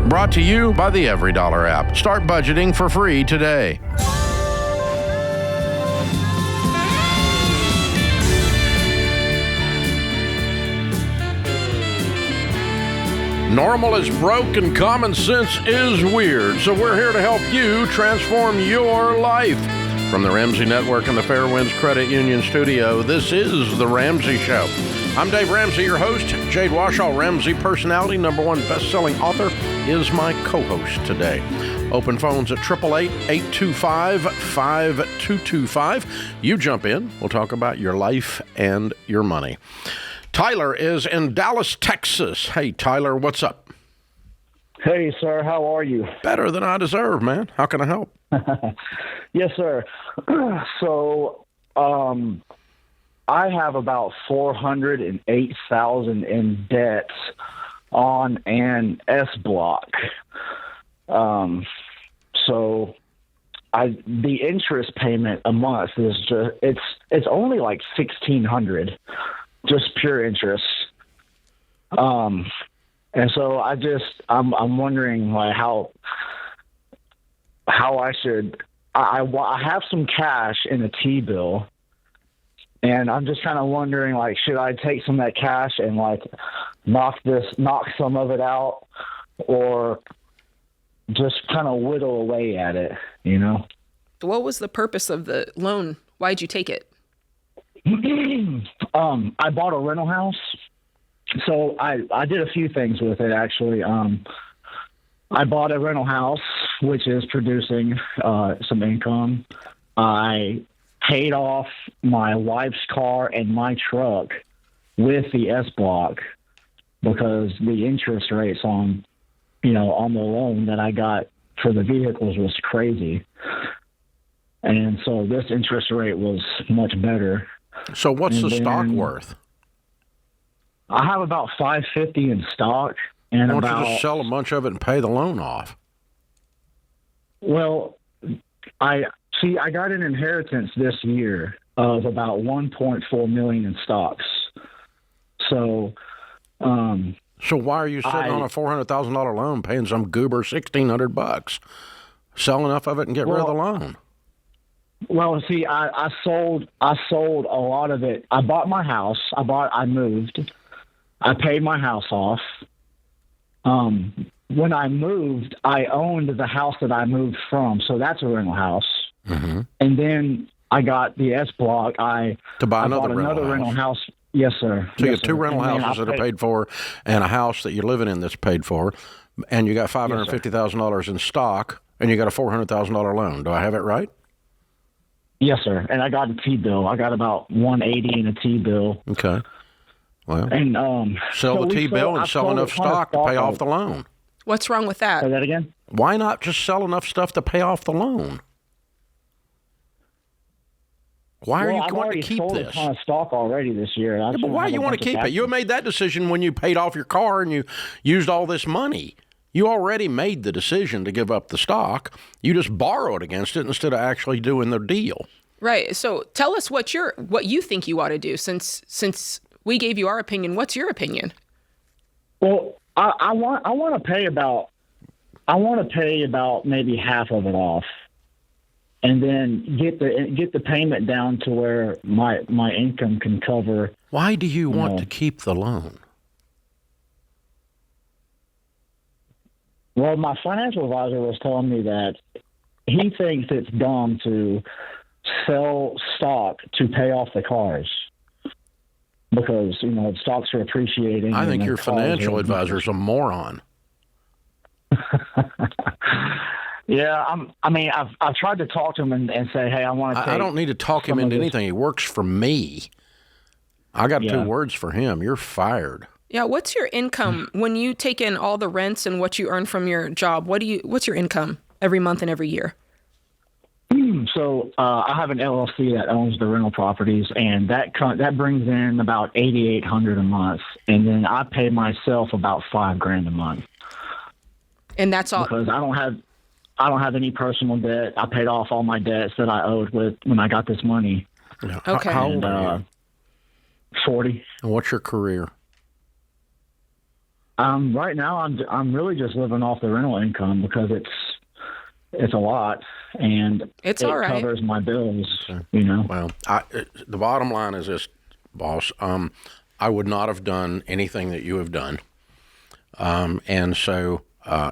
Brought to you by the Every Dollar app. Start budgeting for free today. Normal is broke and common sense is weird. So we're here to help you transform your life. From the Ramsey Network and the Fairwinds Credit Union studio, this is The Ramsey Show. I'm Dave Ramsey, your host. Jade Warshaw, Ramsey personality, #1 best-selling author, is my co-host today. Open phones at 888-825-5225. You jump in. We'll talk about your life and your money. Tyler is in Dallas, Texas. Hey, Tyler, what's up? Hey, sir. How are you? Better than I deserve, man. How can I help? Yes, sir. So, I have about $408,000 in debts on an S block. So the interest payment a month is just it's only like $1,600, just pure interest. And so I'm wondering like how I should. I have some cash in a T-bill. And I'm just kind of wondering, like, should I take some of that cash and, like, knock some of it out, or just kind of whittle away at it, you know? What was the purpose of the loan? Why'd you take it? I bought a rental house. So I did a few things with it, actually. I bought a rental house, which is producing some income. I paid off my wife's car and my truck with the S block because the interest rates on the loan that I got for the vehicles was crazy. And so this interest rate was much better. So what's the stock worth? I have about $550 in stock. And why don't you just sell a bunch of it and pay the loan off? Well, I got an inheritance this year of about $1.4 million in stocks. So, why are you sitting on a $400,000 loan, paying some goober $1,600? Sell enough of it and get rid of the loan. Well, see, I sold a lot of it. I bought my house. I moved. I paid my house off. When I moved, I owned the house that I moved from, so that's a rental house. Mm-hmm. And then I got the S block. I bought another rental house. Yes, sir. So you got two rental houses that are paid for, and a house that you're living in that's paid for, and you got $550,000 in stock, and you got a $400,000 loan. Do I have it right? Yes, sir. And I got a T-bill. I got about $180 in a T-bill. Okay. Well, and sell the T-bill and sell enough stock to pay off the loan. What's wrong with that? Say that again? Why not just sell enough stuff to pay off the loan? Why are you going to keep this? I've already sold a ton of stock already this year. Yeah, but why do you want to keep it? You made that decision when you paid off your car and you used all this money. You already made the decision to give up the stock. You just borrowed against it instead of actually doing the deal. Right. So tell us what you think you ought to do. Since we gave you our opinion, what's your opinion? Well, I want to pay about maybe half of it off, and then get the payment down to where my income can cover. Why do you want to keep the loan? Well, my financial advisor was telling me that he thinks it's dumb to sell stock to pay off the cars because, stocks are appreciating. I think your financial advisor is a moron. Yeah, I've tried to talk to him and say, hey, I want to. I don't need to talk him into anything. He works for me. I got 2 words for him. You're fired. Yeah, what's your income when you take in all the rents and what you earn from your job? What's your income every month and every year? So I have an LLC that owns the rental properties, and that brings in about $8,800 a month, and then I pay myself about $5,000 a month. And that's all because I don't have any personal debt. I paid off all my debts that I owed when I got this money. Yeah. Okay. How old are you? 40. And what's your career? Right now, I'm really just living off the rental income because it's a lot, and It's it all right. covers my bills. Okay. You know. Well, the bottom line is this, boss. I would not have done anything that you have done. And so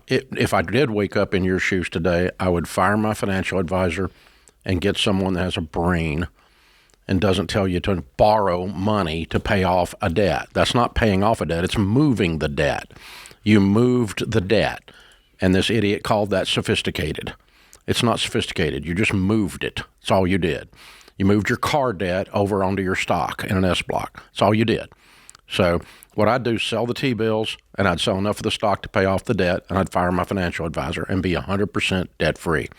if I did wake up in your shoes today, I would fire my financial advisor and get someone that has a brain and doesn't tell you to borrow money to pay off a debt. That's not paying off a debt. It's moving the debt. You moved the debt. And this idiot called that sophisticated. It's not sophisticated. You just moved it. That's all you did. You moved your car debt over onto your stock in an S block. That's all you did. So what I'd do is sell the T-bills, and I'd sell enough of the stock to pay off the debt, and I'd fire my financial advisor and be 100% debt-free.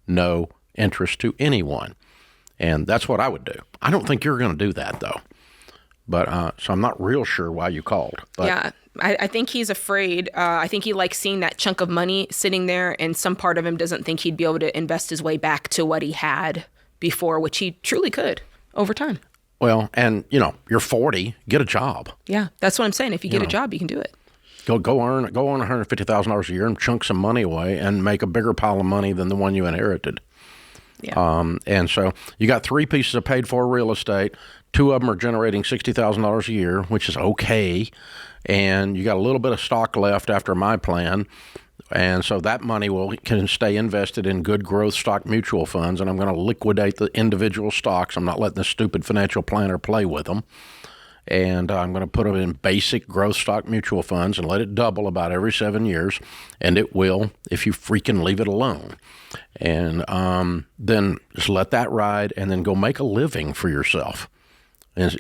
No interest to anyone. And that's what I would do. I don't think you're going to do that, though. But so I'm not real sure why you called. But, yeah, I think he's afraid. I think he likes seeing that chunk of money sitting there, and some part of him doesn't think he'd be able to invest his way back to what he had before, which he truly could over time. Well, and, you're 40, get a job. Yeah, that's what I'm saying. If you get a job, you can do it. Go earn $150,000 a year and chunk some money away and make a bigger pile of money than the one you inherited. Yeah. And so you got 3 pieces of paid for real estate. 2 of them are generating $60,000 a year, which is okay. And you got a little bit of stock left after my plan. And so that money can stay invested in good growth stock mutual funds. And I'm going to liquidate the individual stocks. I'm not letting the stupid financial planner play with them. And I'm going to put them in basic growth stock mutual funds and let it double about every 7 years. And it will if you freaking leave it alone. And then just let that ride and then go make a living for yourself. And,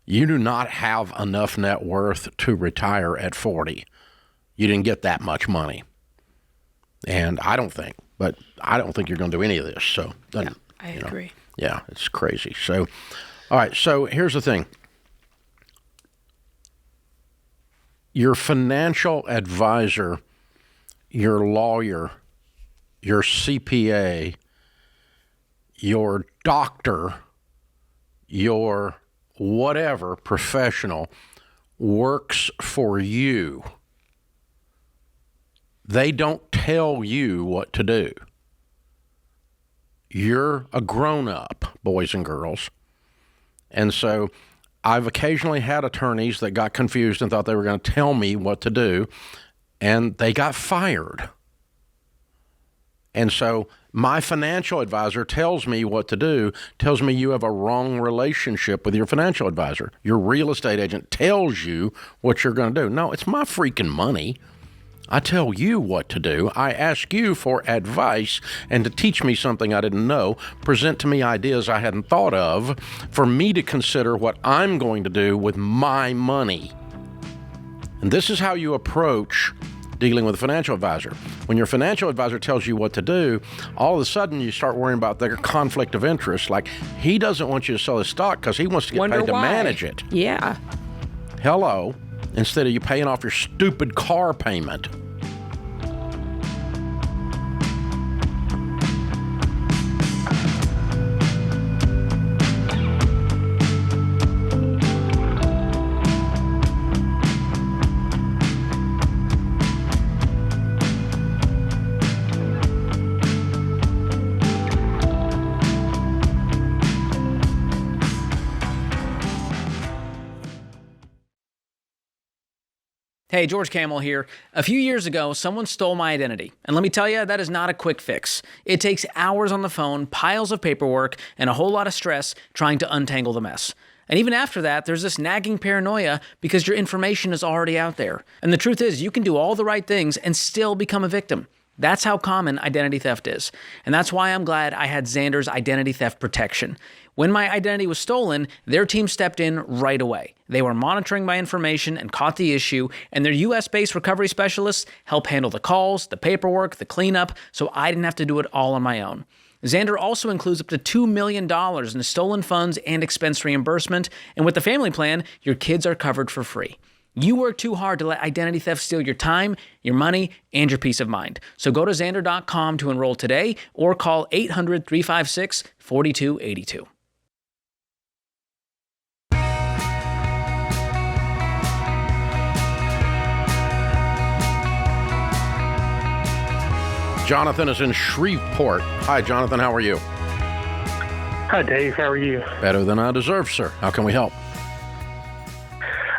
you do not have enough net worth to retire at 40. You didn't get that much money. And I don't think you're going to do any of this. So I agree. Yeah, it's crazy. So, all right. So here's the thing. Your financial advisor, your lawyer, your CPA, your doctor, your whatever professional works for you. They don't tell you what to do. You're a grown-up, boys and girls. And so I've occasionally had attorneys that got confused and thought they were going to tell me what to do, and they got fired. And so my financial advisor tells me what to do, tells me you have a wrong relationship with your financial advisor. Your real estate agent tells you what you're going to do. No, it's my freaking money. I tell you what to do. I ask you for advice and to teach me something I didn't know, present to me ideas I hadn't thought of, for me to consider what I'm going to do with my money. And this is how you approach dealing with a financial advisor. When your financial advisor tells you what to do, all of a sudden you start worrying about their conflict of interest. Like, he doesn't want you to sell his stock because he wants to get paid to manage it. Yeah. Hello. Instead of you paying off your stupid car payment. Hey, George Camel here. A few years ago, someone stole my identity. And let me tell you, that is not a quick fix. It takes hours on the phone, piles of paperwork, and a whole lot of stress trying to untangle the mess. And even after that, there's this nagging paranoia because your information is already out there. And the truth is, you can do all the right things and still become a victim. That's how common identity theft is. And that's why I'm glad I had Xander's identity theft protection. When my identity was stolen, their team stepped in right away. They were monitoring my information and caught the issue, and their US-based recovery specialists helped handle the calls, the paperwork, the cleanup, so I didn't have to do it all on my own. Xander also includes up to $2 million in stolen funds and expense reimbursement, and with the family plan, your kids are covered for free. You work too hard to let identity theft steal your time, your money, and your peace of mind. So go to Xander.com to enroll today or call 800-356-4282. Jonathan is in Shreveport. Hi, Jonathan. How are you? Hi, Dave. How are you? Better than I deserve, sir. How can we help?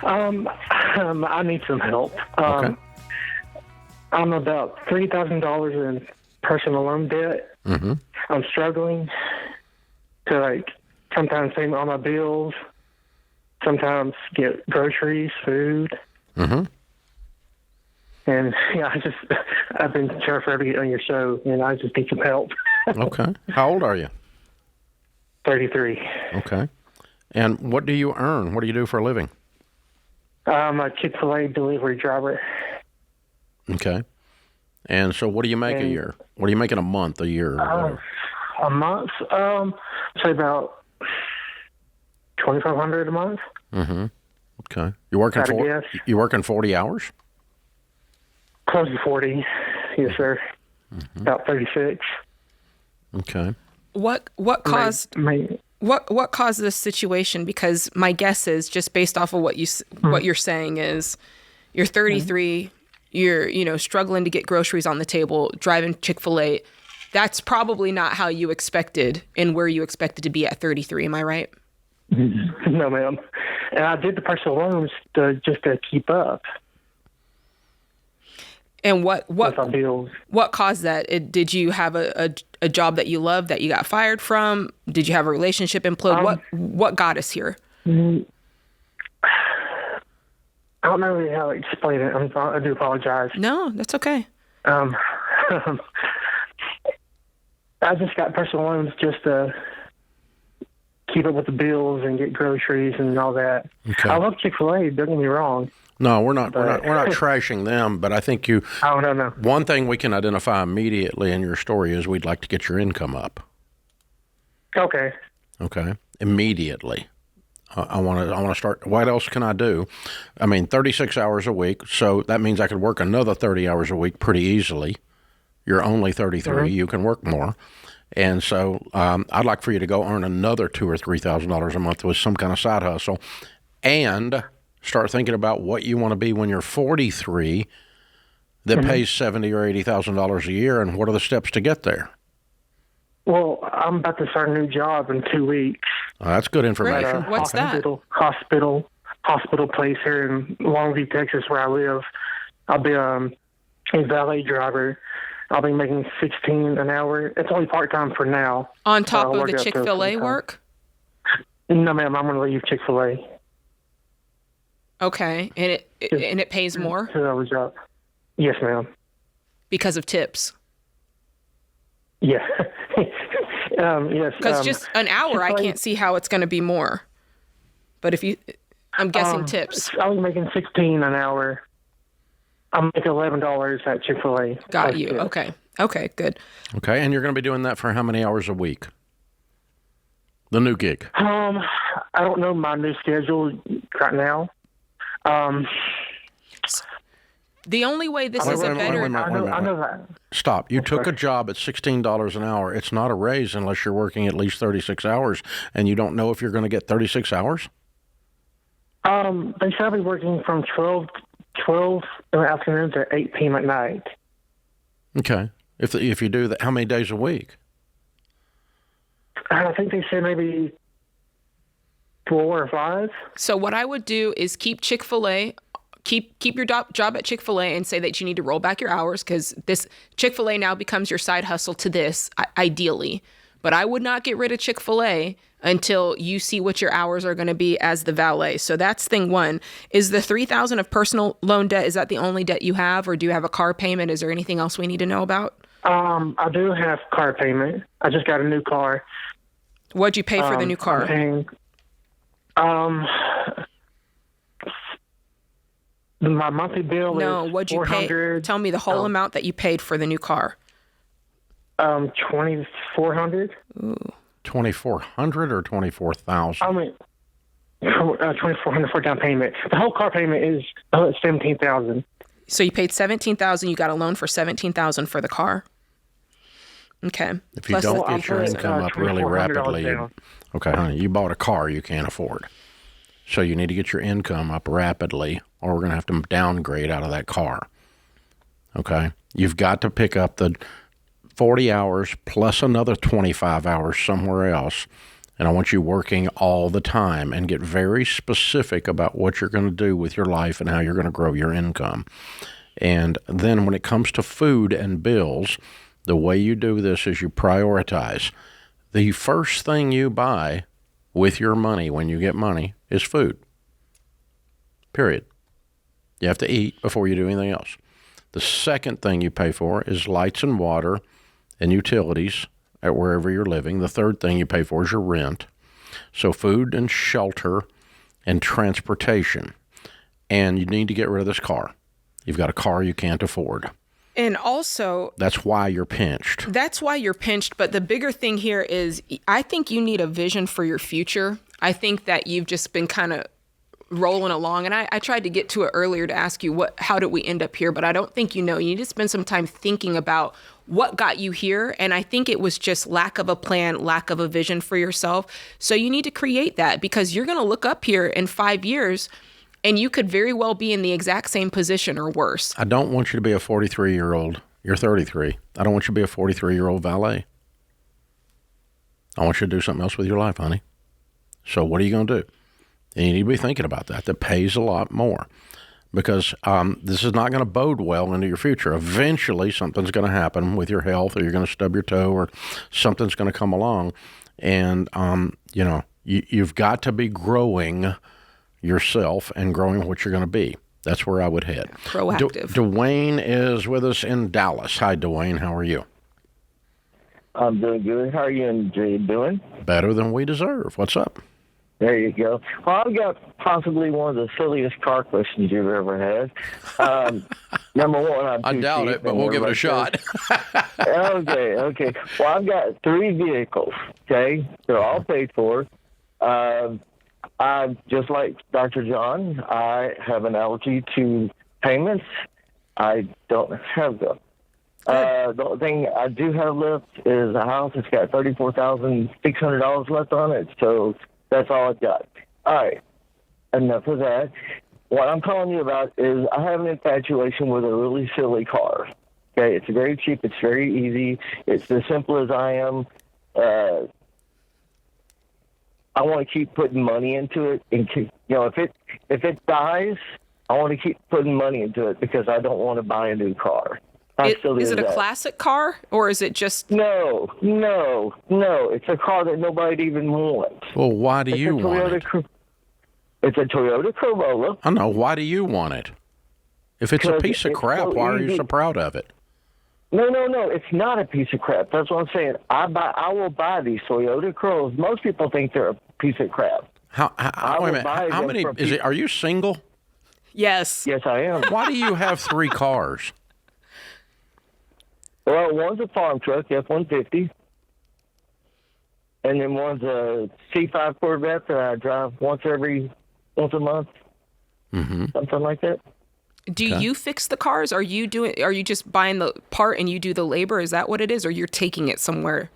I need some help. Okay. I'm about $3,000 in personal loan debt. Mm-hmm. I'm struggling to sometimes pay all my bills, sometimes get groceries, food. Mm-hmm. And I've been trying forever to get on your show, and I just need some help. Okay. How old are you? 33. Okay. And what do you earn? What do you do for a living? I'm a Chick-fil-A delivery driver. Okay. And so what do you make a year? What do you make in a month, a year? A month? Say about $2,500 a month. Mm-hmm. Okay. You working 40 hours? Close to 40. Yes, sir. Mm-hmm. About 36. Okay. What caused what caused this situation? Because my guess is, just based off of what you're saying, is you're 33, you're struggling to get groceries on the table, driving Chick-fil-A. That's probably not how you expected and where you expected to be at 33. Am I right? No, ma'am. And I did the personal loans just to keep up. And what bills. What caused that? Did you have a job that you loved that you got fired from? Did you have a relationship implode? What got us here? I don't know really how to explain it. I do apologize. No, that's okay. I just got personal loans just to keep up with the bills and get groceries and all that. Okay. I love Chick-fil-A. Don't get me wrong. No, we're not trashing them, but I think you. Oh, no. One thing we can identify immediately in your story is we'd like to get your income up. Okay. Okay. Immediately. I want to start. What else can I do? 36 hours a week, so that means I could work another 30 hours a week pretty easily. You're only 33. Mm-hmm. You can work more. And so I'd like for you to go earn another $2,000 or $3,000 a month with some kind of side hustle, and start thinking about what you want to be when you're 43 that mm-hmm. pays $70,000 or $80,000 a year, and what are the steps to get there? Well, I'm about to start a new job in 2 weeks. That's good information. What's that? Hospital place here in Longview, Texas, where I live. I'll be a valet driver. I'll be making $16 an hour. It's only part-time for now. On top of the Chick-fil-A work? No, ma'am. I'm going to leave Chick-fil-A. Okay, and it pays more? Job. Yes, ma'am. Because of tips? Yeah. Yes. Because just an hour, I can't see how it's going to be more. But I'm guessing tips. I was making $16 an hour. I'm making $11 at Chick-fil-A. Got you. Okay. Okay, good. Okay, and you're going to be doing that for how many hours a week? The new gig. I don't know my new schedule right now. The only way this is a better... I know that. Stop. You took a job at $16 an hour. It's not a raise unless you're working at least 36 hours, and you don't know if you're going to get 36 hours? They said I'll be working from 12 in the afternoon to 8 p.m. at night. Okay. If you do that, how many days a week? I think they said maybe 4 or 5. So what I would do is keep Chick-fil-A, keep your job at Chick-fil-A, and say that you need to roll back your hours, because this Chick-fil-A now becomes your side hustle to this, ideally. But I would not get rid of Chick-fil-A until you see what your hours are going to be as the valet. So that's thing one. Is the $3,000 of personal loan debt, is that the only debt you have, or do you have a car payment? Is there anything else we need to know about? I do have car payment. I just got a new car. What'd you pay for the new car? My monthly bill is what'd you pay? Tell me the whole amount that you paid for the new car. $2,400. Ooh. $2,400 or $24,000? $2,400 for down payment. The whole car payment is $17,000. So you paid $17,000. You got a loan for $17,000 for the car. Okay. If you don't get your income up really rapidly, okay, honey, you bought a car you can't afford. So you need to get your income up rapidly, or we're going to have to downgrade out of that car. Okay? You've got to pick up the 40 hours plus another 25 hours somewhere else. And I want you working all the time, and get very specific about what you're going to do with your life and how you're going to grow your income. And then when it comes to food and bills, the way you do this is you prioritize. The first thing you buy with your money when you get money is food. Period. You have to eat before you do anything else. The second thing you pay for is lights and water and utilities at wherever you're living. The third thing you pay for is your rent. So food and shelter and transportation. And you need to get rid of this car. You've got a car you can't afford. And also, that's why you're pinched. But the bigger thing here is I think you need a vision for your future. I think that you've just been kind of rolling along. And I tried to get to it earlier to ask you how did we end up here? But I don't think you know. You need to spend some time thinking about what got you here. And I think it was just lack of a plan, lack of a vision for yourself. So you need to create that, because you're going to look up here in 5 years and you could very well be in the exact same position or worse. I don't want you to be a 43-year-old. You're 33. I don't want you to be a 43-year-old valet. I want you to do something else with your life, honey. So what are you going to do? And you need to be thinking about that. That pays a lot more, because this is not going to bode well into your future. Eventually, something's going to happen with your health, or you're going to stub your toe, or something's going to come along. And, you've got to be growing yourself and growing what you're going to be. That's where I would head. Proactive. Dwayne is with us in Dallas. Hi, Dwayne. How are you? I'm doing good. How are you and Jade doing? Better than we deserve. What's up? There you go. Well, I've got possibly one of the silliest car questions you've ever had. Number one, I doubt it, but we'll give it a shot. Okay. Well, I've got 3 vehicles, okay? They're all paid for. I'm just like Dr. John. I have an allergy to payments. I don't have them. The only thing I do have left is a house that's got $34,600 left on it, so that's all I've got. All right, enough of that. What I'm calling you about is I have an infatuation with a really silly car. Okay, it's very cheap. It's very easy. It's as simple as I am. I want to keep putting money into it, and if it dies, I want to keep putting money into it because I don't want to buy a new car. Is it a classic car, or is it just... No. It's a car that nobody even wants. Well, why do you want it? It's a Toyota Corolla. I know. Why do you want it? If it's a piece of crap, why are you so proud of it? No. It's not a piece of crap. That's what I'm saying. I will buy these Toyota Corollas. Most people think they're a piece of crap. Wait a minute. How many... Are you single? Yes. Yes, I am. Why do you have 3 cars? Well, one's a farm truck, F-150. And then one's a C5 Corvette that I drive once a month. Mm-hmm. Something like that. Do you fix the cars? Are you just buying the part and you do the labor? Is that what it is? Or you're taking it somewhere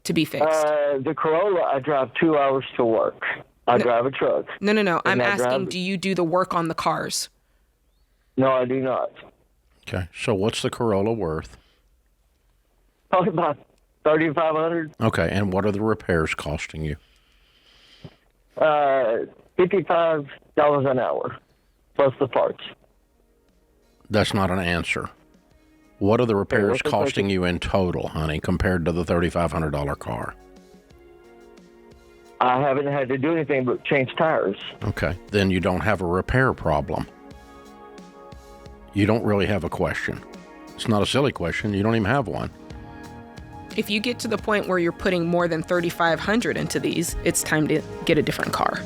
to be fixed? The Corolla, I drive 2 hours to work. I drive a truck. No. I'm asking, do you do the work on the cars? No, I do not. Okay. So what's the Corolla worth? Probably about $3,500. Okay. And what are the repairs costing you? $55 an hour, plus the parts. That's not an answer. What are the repairs costing you in total, honey, compared to the $3,500 car? I haven't had to do anything but change tires. Okay. Then you don't have a repair problem. You don't really have a question. It's not a silly question. You don't even have one. If you get to the point where you're putting more than $3,500 into these, it's time to get a different car.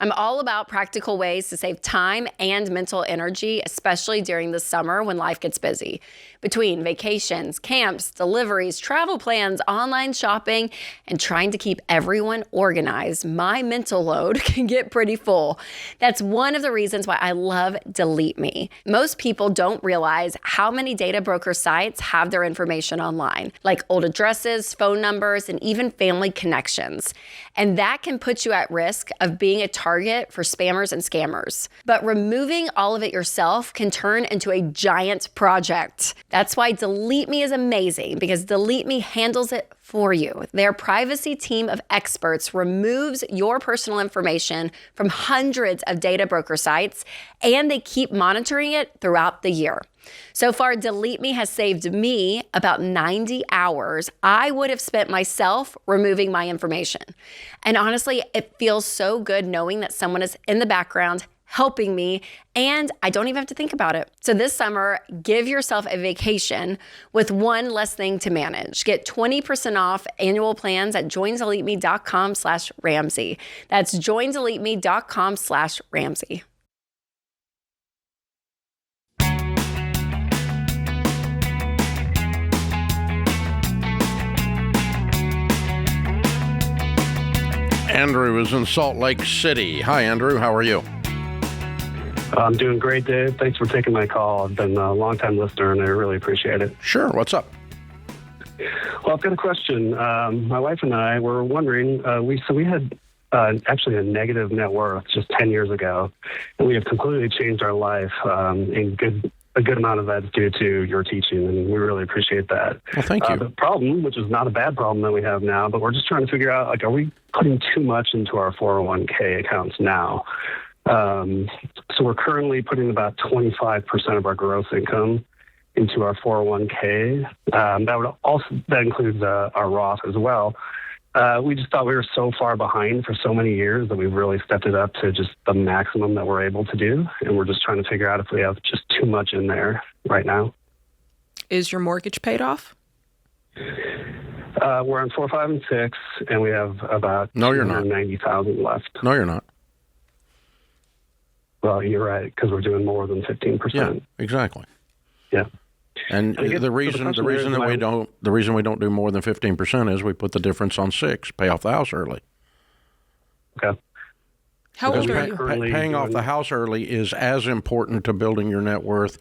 I'm all about practical ways to save time and mental energy, especially during the summer when life gets busy. Between vacations, camps, deliveries, travel plans, online shopping, and trying to keep everyone organized, my mental load can get pretty full. That's one of the reasons why I love Delete Me. Most people don't realize how many data broker sites have their information online, like old addresses, phone numbers, and even family connections. And that can put you at risk of being a target for spammers and scammers. But removing all of it yourself can turn into a giant project. That's why Delete Me is amazing, because Delete Me handles it for you. Their privacy team of experts removes your personal information from hundreds of data broker sites, and they keep monitoring it throughout the year. So far, Delete Me has saved me about 90 hours I would have spent myself removing my information. And honestly, it feels so good knowing that someone is in the background helping me, and I don't even have to think about it. So this summer, give yourself a vacation with one less thing to manage. Get 20% off annual plans at joindeleteme.com/Ramsey. That's joindeleteme.com/Ramsey. Andrew is in Salt Lake City. Hi, Andrew. How are you? I'm doing great, Dave. Thanks for taking my call. I've been a long-time listener, and I really appreciate it. Sure. What's up? Well, I've got a question. My wife and I were wondering, we had actually a negative net worth just 10 years ago, and we have completely changed our life, and a good amount of that's due to your teaching, and we really appreciate that. Well, thank you. The problem, which is not a bad problem that we have now, but we're just trying to figure out, are we putting too much into our 401k accounts now? So we're currently putting about 25% of our gross income into our 401k. That includes our Roth as well. We just thought we were so far behind for so many years that we've really stepped it up to just the maximum that we're able to do. And we're just trying to figure out if we have just too much in there right now. Is your mortgage paid off? We're on 4, 5, and 6, and we have about $90,000 left. No, you're not. Well, you're right, because we're doing more than 15%. Yeah, exactly. Yeah. And the reason we don't do more than 15% is we put the difference on 6, pay off the house early. Okay. How old are you? Paying off the house early is as important to building your net worth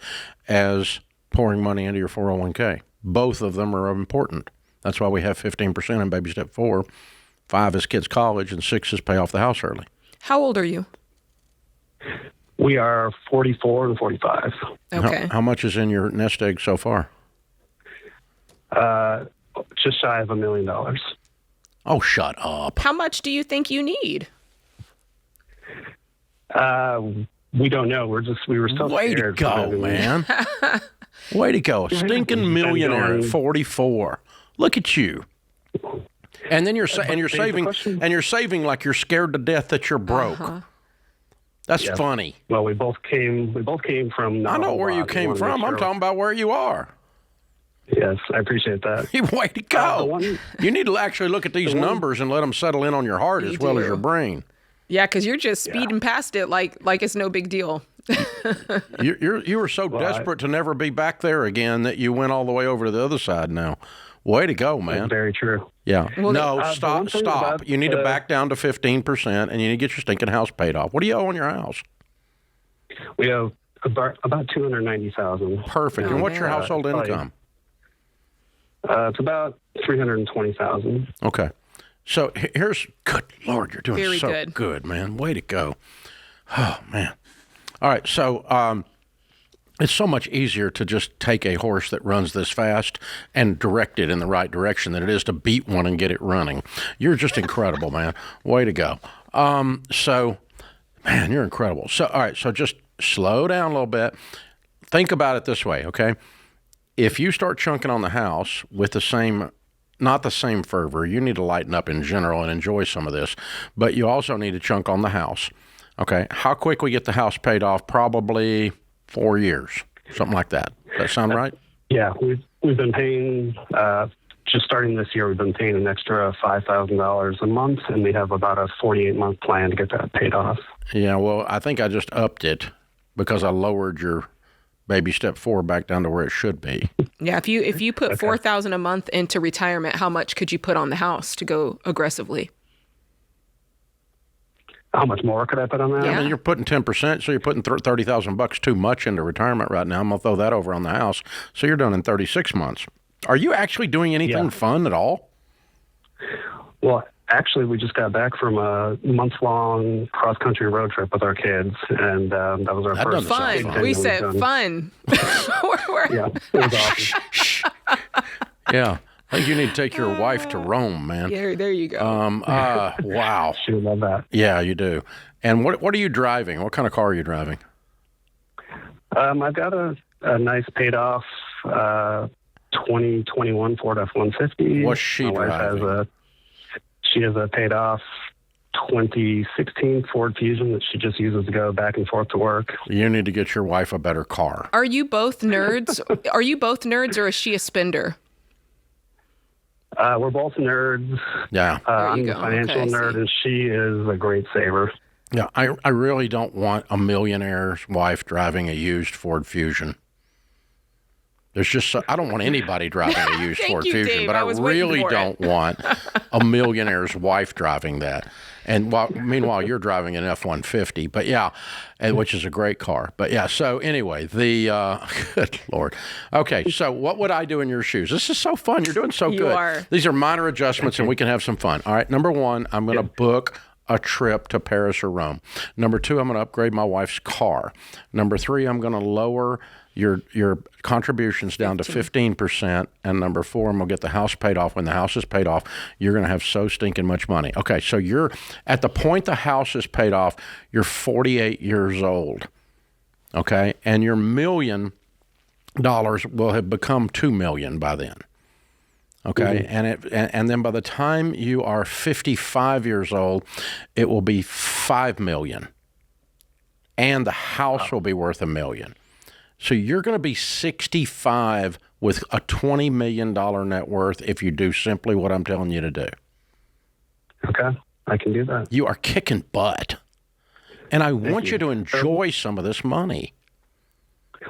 as pouring money into your 401k. Both of them are important. That's why we have 15% in baby step 4. 5 is kids' college, and 6 is pay off the house early. How old are you? We are 44 and 45. Okay. How much is in your nest egg so far? Just shy of $1 million. Oh, shut up. How much do you think you need? We don't know. We were so Way scared. to go, man. Way to go. Stinking millionaire at 44. Look at you. And then you're saving like you're scared to death that you're broke. Uh-huh. That's funny. Well, we both came from. I know where you came from. I'm talking about where you are. Yes, I appreciate that. Way to go. You need to actually look at these numbers and let them settle in on your heart as well as your brain. Yeah, because you're just speeding past it like it's no big deal. You were so desperate to never be back there again that you went all the way over to the other side now. Way to go, man. That's very true. Yeah. Well, stop. You need to back down to 15%, and you need to get your stinking house paid off. What do you owe on your house? We have about $290,000. Perfect. And what's your household income? It's about $320,000. Okay. So here's, good Lord, you're doing very so good, man. Way to go. Oh, man. All right. So it's so much easier to just take a horse that runs this fast and direct it in the right direction than it is to beat one and get it running. You're just incredible, man. Way to go. So, man, you're incredible. So, all right. So just slow down a little bit. Think about it this way, okay? If you start chunking on the house with not the same fervor, you need to lighten up in general and enjoy some of this, but you also need to chunk on the house. Okay. How quick we get the house paid off? Probably 4 years, something like that. Does that sound right? Yeah, we've been paying just starting this year, we've been paying an extra $5,000 a month, and we have about a 48-month plan to get that paid off. Yeah, well, I think I just upped it because I lowered your baby step 4 back down to where it should be. Yeah, if you put $4,000 a month into retirement, how much could you put on the house to go aggressively? How much more could I put on that? Yeah. I mean, you're putting 10%, so you're putting $30,000 too much into retirement right now. I'm gonna throw that over on the house. So you're done in 36 months. Are you actually doing anything fun at all? Well, actually, we just got back from a month-long cross-country road trip with our kids, and that was our first fun. We said fun. Yeah, it was awesome. Yeah. I think you need to take your wife to Rome, man. Yeah, there you go. Wow. She would love that. Yeah, you do. And what are you driving? What kind of car are you driving? I've got a nice paid-off 2021 Ford F-150. What's she driving? She has a paid-off 2016 Ford Fusion that she just uses to go back and forth to work. You need to get your wife a better car. Are you both nerds? Are you both nerds, or is she a spender? We're both nerds. Yeah. I'm the financial nerd, and she is a great saver. Yeah, I really don't want a millionaire's wife driving a used Ford Fusion. There's just I don't want anybody driving a used Ford Fusion, Dave. but I really don't want a millionaire's wife driving that. And meanwhile, you're driving an F-150, but yeah, which is a great car. But yeah, so anyway, good Lord. Okay, so what would I do in your shoes? This is so fun. You're doing so good. You are. These are minor adjustments, and we can have some fun. All right, number one, I'm going to book a trip to Paris or Rome. Number two, I'm going to upgrade my wife's car. Number three, I'm going to lower your contributions down to 15%, and number four, I'm going to get the house paid off. When the house is paid off, you're going to have so stinking much money. Okay, so you're at the point the house is paid off, you're 48 years old, okay, and your $1 million will have become $2 million by then. Okay, and then by the time you are 55 years old, it will be $5 million, and the house will be worth $1 million. So you're going to be 65 with a $20 million net worth if you do simply what I'm telling you to do. Okay, I can do that. You are kicking butt, and I want you to enjoy some of this money.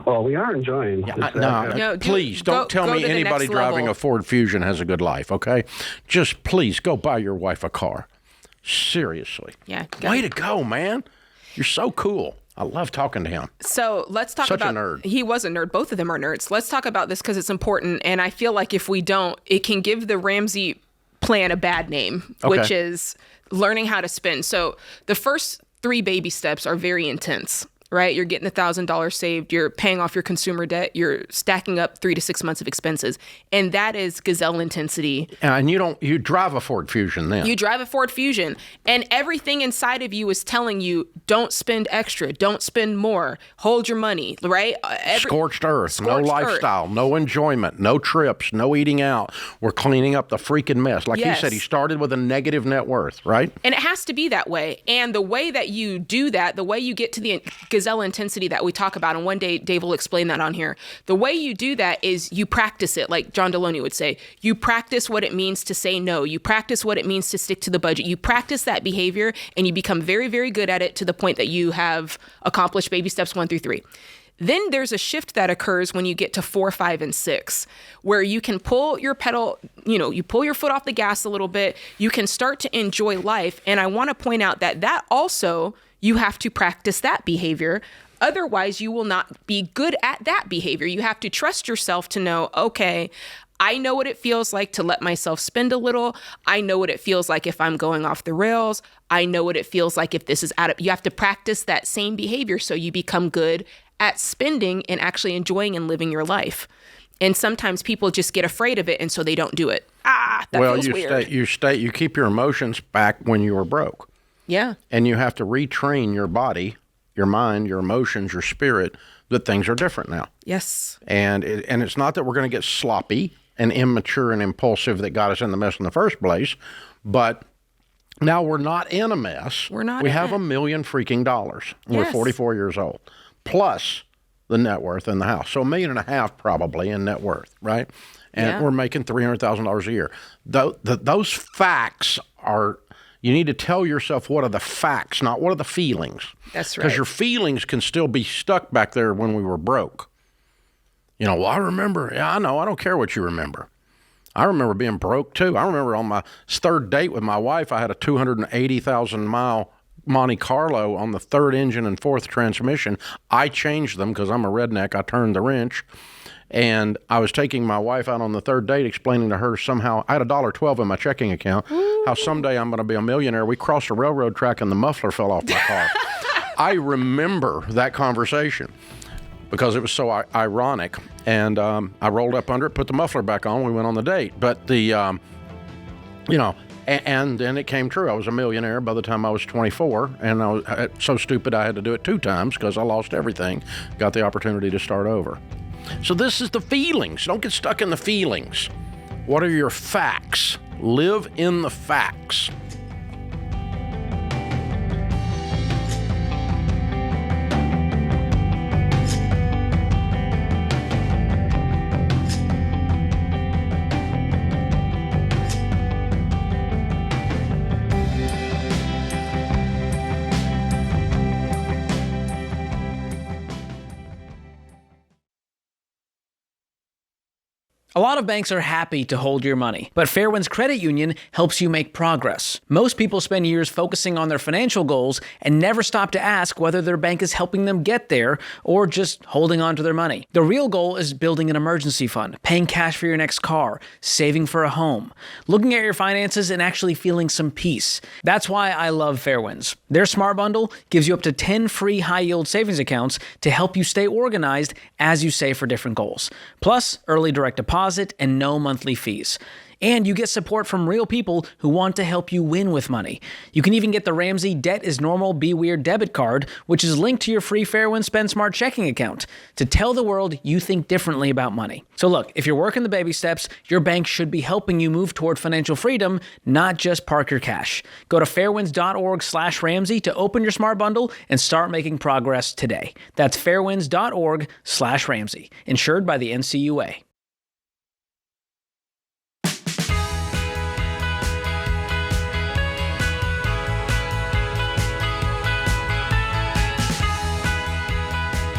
Well, we are enjoying. No, please don't tell me anybody driving a Ford Fusion has a good life, okay? Just please go buy your wife a car. Seriously. Yeah. Way to go, man. You're so cool. I love talking to him. So let's talk about... Such a nerd. He was a nerd. Both of them are nerds. Let's talk about this because it's important. And I feel like if we don't, it can give the Ramsey plan a bad name, which is learning how to spend. So the first 3 baby steps are very intense, right? You're getting $1,000 saved. You're paying off your consumer debt. You're stacking up 3 to 6 months of expenses. And that is gazelle intensity. And you drive a Ford Fusion then. You drive a Ford Fusion. And everything inside of you is telling you, don't spend extra. Don't spend more. Hold your money, right? Scorched earth. No lifestyle. No enjoyment. No trips. No eating out. We're cleaning up the freaking mess. Like he said, he started with a negative net worth, right? And it has to be that way. And the way that you do that, the way you get to the gazelle intensity that we talk about, and one day Dave will explain that on here. The way you do that is you practice it, like John Deloney would say. You practice what it means to say no. You practice what it means to stick to the budget. You practice that behavior, and you become very, very good at it to the point that you have accomplished baby steps 1 through 3. Then there's a shift that occurs when you get to 4, 5, and 6, where you can pull your pedal, you pull your foot off the gas a little bit. You can start to enjoy life. And I want to point out that also, you have to practice that behavior. Otherwise, you will not be good at that behavior. You have to trust yourself to know, okay, I know what it feels like to let myself spend a little. I know what it feels like if I'm going off the rails. I know what it feels like if this is you have to practice that same behavior so you become good at spending and actually enjoying and living your life. And sometimes people just get afraid of it, and so they don't do it. That feels weird. You keep your emotions back when you were broke. Yeah. And you have to retrain your body, your mind, your emotions, your spirit, that things are different now. Yes. And it's not that we're going to get sloppy and immature and impulsive that got us in the mess in the first place, but now we're not in a mess. We have $1 million freaking dollars. We're 44 years old, plus the net worth in the house. So $1.5 million probably in net worth, right? and we're making $300,000 a year. Those facts are, you need to tell yourself what are the facts, not what are the feelings. That's right. Because your feelings can still be stuck back there when we were broke. You know, well, I remember. Yeah, I know. I don't care what you remember. I remember being broke, too. I remember on my third date with my wife, I had a 280,000-mile Monte Carlo on the third engine and fourth transmission. I changed them because I'm a redneck. I turned the wrench. And I was taking my wife out on the third date, explaining to her somehow, I had $1.12 in my checking account, how someday I'm going to be a millionaire. We crossed a railroad track and the muffler fell off my car. I remember that conversation because it was so ironic. And I rolled up under it, put the muffler back on. We went on the date. But the, and then it came true. I was a millionaire by the time I was 24. And I was so stupid I had to do it 2 times because I lost everything. Got the opportunity to start over. So this is the feelings. Don't get stuck in the feelings. What are your facts? Live in the facts. A lot of banks are happy to hold your money, but Fairwinds Credit Union helps you make progress. Most people spend years focusing on their financial goals and never stop to ask whether their bank is helping them get there or just holding on to their money. The real goal is building an emergency fund, paying cash for your next car, saving for a home, looking at your finances and actually feeling some peace. That's why I love Fairwinds. Their Smart Bundle gives you up to 10 free high-yield savings accounts to help you stay organized as you save for different goals. Plus, early direct deposit and no monthly fees. And you get support from real people who want to help you win with money. You can even get the Ramsey Debt is Normal Be Weird debit card, which is linked to your free Fairwinds Spend Smart checking account to tell the world you think differently about money. So look, if you're working the baby steps, your bank should be helping you move toward financial freedom, not just park your cash. Go to fairwinds.org/Ramsey to open your Smart Bundle and start making progress today. That's fairwinds.org/Ramsey. Insured by the NCUA.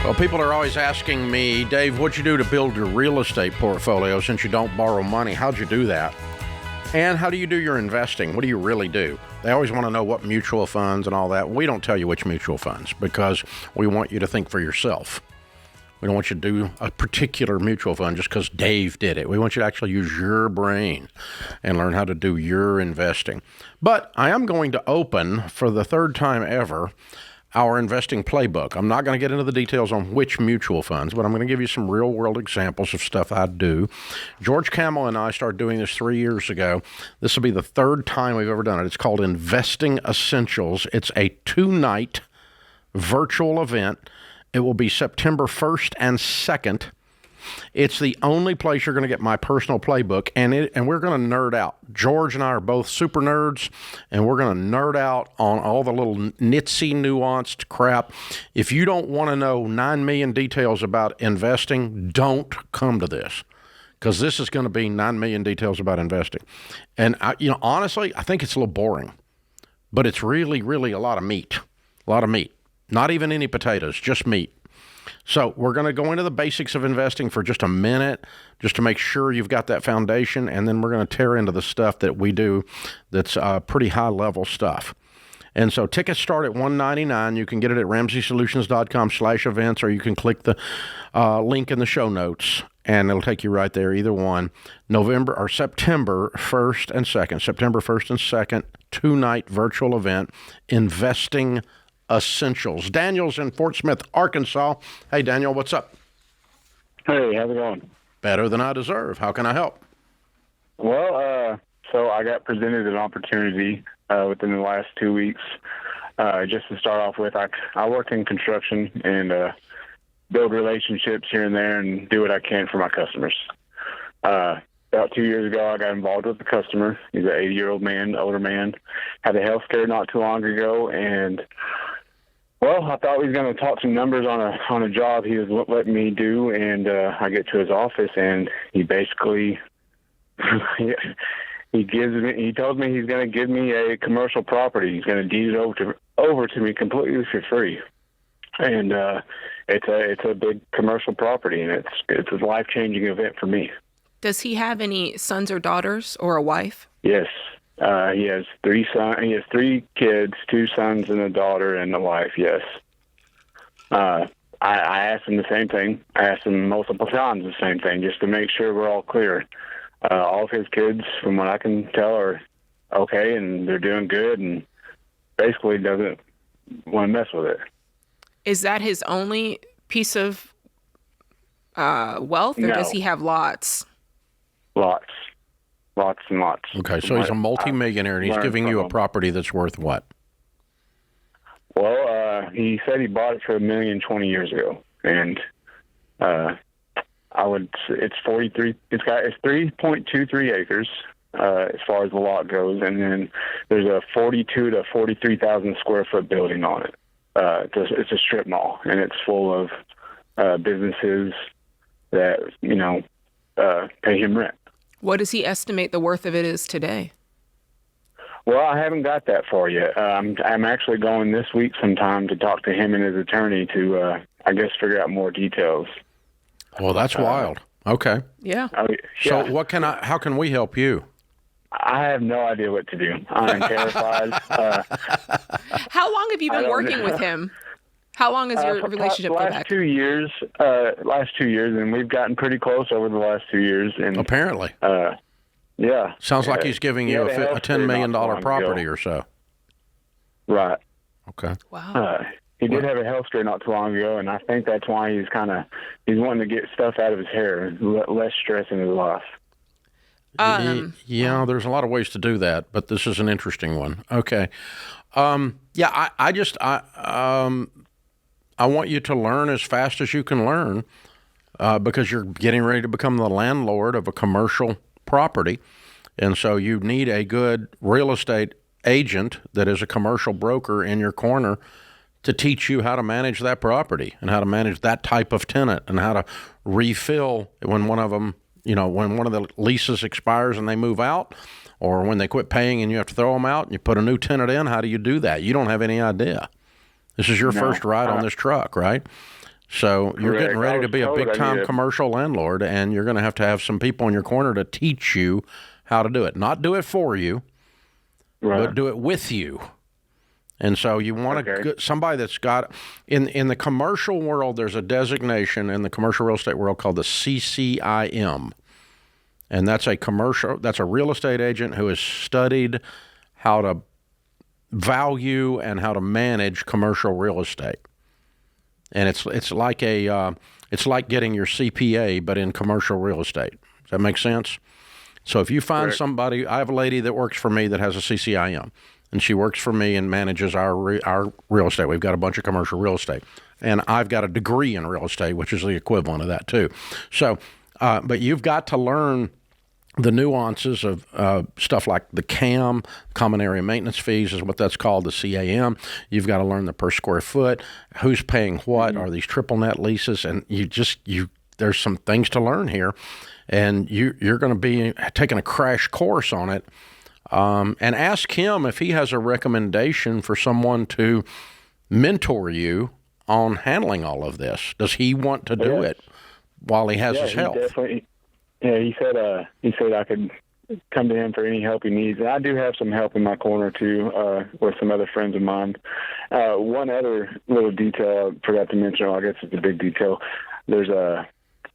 Well, people are always asking me, Dave, what'd you do to build your real estate portfolio since you don't borrow money? How'd you do that? And how do you do your investing? What do you really do? They always want to know what mutual funds and all that. We don't tell you which mutual funds because we want you to think for yourself. We don't want you to do a particular mutual fund just because Dave did it. We want you to actually use your brain and learn how to do your investing. But I am going to open, for the third time ever, our investing playbook. I'm not going to get into the details on which mutual funds, but I'm going to give you some real world examples of stuff I do. George Camel and I started doing this 3 years ago. This will be the third time we've ever done it. It's called Investing Essentials. It's a 2-night virtual event. It will be September 1st and 2nd. It's the only place you're going to get my personal playbook, and we're going to nerd out. George and I are both super nerds, and we're going to nerd out on all the little nitsy, nuanced crap. If you don't want to know 9 million details about investing, don't come to this, because this is going to be 9 million details about investing. And honestly, I think it's a little boring, but it's really, really a lot of meat. A lot of meat. Not even any potatoes, just meat. So we're going to go into the basics of investing for just a minute, just to make sure you've got that foundation, and then we're going to tear into the stuff that we do that's pretty high-level stuff. And so tickets start at $199. You can get it at RamseySolutions.com/events, or you can click the link in the show notes, and it'll take you right there, either one. September 1st and 2nd. September 1st and 2nd, 2-night virtual event, Investing Essentials. Daniel's in Fort Smith, Arkansas. Hey, Daniel, what's up? Hey, how's it going? Better than I deserve. How can I help? Well, so I got presented an opportunity within the last 2 weeks. Just to start off with, I work in construction and build relationships here and there and do what I can for my customers. About 2 years ago, I got involved with a customer. He's an 80-year-old man, older man, had a health scare not too long ago, and Well, I thought he was going to talk some numbers on a job he was letting me do, and I get to his office, and he basically he told me he's going to give me a commercial property. He's going to deed it over to me completely for free, and it's a big commercial property, and it's a life-changing event for me. Does he have any sons or daughters or a wife? Yes. He has 3 sons. He has 3 kids, 2 sons and a daughter, and a wife. Yes. I asked him the same thing. I asked him multiple times the same thing, just to make sure we're all clear. All of his kids, from what I can tell, are okay, and they're doing good, and basically doesn't want to mess with it. Is that his only piece of wealth, or No. does he have lots? Lots and lots. Okay, so he's a multimillionaire, and he's giving you a property that's worth what? Well, he said he bought it for $1 million 20 years ago, and it's 43. It's 3.23 acres as far as the lot goes, and then there's a 42 to 43,000 square foot building on it. It's a strip mall, and it's full of businesses that pay him rent. What does he estimate the worth of it is today? Well, I haven't got that far yet. I'm actually going this week sometime to talk to him and his attorney to, I guess, figure out more details. Well, that's wild. Okay. Yeah. So how can we help you? I have no idea what to do. I'm terrified. How long have you been working with him? How long has your relationship go back? Last 2 years, and we've gotten pretty close over the last 2 years. And apparently. Yeah. Sounds like he's giving you a $10 million property or so. Right. Okay. Wow. He did have a health scare not too long ago, and I think that's why he's wanting to get stuff out of his hair, less stress in his life. Yeah, there's a lot of ways to do that, but this is an interesting one. Okay. I want you to learn as fast as you can learn because you're getting ready to become the landlord of a commercial property. And so you need a good real estate agent that is a commercial broker in your corner to teach you how to manage that property and how to manage that type of tenant and how to refill when one of them, when one of the leases expires and they move out, or when they quit paying and you have to throw them out and you put a new tenant in. How do you do that? You don't have any idea. This is your first ride on this truck, right? So you're getting ready to be a big-time commercial landlord, and you're going to have some people in your corner to teach you how to do it. Not do it for you, but do it with you. And so you want somebody that's got in the commercial world. There's a designation in the commercial real estate world called the CCIM, and that's a real estate agent who has studied how to value and how to manage commercial real estate. And it's like getting your CPA, but in commercial real estate. Does that make sense? So if you find somebody, I have a lady that works for me that has a CCIM, and she works for me and manages our real estate. We've got a bunch of commercial real estate, and I've got a degree in real estate, which is the equivalent of that too. So, but you've got to learn the nuances of stuff like the CAM, common area maintenance fees is what that's called, the CAM. You've got to learn the per square foot, who's paying what, are these triple net leases, and there's some things to learn here, and you're going to be taking a crash course on it, and ask him if he has a recommendation for someone to mentor you on handling all of this. Does he want to do it while he has his health? Definitely. Yeah, he said I could come to him for any help he needs. And I do have some help in my corner, too, with some other friends of mine. One other little detail I forgot to mention, I guess it's a big detail. There's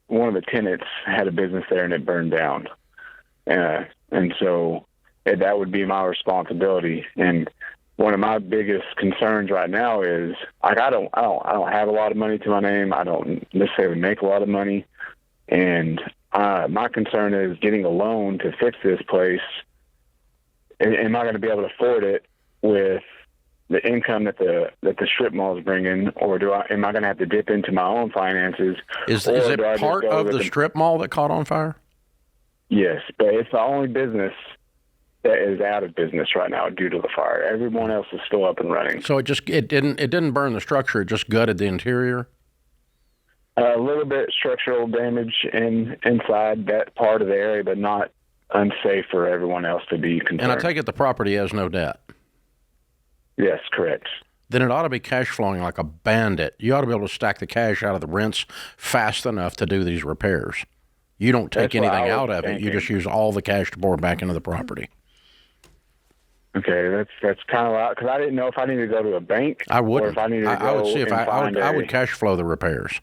one of the tenants had a business there, and it burned down. And so that would be my responsibility. And one of my biggest concerns right now is, like, I don't have a lot of money to my name. I don't necessarily make a lot of money. And my concern is getting a loan to fix this place. Am I going to be able to afford it with the income that the strip mall is bringing, or am I going to have to dip into my own finances? Is it part of the strip mall that caught on fire? Yes, but it's the only business that is out of business right now due to the fire. Everyone else is still up and running. So it didn't burn the structure. It just gutted the interior. A little bit structural damage inside that part of the area, but not unsafe for everyone else to be concerned. And I take it the property has no debt. Yes, correct. Then it ought to be cash flowing like a bandit. You ought to be able to stack the cash out of the rents fast enough to do these repairs. You don't take anything out of it. You just use all the cash to pour back into the property. Okay, that's kind of loud because I didn't know if I needed to go to a bank. I wouldn't. Or if I needed to go I would see if I would a... cash flow the repairs.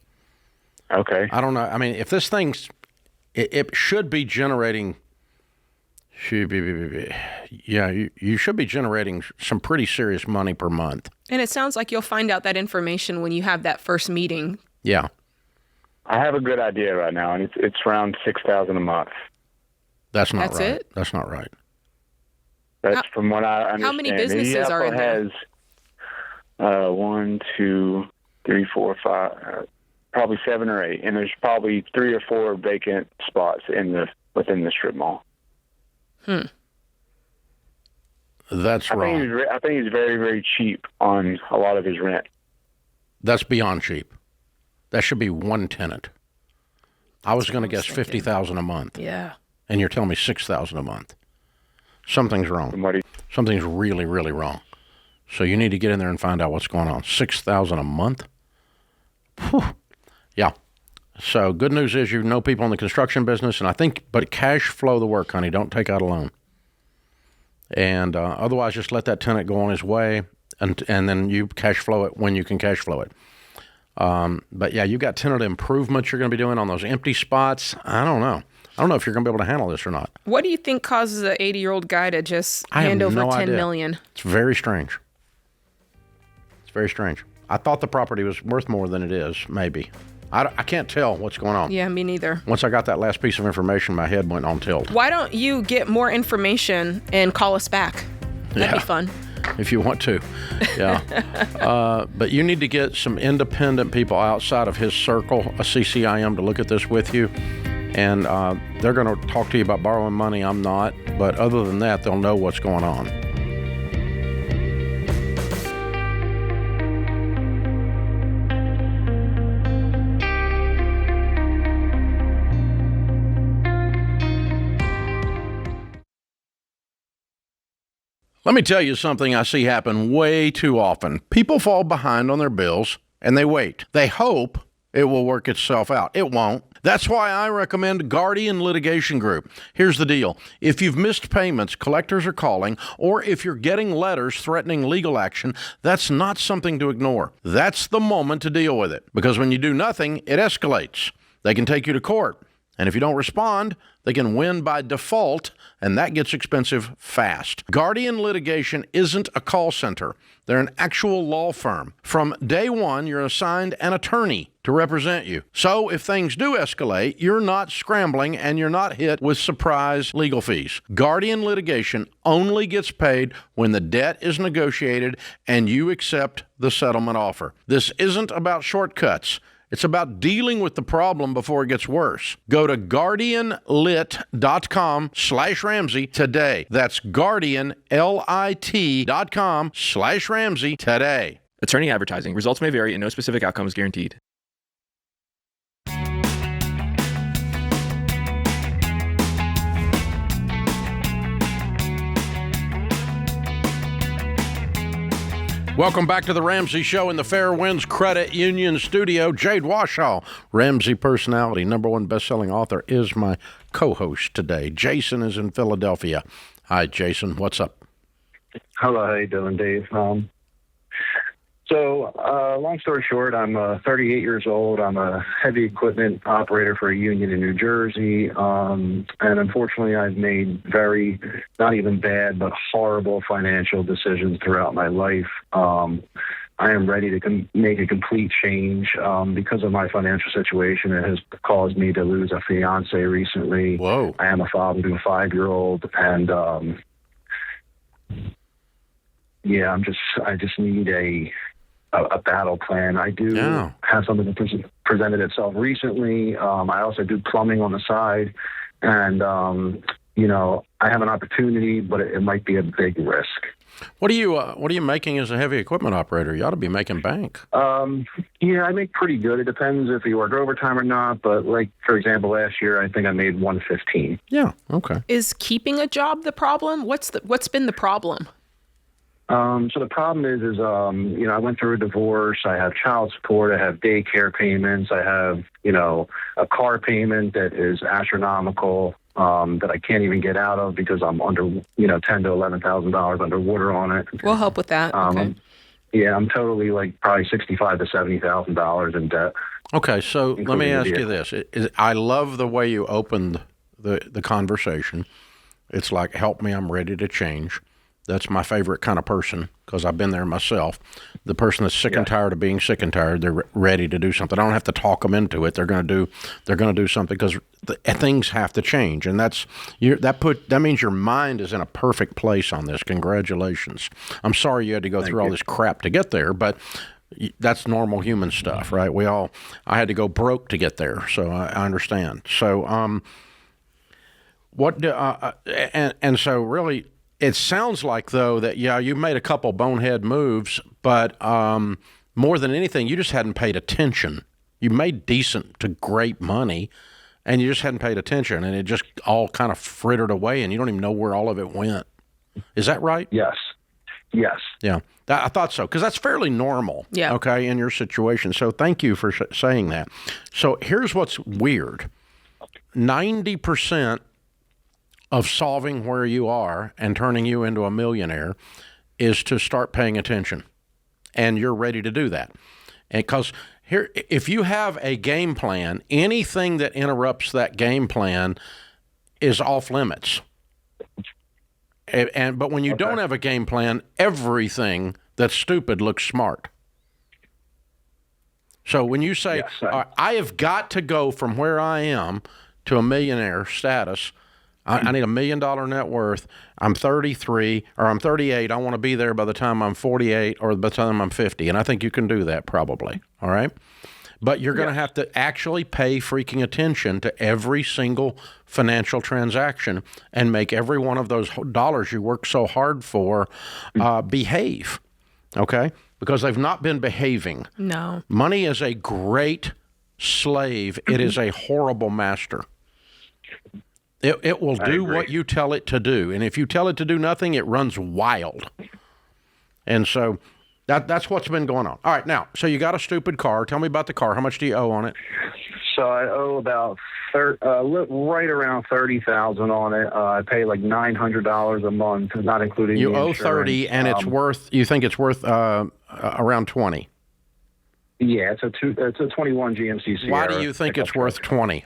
Okay. I don't know. I mean, if this thing's, it should be generating. You should be generating some pretty serious money per month. And it sounds like you'll find out that information when you have that first meeting. Yeah. I have a good idea right now, and it's around $6,000 a month. That's not That's right. it? That's not right. That's from what I understand. How many businesses are in there? Has 1, 2, 3, 4, 5, probably 7 or 8, and there's probably 3 or 4 vacant spots within the strip mall. That's wrong. I think he's very, very cheap on a lot of his rent. That's beyond cheap. That should be one tenant. I was going to guess $50,000 a month. Yeah. And you're telling me $6,000 a month. Something's wrong. Something's really, really wrong. So you need to get in there and find out what's going on. $6,000 a month? Whew. Yeah. So good news is you know people in the construction business, and but cash flow the work, honey. Don't take out a loan. And otherwise, just let that tenant go on his way, and then you cash flow it when you can cash flow it. But yeah, you've got tenant improvements you're going to be doing on those empty spots. I don't know if you're going to be able to handle this or not. What do you think causes an 80-year-old guy to just hand over $10 million? It's very strange. It's very strange. I thought the property was worth more than it is, maybe. I can't tell what's going on. Yeah, me neither. Once I got that last piece of information, my head went on tilt. Why don't you get more information and call us back? That'd be fun. If you want to. Yeah. But you need to get some independent people outside of his circle, a CCIM, to look at this with you. And they're going to talk to you about borrowing money. I'm not. But other than that, they'll know what's going on. Let me tell you something I see happen way too often. People fall behind on their bills, and they wait. They hope it will work itself out. It won't. That's why I recommend Guardian Litigation Group. Here's the deal. If you've missed payments, collectors are calling, or if you're getting letters threatening legal action, that's not something to ignore. That's the moment to deal with it. Because when you do nothing, it escalates. They can take you to court. And if you don't respond, they can win by default, and that gets expensive fast. Guardian Litigation isn't a call center. They're an actual law firm. From day one, you're assigned an attorney to represent you. So if things do escalate, you're not scrambling and you're not hit with surprise legal fees. Guardian Litigation only gets paid when the debt is negotiated and you accept the settlement offer. This isn't about shortcuts. It's about dealing with the problem before it gets worse. Go to guardianlit.com/Ramsey today. That's guardianlit.com/Ramsey today. Attorney advertising. Results may vary and no specific outcome is guaranteed. Welcome back to the Ramsey Show in the Fairwinds Credit Union studio. Jade Warshaw, Ramsey personality, #1 best-selling author, is my co-host today. Jason is in Philadelphia. Hi, Jason. What's up? Hello. How you doing, Dave? Long story short, I'm 38 years old. I'm a heavy equipment operator for a union in New Jersey. And unfortunately, I've made very, not even bad, but horrible financial decisions throughout my life. I am ready to make a complete change because of my financial situation. It has caused me to lose a fiance recently. Whoa. I am a father to a 5-year-old. And I just need a battle plan. I do have something that presented itself recently. I also do plumbing on the side, and I have an opportunity, but it might be a big risk. What are you making as a heavy equipment operator? You ought to be making bank. Yeah, I make pretty good. It depends if you work overtime or not. But like, for example, last year, I think I made $115. Yeah. Okay. Is keeping a job the problem? What's been the problem? So the problem is, I went through a divorce. I have child support. I have daycare payments. I have, a car payment that is astronomical, that I can't even get out of because I'm under, $10,000 to $11,000 underwater on it. We'll help with that. Okay. Yeah, I'm totally probably $65,000 to $70,000 in debt. Okay, so let me ask you this. I love the way you opened the conversation. It's like, help me, I'm ready to change. That's my favorite kind of person because I've been there myself. The person that's sick and tired of being sick and tired, they're ready to do something. I don't have to talk them into it. They're going to do something because things have to change, and that means your mind is in a perfect place on this. Congratulations. I'm sorry you had to go through all this crap to get there, but that's normal human stuff, right? I had to go broke to get there, so I understand. So, and so really. It sounds like, though, that, you made a couple bonehead moves, but more than anything, you just hadn't paid attention. You made decent to great money, and you just hadn't paid attention, and it just all kind of frittered away, and you don't even know where all of it went. Is that right? Yes. Yeah, I thought so, because that's fairly normal, okay, in your situation. So thank you for saying that. So here's what's weird. 90% of solving where you are and turning you into a millionaire is to start paying attention. And you're ready to do that. Because here, if you have a game plan, anything that interrupts that game plan is off limits. But when you don't have a game plan, everything that's stupid looks smart. So when you say, I have got to go from where I am to a millionaire status, I need $1 million net worth. I'm 33 or I'm 38. I want to be there by the time I'm 48 or by the time I'm 50. And I think you can do that probably. All right. But you're going to have to actually pay freaking attention to every single financial transaction and make every one of those dollars you work so hard for behave. Okay. Because they've not been behaving. No. Money is a great slave. It is a horrible master. It will do what you tell it to do. And if you tell it to do nothing, it runs wild. And so that's what's been going on. All right, now, so you got a stupid car. Tell me about the car. How much do you owe on it? So I owe about right around $30,000 on it. I pay like $900 a month, not including you the owe insurance. $30, and it's worth. You think it's worth around $20? Yeah, it's a 21 GMC Sierra. Why do you think it's worth $20?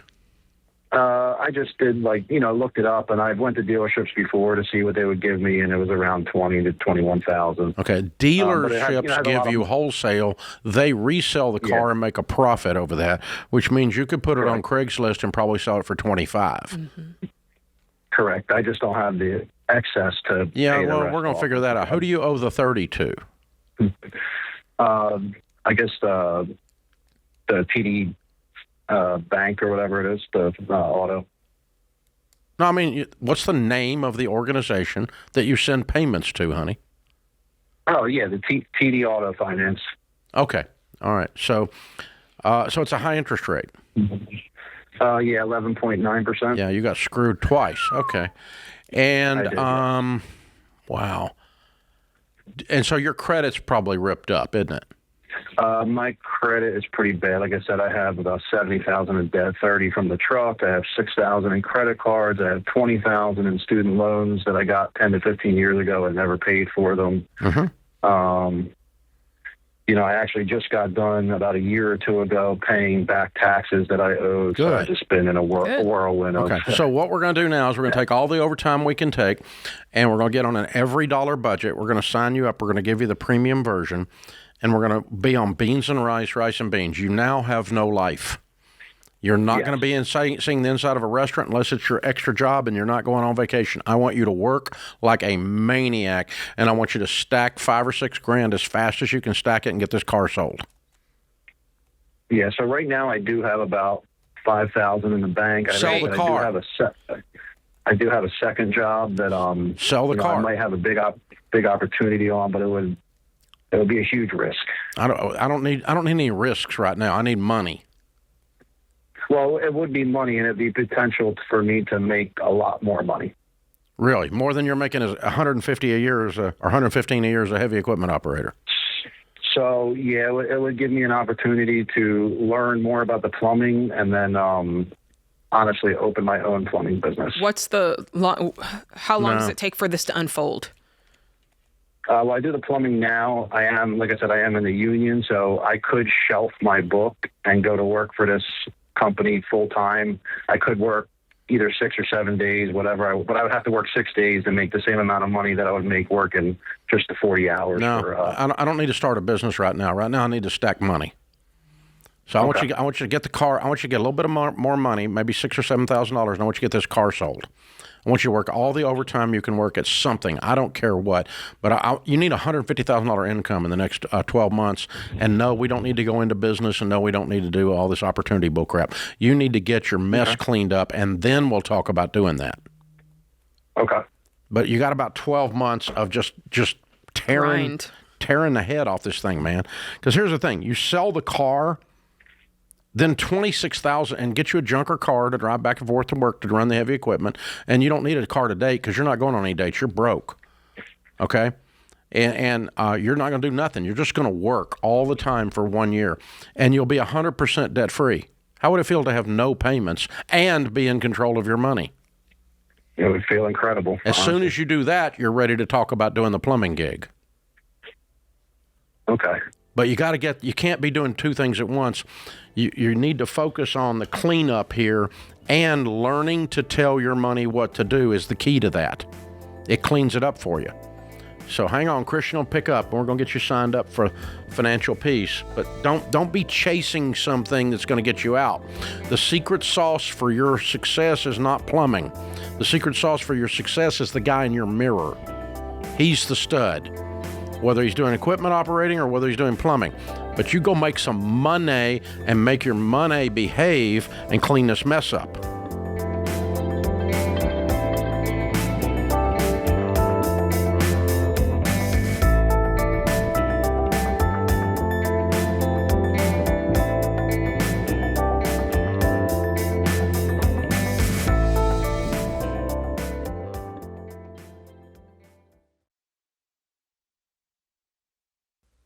I just did looked it up, and I went to dealerships before to see what they would give me, and it was around $20,000 to $21,000. Okay, dealerships give you wholesale. They resell the car and make a profit over that, which means you could put it on Craigslist and probably sell it for $25. Mm-hmm. Correct. I just don't have the excess to. Yeah, well, we're going to figure that out. Who do you owe the $30 to? I guess the TD. Bank or whatever it is, the auto. No, I mean, what's the name of the organization that you send payments to, honey? Oh, yeah, the TD Auto Finance. Okay, all right. So it's a high interest rate. Yeah, 11.9%. Yeah, you got screwed twice. Okay, and wow. And so your credit's probably ripped up, isn't it? My credit is pretty bad. Like I said, I have about $70,000 in debt, $30,000 from the truck. I have $6,000 in credit cards. I have $20,000 in student loans that I got 10 to 15 years ago and never paid for them. Mm-hmm. I actually just got done about a year or two ago paying back taxes that I owed. Good. So I've just been in a whirlwind. Okay. So what we're going to do now is we're going to take all the overtime we can take, and we're going to get on an every dollar budget. We're going to sign you up. We're going to give you the premium version. And we're going to be on beans and rice and beans. You now have no life. You're not going to be seeing the inside of a restaurant unless it's your extra job and you're not going on vacation. I want you to work like a maniac, and I want you to stack $5 or $6 grand as fast as you can stack it and get this car sold. Yeah, so right now I do have about $5,000 in the bank. Sell the car. I do have a second job that sell the car. I might have a big opportunity on, but it would be a huge risk. I don't need any risks right now. I need money. Well, it would be money, and it'd be potential for me to make a lot more money. Really, more than you're making as 150 a year or 115 a year as a heavy equipment operator. So yeah, it would give me an opportunity to learn more about the plumbing, and then honestly open my own plumbing business. How long does it take for this to unfold? Well, I do the plumbing now. Like I said, I am in the union, so I could shelf my book and go to work for this company full time. I could work either 6 or 7 days, whatever. But I would have to work 6 days to make the same amount of money that I would make working just the 40 hours. No, I don't need to start a business right now. Right now, I need to stack money. So okay. I want you to get the car. I want you to get a little bit of more money, maybe $6,000 or $7,000, and I want you to get this car sold. I want you to work all the overtime you can work at something. I don't care what, but you need $150,000 income in the next 12 months. And no, we don't need to go into business, and no, we don't need to do all this opportunity bullcrap. You need to get your mess cleaned up, and then we'll talk about doing that. Okay. But you got about 12 months of just tearing the head off this thing, man. Because here's the thing: you sell the car. Then $26,000 and get you a junker car to drive back and forth to work to run the heavy equipment, and you don't need a car to date because you're not going on any dates. You're broke, okay? And you're not going to do nothing. You're just going to work all the time for 1 year, and you'll be 100% debt free. How would it feel to have no payments and be in control of your money? It would feel incredible. As soon as you do that, you're ready to talk about doing the plumbing gig. Okay. But you can't be doing two things at once. You need to focus on the cleanup here, and learning to tell your money what to do is the key to that. It cleans it up for you. So hang on, Christian will pick up, and we're going to get you signed up for financial peace. But don't be chasing something that's going to get you out. The secret sauce for your success is not plumbing. The secret sauce for your success is the guy in your mirror. He's the stud. Whether he's doing equipment operating or whether he's doing plumbing. But you go make some money and make your money behave and clean this mess up.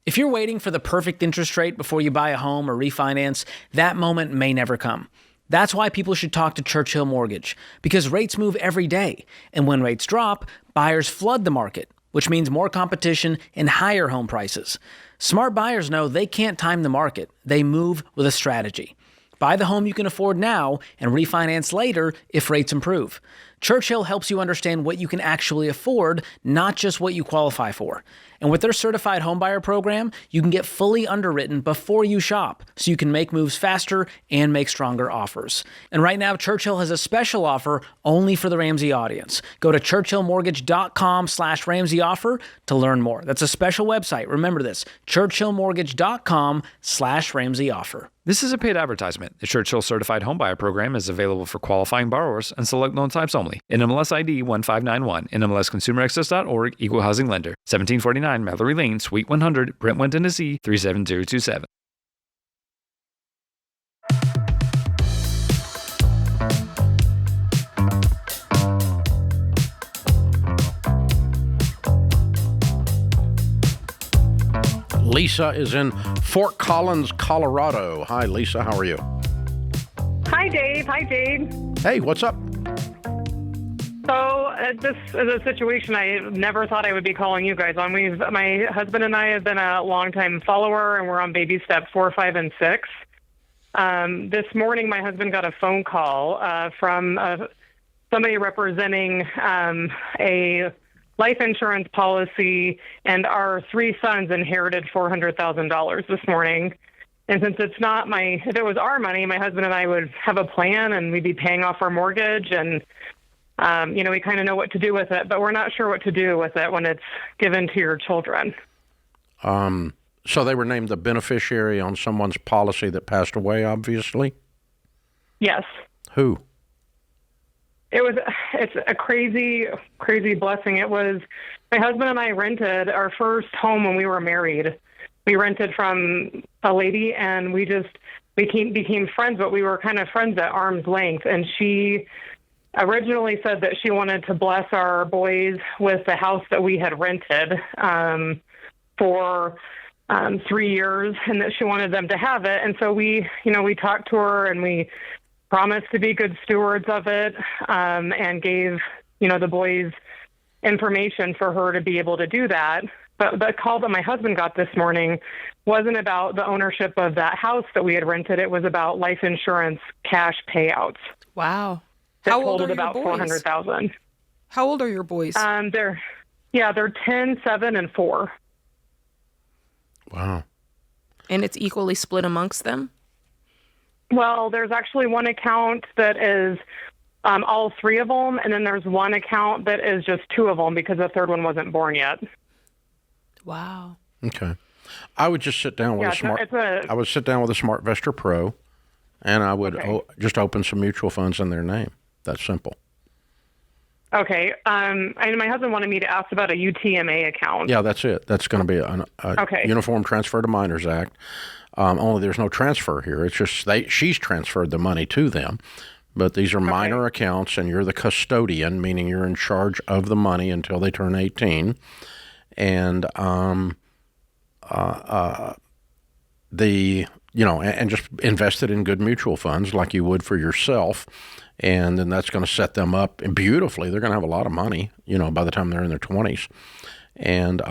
If you're waiting for the perfect interest rate before you buy a home or refinance, that moment may never come. That's why people should talk to Churchill Mortgage, because rates move every day, and when rates drop, buyers flood the market, which means more competition and higher home prices. Smart buyers know they can't time the market. They move with a strategy. Buy the home you can afford now and refinance later if rates improve. Churchill helps you understand what you can actually afford, not just what you qualify for. And with their certified homebuyer program, you can get fully underwritten before you shop, so you can make moves faster and make stronger offers. And right now, Churchill has a special offer only for the Ramsey audience. Go to churchillmortgage.com/Ramsey offer to learn more. That's a special website. Remember this, churchillmortgage.com/Ramsey offer. This is a paid advertisement. The Churchill Certified Homebuyer Program is available for qualifying borrowers and select loan types only. NMLS ID 1591, NMLSConsumerAccess.org, Equal Housing Lender, 1749 Mallory Lane, Suite 100, Brentwood, Tennessee, 37027. Lisa is in Fort Collins, Colorado. Hi, Lisa. How are you? Hi, Dave. Hi, Jade. Hey, what's up? So this is a situation I never thought I would be calling you guys on. My husband and I have been a longtime follower, and we're on baby step 4, 5, and 6. This morning, my husband got a phone call from somebody representing a life insurance policy, and our 3 sons inherited $400,000 this morning. And since if it was our money, my husband and I would have a plan, and we'd be paying off our mortgage, and we kind of know what to do with it, but we're not sure what to do with it when it's given to your children. So they were named the beneficiary on someone's policy that passed away, obviously? Yes. Who? It's a crazy, crazy blessing. It was, my husband and I rented our first home when we were married. We rented from a lady, and we just became friends, but we were kind of friends at arm's length. And she originally said that she wanted to bless our boys with the house that we had rented for 3 years, and that she wanted them to have it. And so we talked to her, and we promised to be good stewards of it, and gave, the boys information for her to be able to do that. But the call that my husband got this morning wasn't about the ownership of that house that we had rented. It was about life insurance cash payouts. Wow. How old are your about boys? $400,000. How old are your boys? They're 10, 7, and 4. Wow. And it's equally split amongst them? Well, there's actually one account that is all 3 of them, and then there's one account that is just 2 of them because the third one wasn't born yet. Wow. Okay. I would just sit down with I would sit down with a SmartVestor Pro, and I would just open some mutual funds in their name. That's simple. Okay. And my husband wanted me to ask about a UTMA account. Yeah, that's it. That's going to be a Uniform Transfer to Minors Act. Only there's no transfer here. It's just she's transferred the money to them. But these are minor accounts, and you're the custodian, meaning you're in charge of the money until they turn 18. And and just invest it in good mutual funds like you would for yourself. And then that's going to set them up beautifully. They're going to have a lot of money, by the time they're in their 20s. And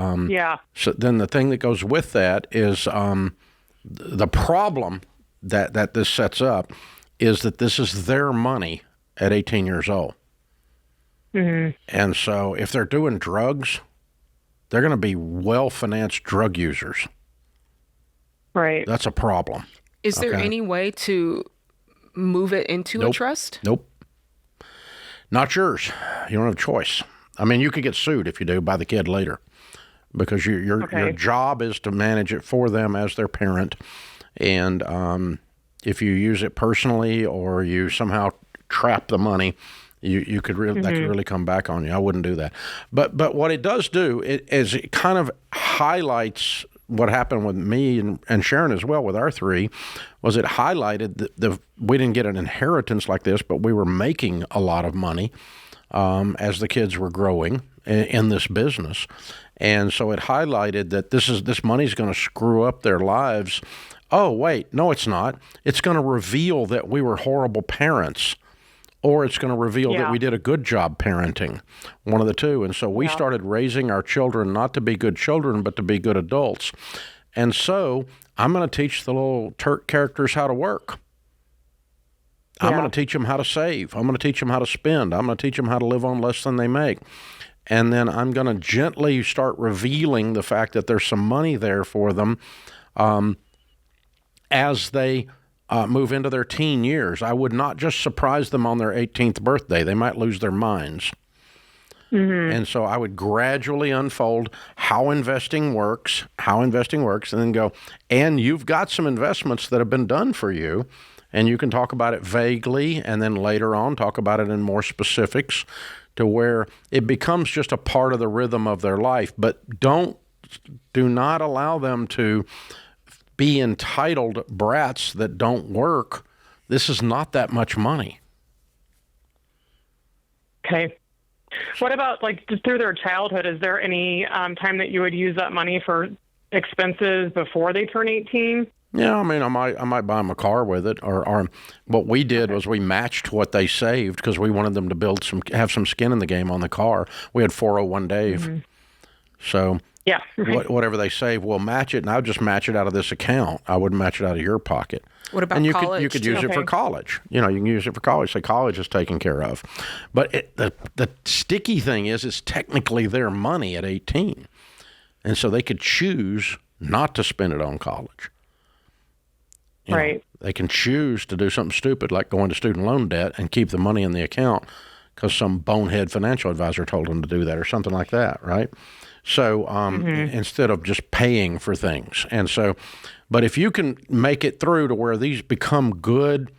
so then the thing that goes with that is the problem that this sets up is that this is their money at 18 years old. Mm-hmm. And so if they're doing drugs, they're going to be well-financed drug users. Right. That's a problem. Is there any way to move it into a trust? Nope. Not yours. You don't have a choice. I mean, you could get sued if you do by the kid later, because your job is to manage it for them as their parent. And if you use it personally or you somehow trap the money, you could that could really come back on you. I wouldn't do that. But what it does do is it kind of highlights what happened with me and Sharon as well with our 3, was it highlighted that we didn't get an inheritance like this, but we were making a lot of money as the kids were growing in this business. And so it highlighted that this money's going to screw up their lives. Oh, wait, no, it's not. It's going to reveal that we were horrible parents, or it's going to reveal that we did a good job parenting, one of the two. And so we started raising our children not to be good children, but to be good adults. And so I'm going to teach the little Turk characters how to work. I'm going to teach them how to save. I'm going to teach them how to spend. I'm going to teach them how to live on less than they make. And then I'm going to gently start revealing the fact that there's some money there for them as they move into their teen years. I would not just surprise them on their 18th birthday. They might lose their minds. Mm-hmm. And so I would gradually unfold how investing works, and then go, and you've got some investments that have been done for you, and you can talk about it vaguely, and then later on talk about it in more specifics to where it becomes just a part of the rhythm of their life. But do not allow them to be entitled brats that don't work. This is not that much money. Okay. What about just through their childhood? Is there any time that you would use that money for expenses before they turn 18? Yeah, I mean, I might buy them a car with it, or what we did was we matched what they saved because we wanted them to have some skin in the game on the car. We had 401 Dave, so whatever they save, we'll match it, and I'll just match it out of this account. I wouldn't match it out of your pocket. What about college? You could use it for college. You can use it for college. So college is taken care of. But the sticky thing is, it's technically their money at 18, and so they could choose not to spend it on college. Right. They can choose to do something stupid like go into student loan debt and keep the money in the account because some bonehead financial advisor told them to do that or something like that, right? So instead of just paying for things. And so, but if you can make it through to where these become good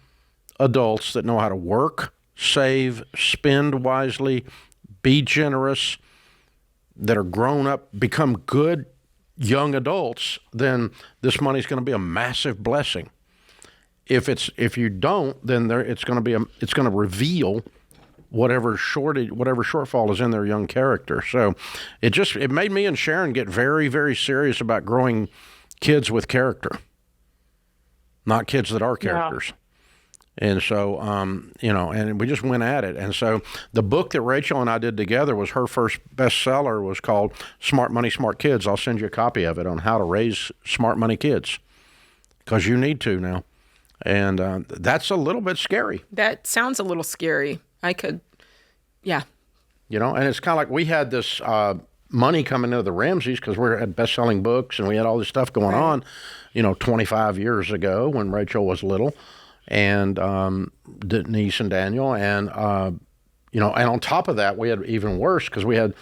adults that know how to work save, spend wisely, be generous, that are grown up, become good young adults, then this money's going to be a massive blessing. If you don't, then it's going to reveal whatever shortfall is in their young character. So it made me and Sharon get very, very serious about growing kids with character, not kids that are characters. Yeah. And so, and we just went at it. And so the book that Rachel and I did together was her first bestseller, was called Smart Money, Smart Kids. I'll send you a copy of it on how to raise smart money kids, because you need to now. And that's a little bit scary. That sounds a little scary. Yeah. And it's kind of like we had this money coming into the Ramseys because we had best-selling books and we had all this stuff going on, 25 years ago when Rachel was little. And Denise and Daniel, and and on top of that, we had even worse because we had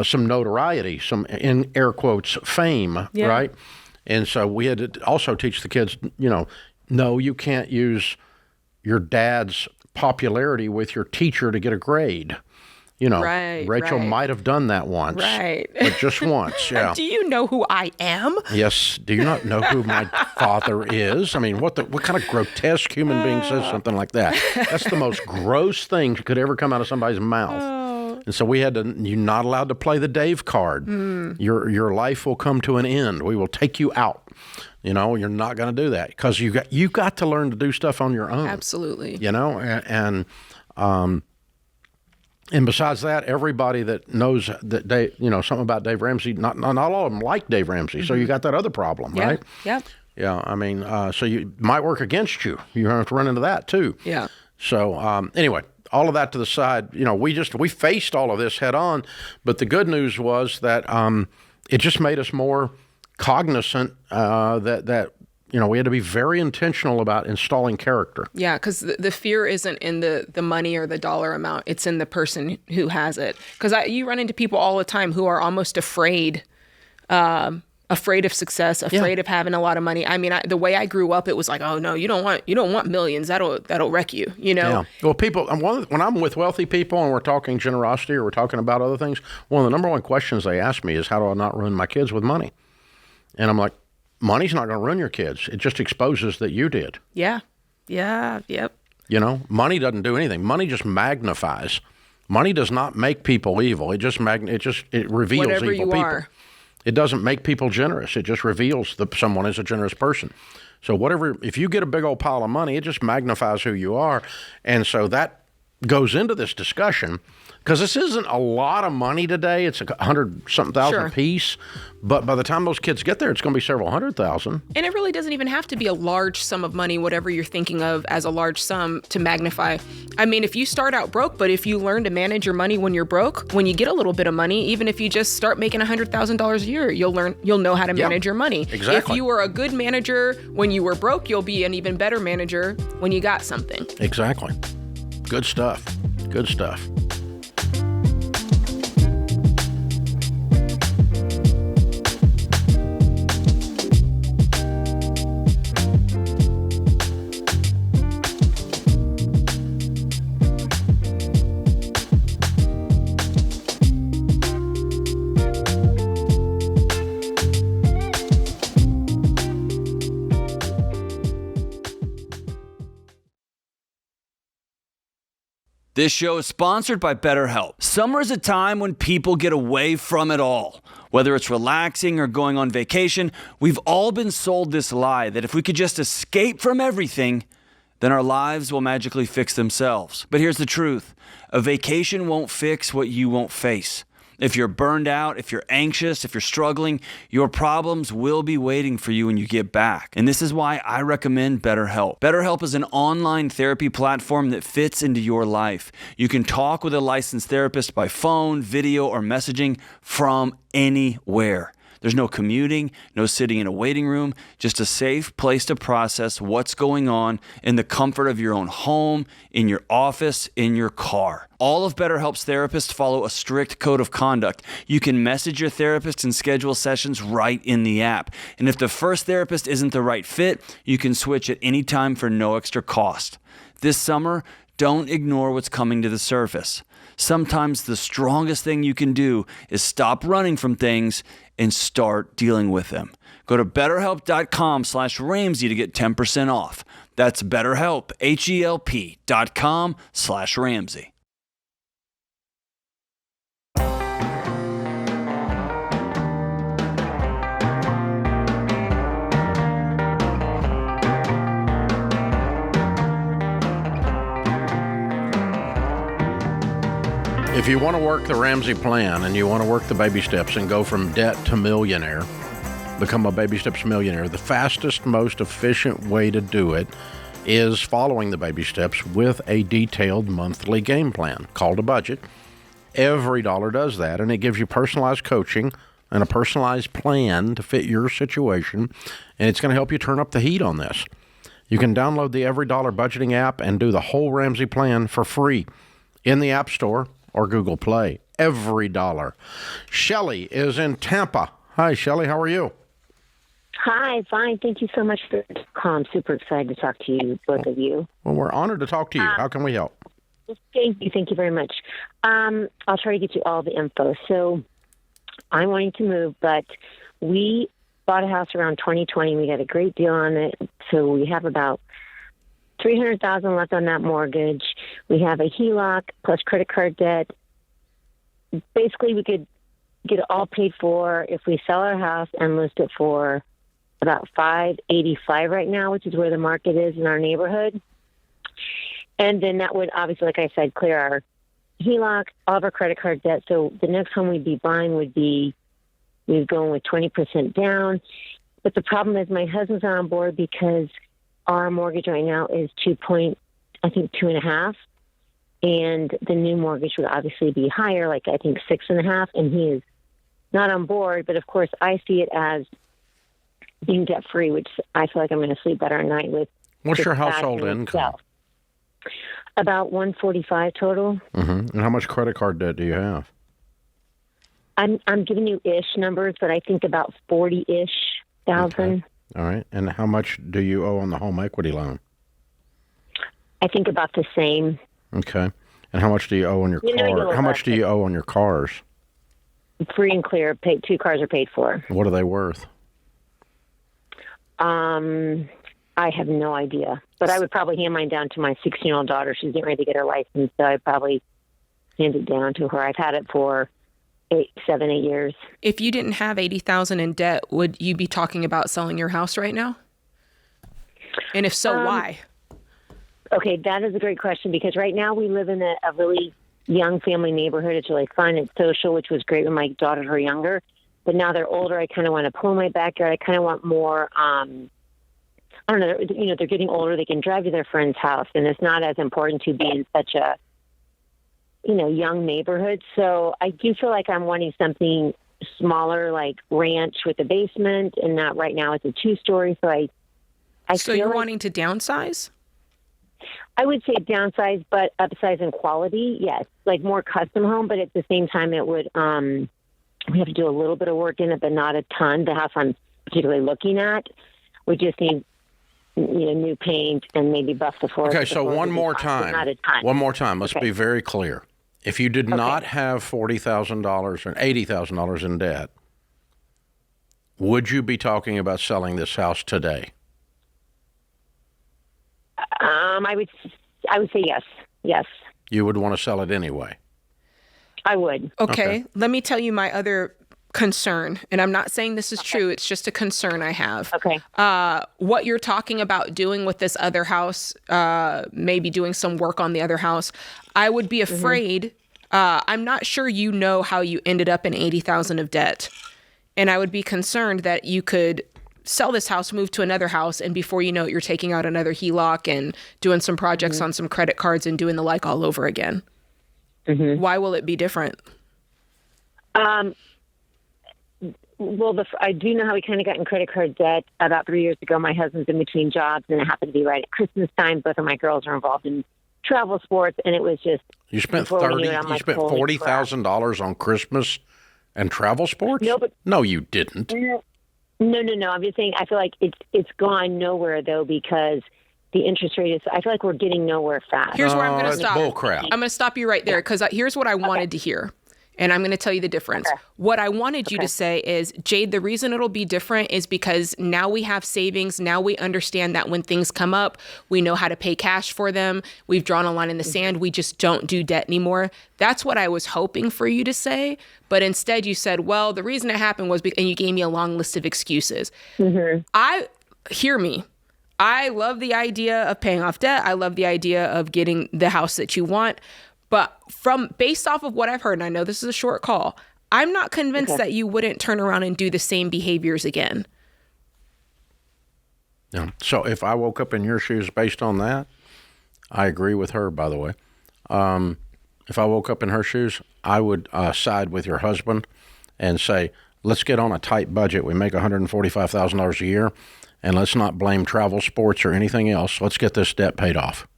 some notoriety, some in air quotes fame, right? And so we had to also teach the kids, no, you can't use your dad's popularity with your teacher to get a grade. Rachel might have done that once, but just once. Yeah. Do you know who I am? Yes. Do you not know who my father is? I mean, what kind of grotesque human being says something like that? That's the most gross thing that could ever come out of somebody's mouth. And so we had to. You're not allowed to play the Dave card. Your life will come to an end. We will take you out. You're not going to do that because you got to learn to do stuff on your own. Absolutely. And besides that, everybody that knows that Dave, something about Dave Ramsey, not all of them like Dave Ramsey. So you got that other problem, right? Yeah. Yeah. I mean, so you might work against you. You have to run into that too. Yeah. So anyway, all of that to the side, we faced all of this head on, but the good news was that it just made us more cognizant that we had to be very intentional about installing character. Yeah, because the fear isn't in the money or the dollar amount. It's in the person who has it. Because you run into people all the time who are almost afraid of success, afraid of having a lot of money. I mean, the way I grew up, it was like, oh, no, you don't want millions. That'll wreck you, Yeah. Well, people, when I'm with wealthy people and we're talking generosity or we're talking about other things, one of the number one questions they ask me is, how do I not ruin my kids with money? And I'm like, money's not going to ruin your kids. It just exposes that you did. Yeah. Yeah. Yep. Money doesn't do anything. Money just magnifies. Money does not make people evil. It reveals whatever evil you people. Are. It doesn't make people generous. It just reveals that someone is a generous person. So if you get a big old pile of money, it just magnifies who you are. And so that goes into this discussion, because this isn't a lot of money today. It's $100-something thousand a piece. But by the time those kids get there, it's going to be several $100,000. And it really doesn't even have to be a large sum of money, whatever you're thinking of as a large sum, to magnify. I mean, if you start out broke, but if you learn to manage your money when you're broke, when you get a little bit of money, even if you just start making $100,000 a year, you'll know how to manage your money. Exactly. If you were a good manager when you were broke, you'll be an even better manager when you got something. Exactly. Good stuff. Good stuff. This show is sponsored by BetterHelp. Summer is a time when people get away from it all. Whether it's relaxing or going on vacation, we've all been sold this lie that if we could just escape from everything, then our lives will magically fix themselves. But here's the truth. A vacation won't fix what you won't face. If you're burned out, if you're anxious, if you're struggling, your problems will be waiting for you when you get back. And this is why I recommend BetterHelp. BetterHelp is an online therapy platform that fits into your life. You can talk with a licensed therapist by phone, video, or messaging from anywhere. There's no commuting, no sitting in a waiting room, just a safe place to process what's going on in the comfort of your own home, in your office, in your car. All of BetterHelp's therapists follow a strict code of conduct. You can message your therapist and schedule sessions right in the app. And if the first therapist isn't the right fit, you can switch at any time for no extra cost. This summer, don't ignore what's coming to the surface. Sometimes the strongest thing you can do is stop running from things and start dealing with them. Go to BetterHelp.com/Ramsey to get 10% off. That's BetterHelp, HELP.com/Ramsey. If you want to work the Ramsey plan and you want to work the baby steps and go from debt to millionaire, become a baby steps millionaire, the fastest, most efficient way to do it is following the baby steps with a detailed monthly game plan called a budget. Every dollar does that, and it gives you personalized coaching and a personalized plan to fit your situation, and it's going to help you turn up the heat on this. You can download the Every Dollar Budgeting app and do the whole Ramsey plan for free in the App Store or Google Play. Every dollar. Shelly is in Tampa. Hi, Shelly. How are you? Hi, fine. Thank you so much for the call. I'm super excited to talk to you, both of you. Well, we're honored to talk to you. How can we help? Thank you. Thank you very much. I'll try to get you all the info. So I'm wanting to move, but we bought a house around 2020. We got a great deal on it. So we have about $300,000 left on that mortgage. We have a HELOC plus credit card debt. Basically, we could get it all paid for if we sell our house and list it for about $585 right now, which is where the market is in our neighborhood. And then that would obviously, like I said, clear our HELOC, all of our credit card debt. So the next home we'd be buying would be, we'd go with 20% down. But the problem is my husband's not on board because our mortgage right now is 2.5, and the new mortgage would obviously be higher, like I think 6.5, and he is not on board. But of course, I see it as being debt free, which I feel like I'm going to sleep better at night with. What's your household income? About $145 total. Mm-hmm. And how much credit card debt do you have? I'm giving you ish numbers, but I think about 40-ish thousand. Okay. All right. And how much do you owe on the home equity loan? I think about the same. Okay. And how much do you owe on your car? How much do you owe on your cars? Free and clear. Two cars are paid for. What are they worth? I have no idea. But I would probably hand mine down to my 16-year-old daughter. She's getting ready to get her license, so I'd probably hand it down to her. I've had it for 8 years. If you didn't have $80,000 in debt, would you be talking about selling your house right now? And if so, why? Okay, that is a great question because right now we live in a really young family neighborhood. It's really fun. It's social, which was great when my daughters were younger. But now they're older. I kind of want to pull in my backyard. I kind of want more, I don't know, they're getting older. They can drive to their friend's house, and it's not as important to be in such a young neighborhood. So I do feel like I'm wanting something smaller, like ranch with a basement, and not right now it's a 2-story. So you're wanting to downsize? I would say downsize, but upsize in quality. Yes, like more custom home, but at the same time, it would. We have to do a little bit of work in it, but not a ton. The house I'm particularly looking at, we just need new paint and maybe buff the floor. Okay, so one more time. One more time. Let's be very clear. If you did not have $40,000 or $80,000 in debt, would you be talking about selling this house today? I would say yes. Yes. You would want to sell it anyway. I would. Okay. Let me tell you my other concern, and I'm not saying this is true. It's just a concern I have. Okay. What you're talking about doing with this other house, maybe doing some work on the other house, I would be afraid. I'm not sure you know how you ended up in $80,000 of debt, and I would be concerned that you could sell this house, move to another house, and before you know it, you're taking out another HELOC and doing some projects on some credit cards and doing the like all over again. Why will it be different? Well, I do know how we kind of got in credit card debt about 3 years ago. My husband's in between jobs, and it happened to be right at Christmas time. Both of my girls are involved in travel sports, and it was just you spent $40,000 on Christmas and travel sports. No, you didn't. No. I'm just saying. I feel like it's gone nowhere though because the interest rate is. I feel like we're getting nowhere fast. Here's where I'm going to stop. Bull crap. I'm going to stop you right there because here's what I wanted to hear. And I'm going to tell you the difference. Okay. What I wanted you to say is, Jade, the reason it'll be different is because now we have savings. Now we understand that when things come up, we know how to pay cash for them. We've drawn a line in the sand. We just don't do debt anymore. That's what I was hoping for you to say. But instead you said, well, the reason it happened was and you gave me a long list of excuses. Hear me. I love the idea of paying off debt. I love the idea of getting the house that you want. But based off of what I've heard, and I know this is a short call, I'm not convinced that you wouldn't turn around and do the same behaviors again. Yeah. So if I woke up in your shoes based on that, I agree with her, by the way. If I woke up in her shoes, I would side with your husband and say, let's get on a tight budget. We make $145,000 a year, and let's not blame travel, sports, or anything else. Let's get this debt paid off.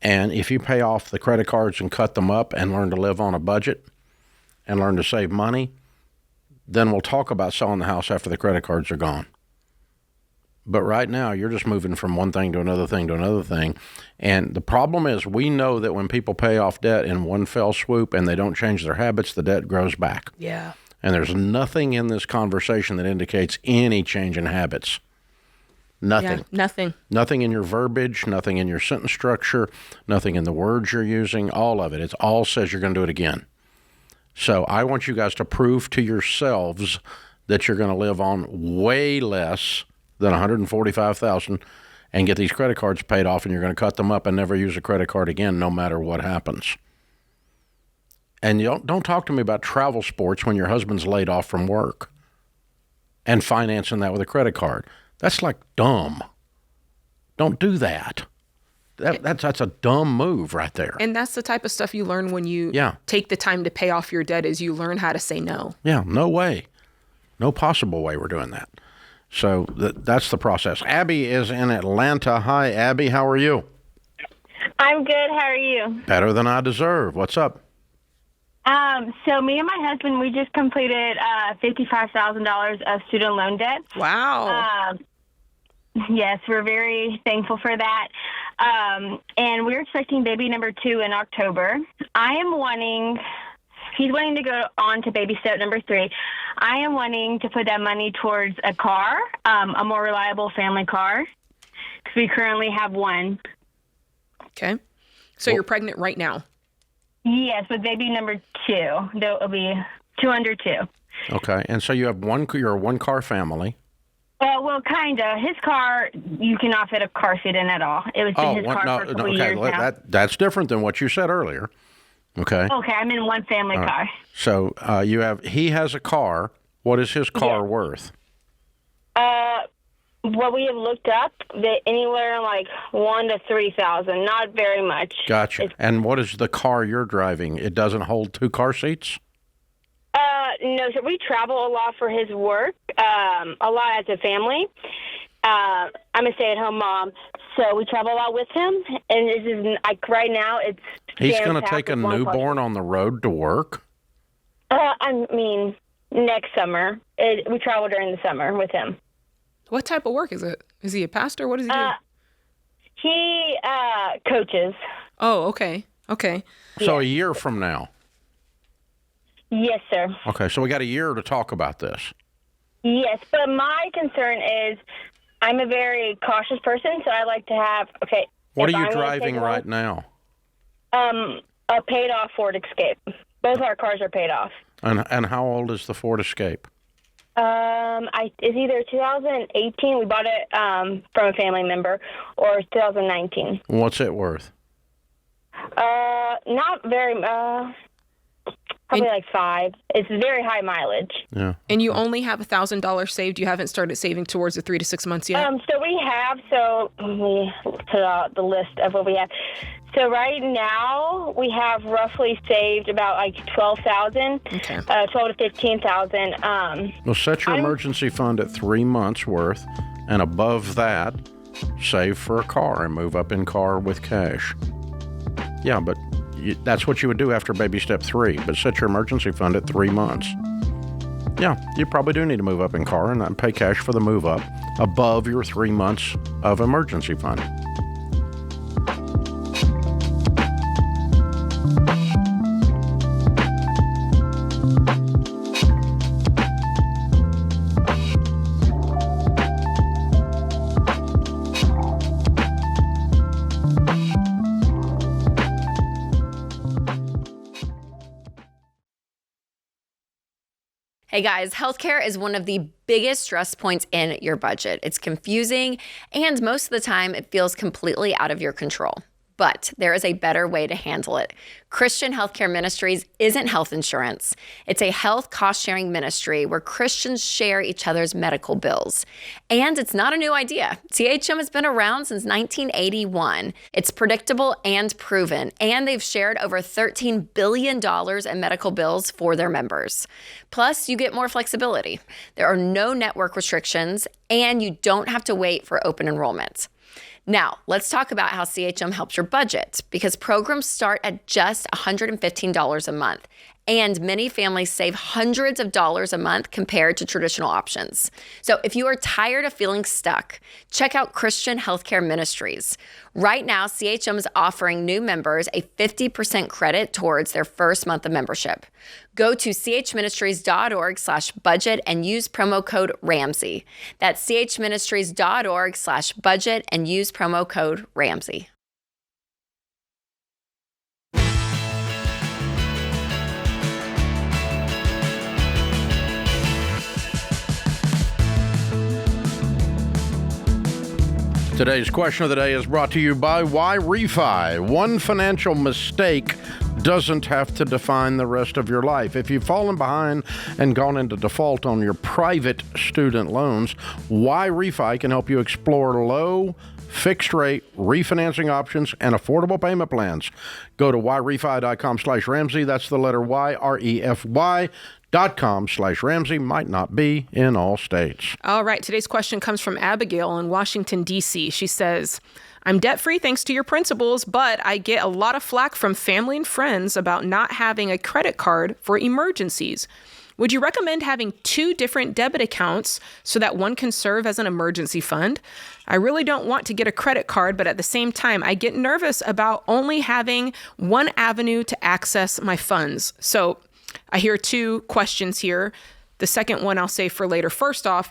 And if you pay off the credit cards and cut them up and learn to live on a budget and learn to save money, then we'll talk about selling the house after the credit cards are gone. But right now, you're just moving from one thing to another thing to another thing. And the problem is we know that when people pay off debt in one fell swoop and they don't change their habits, the debt grows back. Yeah. And there's nothing in this conversation that indicates any change in habits. Nothing. Yeah, nothing. Nothing in your verbiage, nothing in your sentence structure, nothing in the words you're using, all of it. It all says you're going to do it again. So I want you guys to prove to yourselves that you're going to live on way less than $145,000 and get these credit cards paid off, and you're going to cut them up and never use a credit card again no matter what happens. And you don't talk to me about travel sports when your husband's laid off from work and financing that with a credit card. That's like dumb. Don't do that. That's a dumb move right there. And that's the type of stuff you learn when you take the time to pay off your debt, is you learn how to say no. Yeah, no way. No possible way we're doing that. So that's the process. Abby is in Atlanta. Hi, Abby. How are you? I'm good. How are you? Better than I deserve. What's up? So me and my husband, we just completed $55,000 of student loan debt. Wow. Yes, we're very thankful for that. And we're expecting baby number 2 in October. He's wanting to go on to baby step number 3. I am wanting to put that money towards a car, a more reliable family car, because we currently have one. Okay. So you're pregnant right now? Yes, with baby number 2. It'll be 2 under 2. Okay. And so you're a one-car family. Well, kind of. His car, you cannot fit a car seat in at all. It was his car for a couple years now. That's different than what you said earlier. Okay. Okay, I'm in one family car. So he has a car. What is his car worth? What we have looked up, anywhere like $1,000 to $3,000, not very much. Gotcha. And what is the car you're driving? It doesn't hold 2 car seats? No, so we travel a lot for his work, a lot as a family. I'm a stay-at-home mom, so we travel a lot with him. And this is like right now, it's he's going to take a newborn on the road to work? I mean, next summer. We travel during the summer with him. What type of work is it? Is he a pastor? What does he do? He coaches. Oh, okay. Okay. So a year from now? Yes, sir. Okay, so we got a year to talk about this. Yes, but my concern is I'm a very cautious person, so I like to have, What are you driving right now? A paid-off Ford Escape. Both our cars are paid off. And how old is the Ford Escape? It's either 2018, we bought it from a family member, or 2019. What's it worth? Not very, probably like 5. It's very high mileage. Yeah. And you only have $1,000 saved. You haven't started saving towards the 3 to 6 months yet? So we have, we put out the list of what we have. So right now we have roughly saved about like $12,000, okay. 12 to 15,000. Well, set your emergency fund at 3 months worth, and above that, save for a car and move up in car with cash. Yeah, but that's what you would do after baby step 3, but set your emergency fund at 3 months. Yeah, you probably do need to move up in car and pay cash for the move up above your 3 months of emergency fund. Hey guys, healthcare is one of the biggest stress points in your budget. It's confusing, and most of the time it feels completely out of your control. But there is a better way to handle it. Christian Healthcare Ministries isn't health insurance. It's a health cost-sharing ministry where Christians share each other's medical bills. And it's not a new idea. CHM has been around since 1981. It's predictable and proven, and they've shared over $13 billion in medical bills for their members. Plus, you get more flexibility. There are no network restrictions, and you don't have to wait for open enrollment. Now, let's talk about how CHM helps your budget, because programs start at just $115 a month, and many families save hundreds of dollars a month compared to traditional options. So if you are tired of feeling stuck, check out Christian Healthcare Ministries. Right now, CHM is offering new members a 50% credit towards their first month of membership. Go to chministries.org/budget and use promo code Ramsey. That's chministries.org/budget and use promo code Ramsey. Today's question of the day is brought to you by Why Refi? One financial mistake doesn't have to define the rest of your life. If you've fallen behind and gone into default on your private student loans, Why Refi can help you explore low, fixed-rate refinancing options and affordable payment plans. Go to whyrefi.com/Ramsey. That's the letter Y, REFY.com/Ramsey. Might not be in all states. All right. Today's question comes from Abigail in Washington, D.C. She says, I'm debt-free thanks to your principles, but I get a lot of flack from family and friends about not having a credit card for emergencies. Would you recommend having 2 different debit accounts so that one can serve as an emergency fund? I really don't want to get a credit card, but at the same time, I get nervous about only having one avenue to access my funds. So I hear 2 questions here. The second one I'll say for later. First off,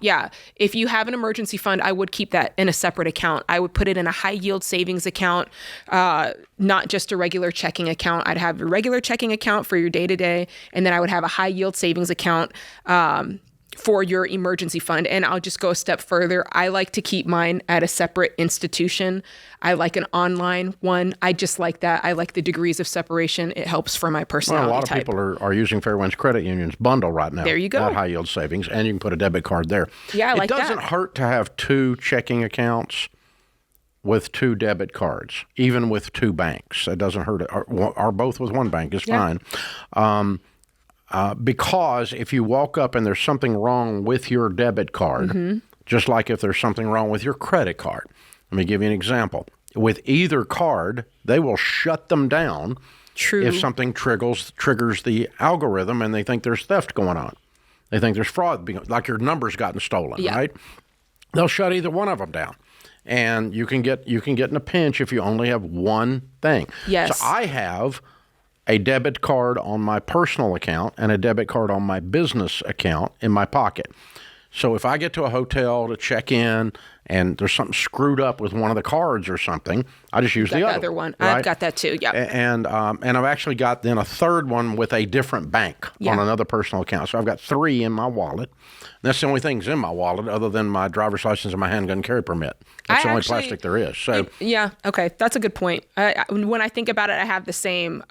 if you have an emergency fund, I would keep that in a separate account. I would put it in a high yield savings account, not just a regular checking account. I'd have a regular checking account for your day-to-day, and then I would have a high yield savings account for your emergency fund. And I'll just go a step further. I like to keep mine at a separate institution. I like an online one. I just like that. I like the degrees of separation. It helps for my personality Well, a lot of people are using Fairwinds Credit Union's bundle right now. There you go. That high yield savings, and you can put a debit card there. Yeah, I like that. It doesn't hurt to have 2 checking accounts with 2 debit cards, even with 2 banks. It doesn't hurt. Or both with 1 bank is fine. Because if you walk up and there's something wrong with your debit card, just like if there's something wrong with your credit card. Let me give you an example. With either card, they will shut them down if something triggers the algorithm and they think there's theft going on. They think there's fraud, like your number's gotten stolen, right? They'll shut either one of them down. And you can get in a pinch if you only have one thing. Yes. So I have a debit card on my personal account and a debit card on my business account in my pocket. So if I get to a hotel to check in and there's something screwed up with one of the cards or something, I just use the other one. Right? I've got that too. Yeah. And I've actually got then a third one with a different bank on another personal account. So I've got 3 in my wallet. And that's the only things in my wallet other than my driver's license and my handgun carry permit. That's the only plastic there is. So okay, that's a good point. When I think about it, I have the same.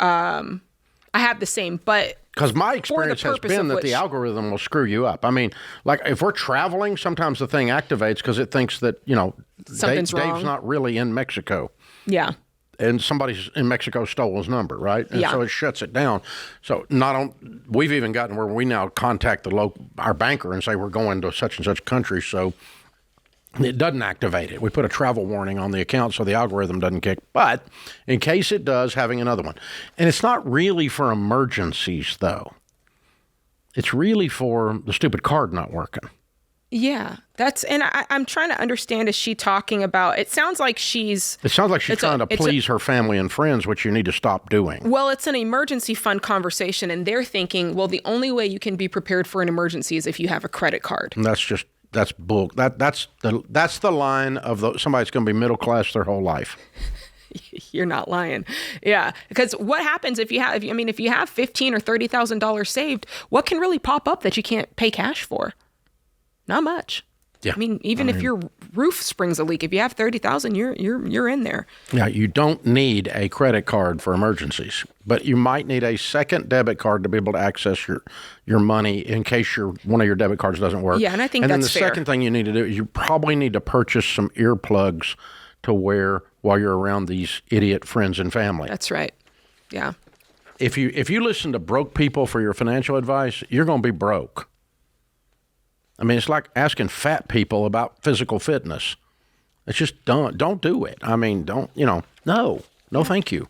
But because my experience has been that the algorithm will screw you up. I mean, like if we're traveling, sometimes the thing activates because it thinks that, something's wrong. Dave's not really in Mexico. Yeah. And somebody in Mexico stole his number, right? And so it shuts it down. So we've even gotten where we now contact our banker and say we're going to such and such country, so it doesn't activate it. We put a travel warning on the account so the algorithm doesn't kick. But in case it does, having another one. And it's not really for emergencies, though. It's really for the stupid card not working. Yeah, And I'm trying to understand, is she talking about, it sounds like she's trying to please her family and friends, which you need to stop doing. Well, it's an emergency fund conversation, and they're thinking, well, the only way you can be prepared for an emergency is if you have a credit card. And that's bull. That's the line of somebody's going to be middle class their whole life. You're not lying. Yeah. Because what happens if you have $15,000 or $30,000 saved, what can really pop up that you can't pay cash for? Not much. Yeah. I mean, if your roof springs a leak, if you have $30,000, you're in there. Yeah, you don't need a credit card for emergencies, but you might need a second debit card to be able to access your money in case one of your debit cards doesn't work. Yeah, and I think that's fair. And then the second thing you need to do is you probably need to purchase some earplugs to wear while you're around these idiot friends and family. That's right. Yeah. If you listen to broke people for your financial advice, you're going to be broke. I mean, it's like asking fat people about physical fitness. It's just don't do it. I mean, no, thank you.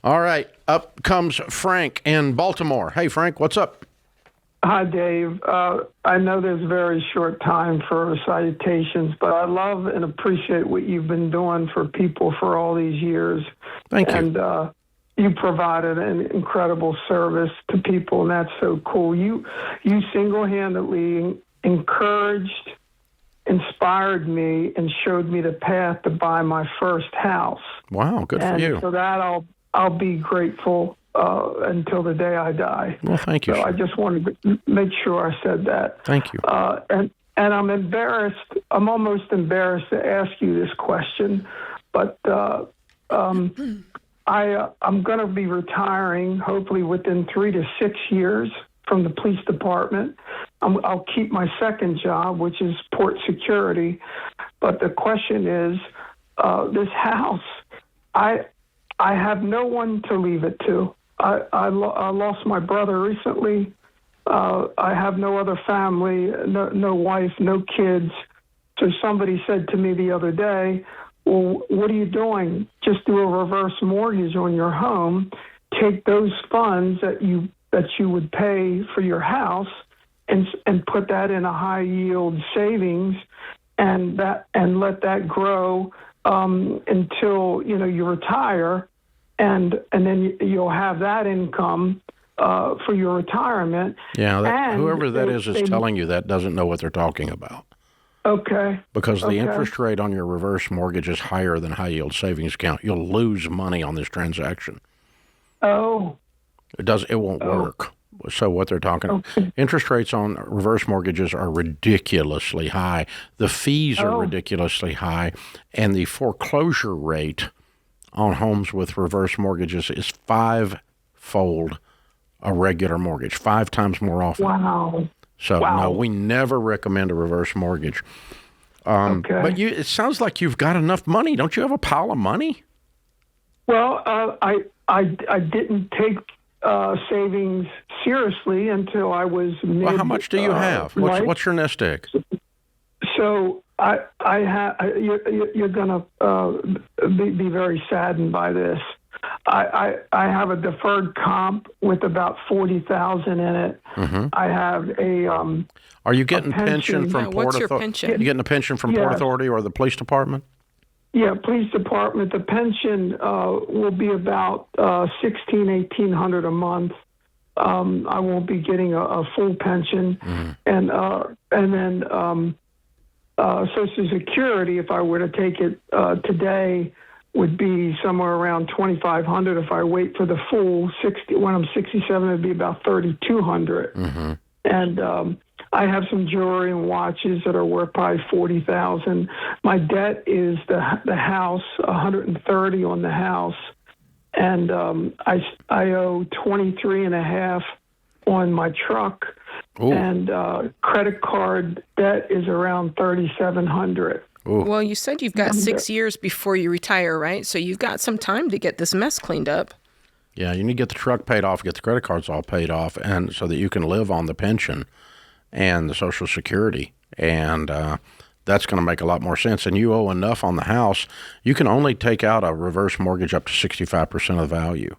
All right, up comes Frank in Baltimore. Hey, Frank, what's up? Hi, Dave. I know there's a very short time for citations, but I love and appreciate what you've been doing for people for all these years. Thank you. And you provided an incredible service to people, and that's so cool. You single-handedly encouraged, inspired me, and showed me the path to buy my first house. Wow, good for you. And for that, I'll be grateful until the day I die. Well, thank you. So I just wanted to make sure I said that. Thank you. And I'm embarrassed. I'm almost embarrassed to ask you this question, but I'm going to be retiring hopefully within 3 to 6 years from the police department. I'll keep my second job, which is port security. But the question is, this house, I have no one to leave it to. I lost my brother recently. I have no other family, no wife, no kids. So somebody said to me the other day, well, what are you doing? Just do a reverse mortgage on your home. Take those funds that you would pay for your house and put that in a high yield savings and let that grow until you retire. And then you'll have that income for your retirement. Yeah, whoever that is telling you that doesn't know what they're talking about. Okay. Because the interest rate on your reverse mortgage is higher than high yield savings account. You'll lose money on this transaction. Oh. It won't work. So what they're talking about, interest rates on reverse mortgages are ridiculously high. The fees are ridiculously high, and the foreclosure rate on homes with reverse mortgages is 5-fold a regular mortgage, 5 times more often. Wow. So no, we never recommend a reverse mortgage. But it sounds like you've got enough money. Don't you have a pile of money? Well, I didn't take savings seriously until I was mid. Well, how much do you have? What's your nest egg? So I have. You're going to be very saddened by this. I have a deferred comp with about 40,000 in it. Mm-hmm. I have a. Are you getting pension from Port Authority? What's your pension? You getting a pension from Port Authority or the police department? Yeah, police department. The pension will be about $1,800 a month. I won't be getting a full pension, and then Social Security, if I were to take it today, would be somewhere around $2,500. If I wait for the full 60, when I'm 67, it'd be about $3,200. Mm-hmm. And I have some jewelry and watches that are worth probably $40,000. My debt is the house, $130 on the house, and I owe $23.5 on my truck. Ooh. And credit card debt is around $3,700. Well, you said you've got 6 years before you retire, right? So you've got some time to get this mess cleaned up. Yeah, you need to get the truck paid off, get the credit cards all paid off, and so that you can live on the pension and the Social Security. And that's going to make a lot more sense. And you owe enough on the house. You can only take out a reverse mortgage up to 65% of the value.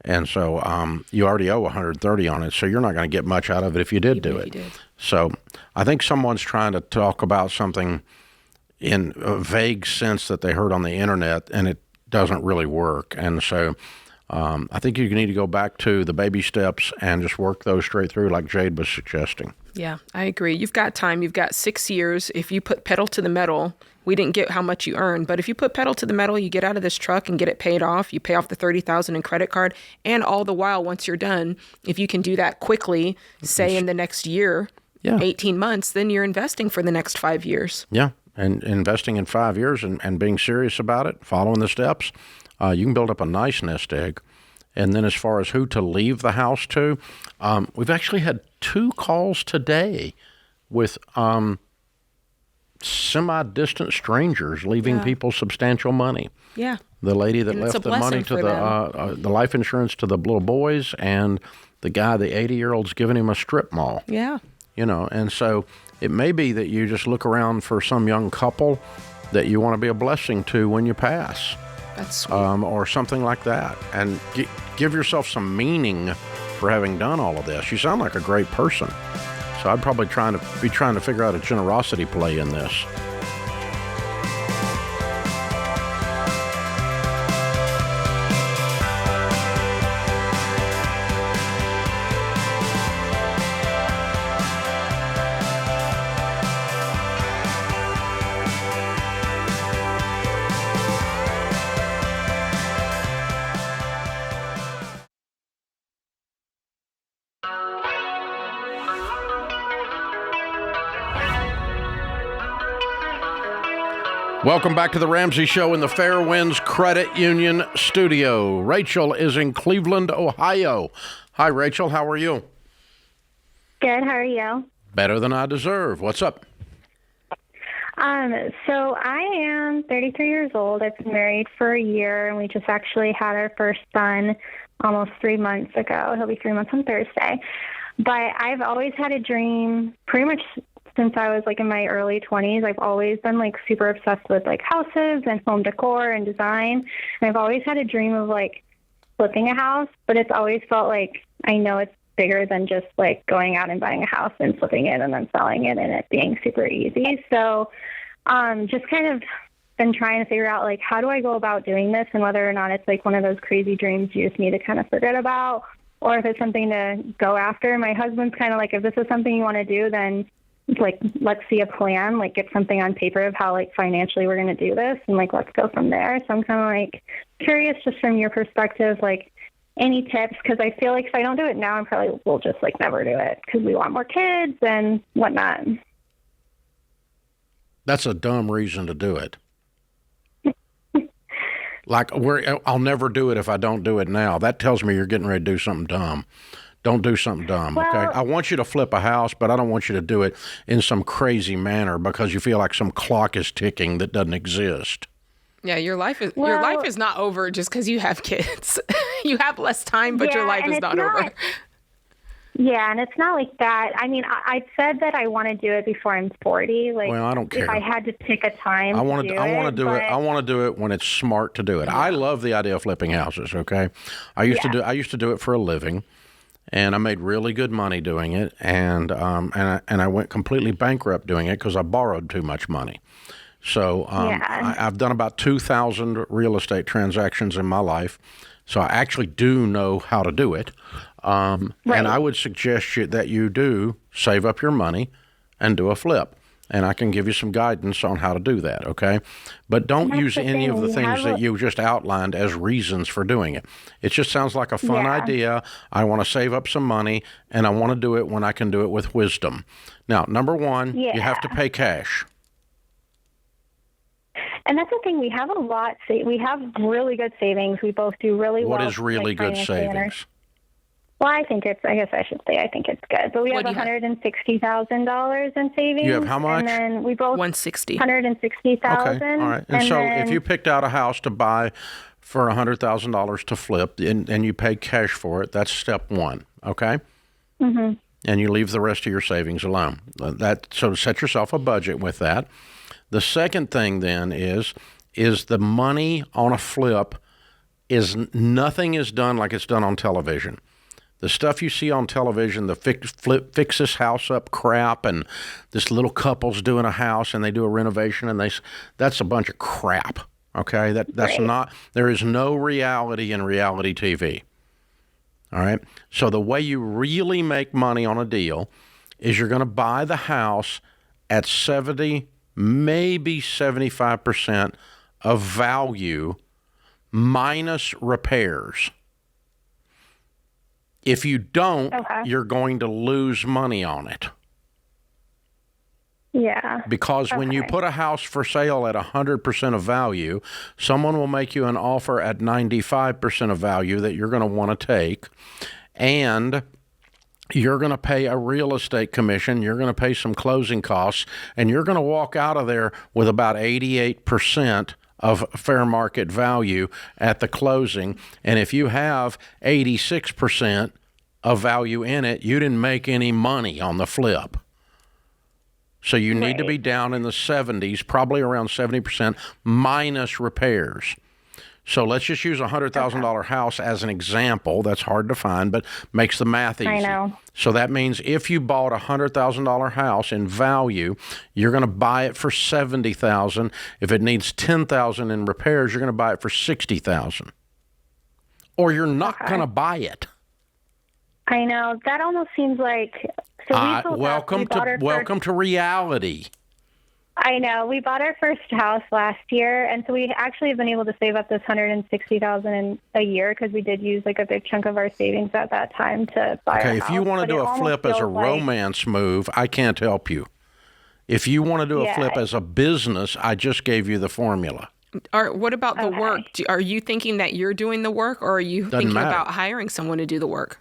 And so you already owe $130 on it, so you're not going to get much out of it if you did do it. So I think someone's trying to talk about something in a vague sense that they heard on the internet, and it doesn't really work. And so I think you need to go back to the baby steps and just work those straight through like Jade was suggesting. Yeah, I agree. You've got time. You've got 6 years. If you put pedal to the metal, we didn't get how much you earned, but if you put pedal to the metal, you get out of this truck and get it paid off. You pay off the $30,000 in credit card, and all the while, once you're done, if you can do that quickly, say in the next year, 18 months, then you're investing for the next 5 years. Yeah, and investing in 5 years and being serious about it, following the steps, you can build up a nice nest egg. And then as far as who to leave the house to, we've actually had 2 calls today with semi-distant strangers leaving people substantial money. Yeah. The lady that left the money to the life insurance to the little boys, and the guy, the 80-year-old's giving him a strip mall. Yeah. You know, and so it may be that you just look around for some young couple that you want to be a blessing to when you pass. That's sweet. Or something like that. And give yourself some meaning for having done all of this. You sound like a great person. So I'd probably trying to figure out a generosity play in this. Welcome back to the Ramsey Show in the Fairwinds Credit Union studio. Rachel is in Cleveland, Ohio. Hi, Rachel. How are you? Good. How are you? Better than I deserve. What's up? So I am 33 years old. I've been married for a year, and we just actually had our first son almost 3 months ago. He'll be 3 months on Thursday. But I've always had a dream pretty much since I was like in my early 20s. I've always been like super obsessed with like houses and home decor and design. And I've always had a dream of like flipping a house, but it's always felt like I know it's bigger than just like going out and buying a house and flipping it and then selling it and it being super easy. So just kind of been trying to figure out like how do I go about doing this, and whether or not it's like one of those crazy dreams you just need to kind of forget about, or if it's something to go after. My husband's kind of like, if this is something you want to do, then like, let's see a plan, like get something on paper of how like financially we're going to do this, and like, let's go from there. So I'm kind of like curious just from your perspective, like any tips, because I feel like if I don't do it now, I probably will just like never do it because we want more kids and whatnot. That's a dumb reason to do it. Like, I'll never do it if I don't do it now. That tells me you're getting ready to do something dumb. Don't do something dumb, okay? I want you to flip a house, but I don't want you to do it in some crazy manner because you feel like some clock is ticking that doesn't exist. Yeah, your life is not over just because you have kids. You have less time, but your life is not over. Yeah, and it's not like that. I mean, I said that I want to do it before I'm 40. Like, well, I don't care. If I had to pick a time, I want to do it. I want to do it when it's smart to do it. I love the idea of flipping houses. Okay, I used to do it for a living, and I made really good money doing it. And I went completely bankrupt doing it because I borrowed too much money. So I've done about 2,000 real estate transactions in my life. So I actually do know how to do it. And I would suggest that you do save up your money and do a flip. And I can give you some guidance on how to do that, okay? But don't use any of the things that you just outlined as reasons for doing it. It just sounds like a fun idea. I want to save up some money, and I want to do it when I can do it with wisdom. Now, number one, you have to pay cash. And that's the thing. We have a lot. We have really good savings. We both do really well. What is really good savings? Well, I think it's good. But we have $160,000 in savings. You have how much? And then we both $160,000. $160,000. Okay, all right. And so if you picked out a house to buy for $100,000 to flip, and you pay cash for it, that's step one. Okay. Mm-hmm. And you leave the rest of your savings alone. So set yourself a budget with that. The second thing then is the money on a flip nothing is done like it's done on television. The stuff you see on television, the fix this house up crap, and this little couple's doing a house and they do a renovation, and that's a bunch of crap. Okay, that's not. There is no reality in reality TV. All right. So the way you really make money on a deal is you're going to buy the house at 70, maybe 75% of value minus repairs. If you don't, you're going to lose money on it. Yeah. Because when you put a house for sale at 100% of value, someone will make you an offer at 95% of value that you're going to want to take, and you're going to pay a real estate commission, you're going to pay some closing costs, and you're going to walk out of there with about 88% of fair market value at the closing. And if you have 86% of value in it, you didn't make any money on the flip. So you need to be down in the 70s, probably around 70% minus repairs. So let's just use a $100,000 house as an example. That's hard to find, but makes the math easy. I know. So that means if you bought a $100,000 house in value, you're going to buy it for $70,000. If it needs $10,000 in repairs, you're going to buy it for $60,000. Or you're not going to buy it. I know. That almost seems like... So welcome to reality. I know. We bought our first house last year, and so we actually have been able to save up this $160,000 a year because we did use like a big chunk of our savings at that time to buy our house. If you want to do a flip as a romance move, I can't help you. If you want to do a flip as a business, I just gave you the formula. What about the work? Are you thinking that you're doing the work, or are you thinking about hiring someone to do the work?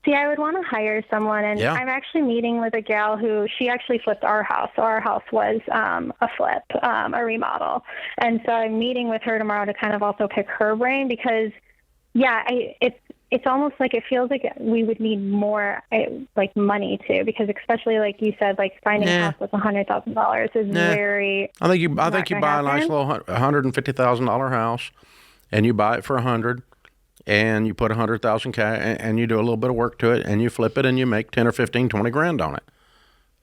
See, I would want to hire someone, and I'm actually meeting with a gal who, she actually flipped our house. So our house was a flip, a remodel. And so I'm meeting with her tomorrow to kind of also pick her brain because, it's almost like it feels like we would need more like money too, because especially like you said, like finding a house with $100,000 is very. I think you buy a nice little $150,000 house, and you buy it for $100,000. And you put $100,000 cash, and you do a little bit of work to it, and you flip it, and you make 10 or 15, 20 grand on it,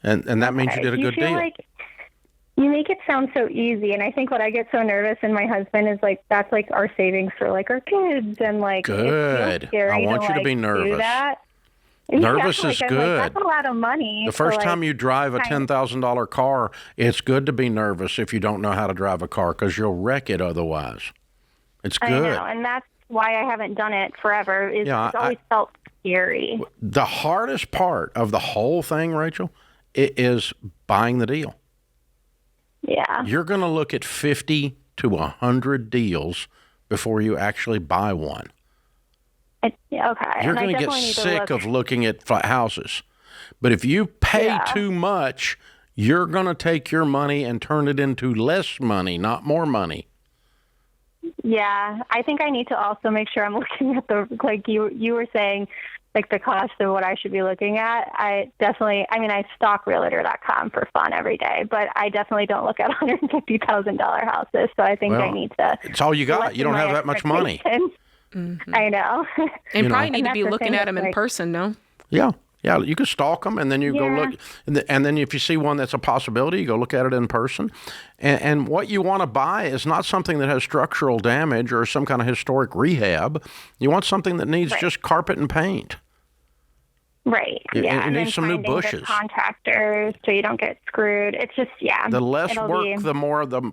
and that means you did a good deal. Like you make it sound so easy, and I think what I get so nervous, and my husband is like, that's like our savings for like our kids, and like good. I want you to be nervous. Nervous is good. That's a lot of money. The first time you drive a $10,000 car, it's good to be nervous if you don't know how to drive a car because you'll wreck it otherwise. It's good. I know, and that's why I haven't done it forever. It's always felt scary. The hardest part of the whole thing, Rachel, is buying the deal. Yeah. You're going to look at 50 to 100 deals before you actually buy one. Okay. You're going to get sick of looking at houses. But if you pay too much, you're going to take your money and turn it into less money, not more money. Yeah, I think I need to also make sure I'm looking at like you were saying, like the cost of what I should be looking at. I stalk realtor.com for fun every day, but I definitely don't look at $150,000 houses. So I think I need to. It's all you got. You don't have that much money. Mm-hmm. I know. And probably need to be looking at them in person, no? Yeah. Yeah, you can stalk them, and then you go look. And then if you see one that's a possibility, you go look at it in person. And what you want to buy is not something that has structural damage or some kind of historic rehab. You want something that needs just carpet and paint. Right. You need some new bushes. Contractors, so you don't get screwed. It's just The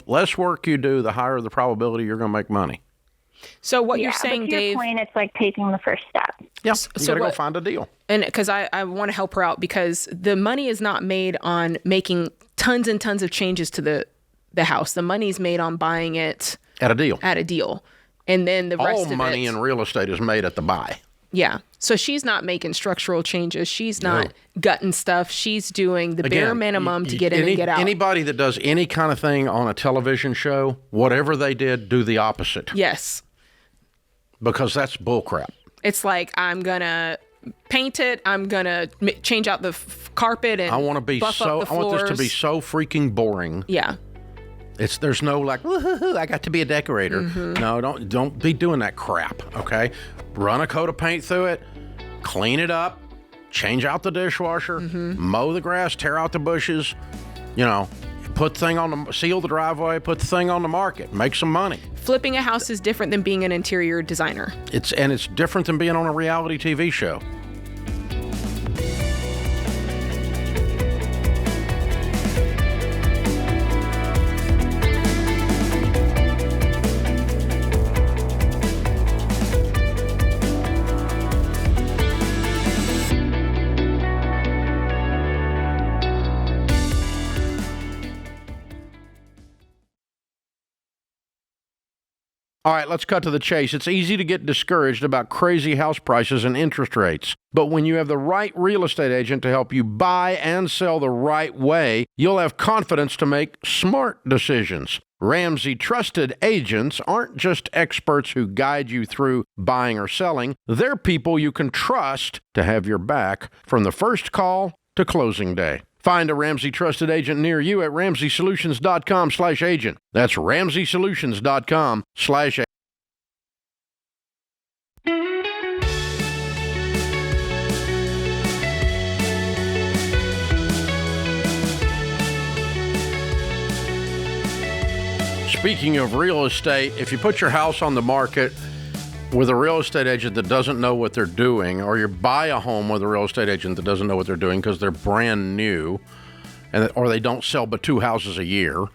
less work you do, the higher the probability you're going to make money. So what you're saying, but to Dave, your point, it's like taking the first step. Yeah, you got to go find a deal. And because I want to help her out, because the money is not made on making tons and tons of changes to the house. The money is made on buying it at a deal. And then the rest of it. All money in real estate is made at the buy. Yeah. So she's not making structural changes. She's not gutting stuff. She's doing the bare minimum to get in and get out. Anybody that does any kind of thing on a television show, whatever they did, do the opposite. Yes. Because that's bullcrap. It's like, I'm going to paint it. I'm going to change out the carpet and buff up the floors. I want this to be so freaking boring. Yeah. There's no like, woo-hoo-hoo, I got to be a decorator. Mm-hmm. No, don't be doing that crap, okay? Run a coat of paint through it, clean it up, change out the dishwasher, mow the grass, tear out the bushes, seal the driveway, put the thing on the market, make some money. Flipping a house is different than being an interior designer. It's different than being on a reality TV show. All right, let's cut to the chase. It's easy to get discouraged about crazy house prices and interest rates. But when you have the right real estate agent to help you buy and sell the right way, you'll have confidence to make smart decisions. Ramsey trusted agents aren't just experts who guide you through buying or selling. They're people you can trust to have your back from the first call to closing day. Find a Ramsey trusted agent near you at RamseySolutions.com/agent. That's RamseySolutions.com/agent. Speaking of real estate, if you put your house on the market with a real estate agent that doesn't know what they're doing, or you buy a home with a real estate agent that doesn't know what they're doing because they're brand new, or they don't sell but 2 houses a year,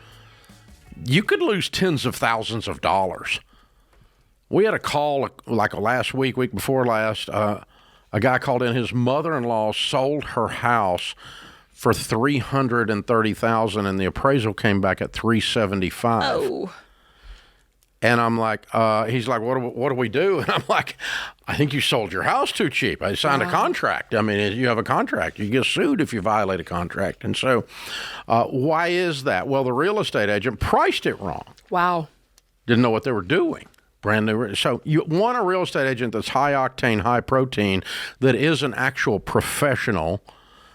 you could lose tens of thousands of dollars. We had a call like last week before last. A guy called in. His mother-in-law sold her house for $330,000, and the appraisal came back at $375,000. Oh. And I'm like, he's like, what do we do? And I'm like, I think you sold your house too cheap. I signed a contract. I mean, you have a contract. You get sued if you violate a contract. And so why is that? Well, the real estate agent priced it wrong. Wow. Didn't know what they were doing. Brand new. So you want a real estate agent that's high octane, high protein, that is an actual professional,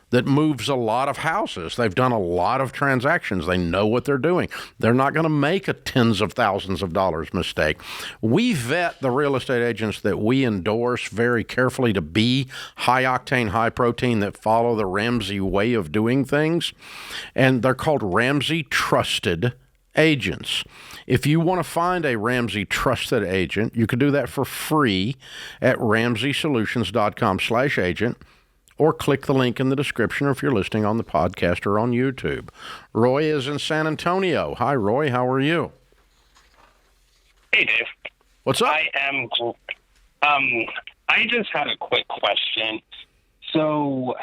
that moves a lot of houses. They've done a lot of transactions. They know what they're doing. They're not going to make a tens of thousands of dollars mistake. We vet the real estate agents that we endorse very carefully to be high octane, high protein, that follow the Ramsey way of doing things. And they're called Ramsey Trusted Agents. If you want to find a Ramsey Trusted Agent, you can do that for free at RamseySolutions.com/agent. or click the link in the description, or if you're listening on the podcast or on YouTube. Roy is in San Antonio. Hi, Roy. How are you? Hey, Dave. What's up? I am. I just had a quick question. So,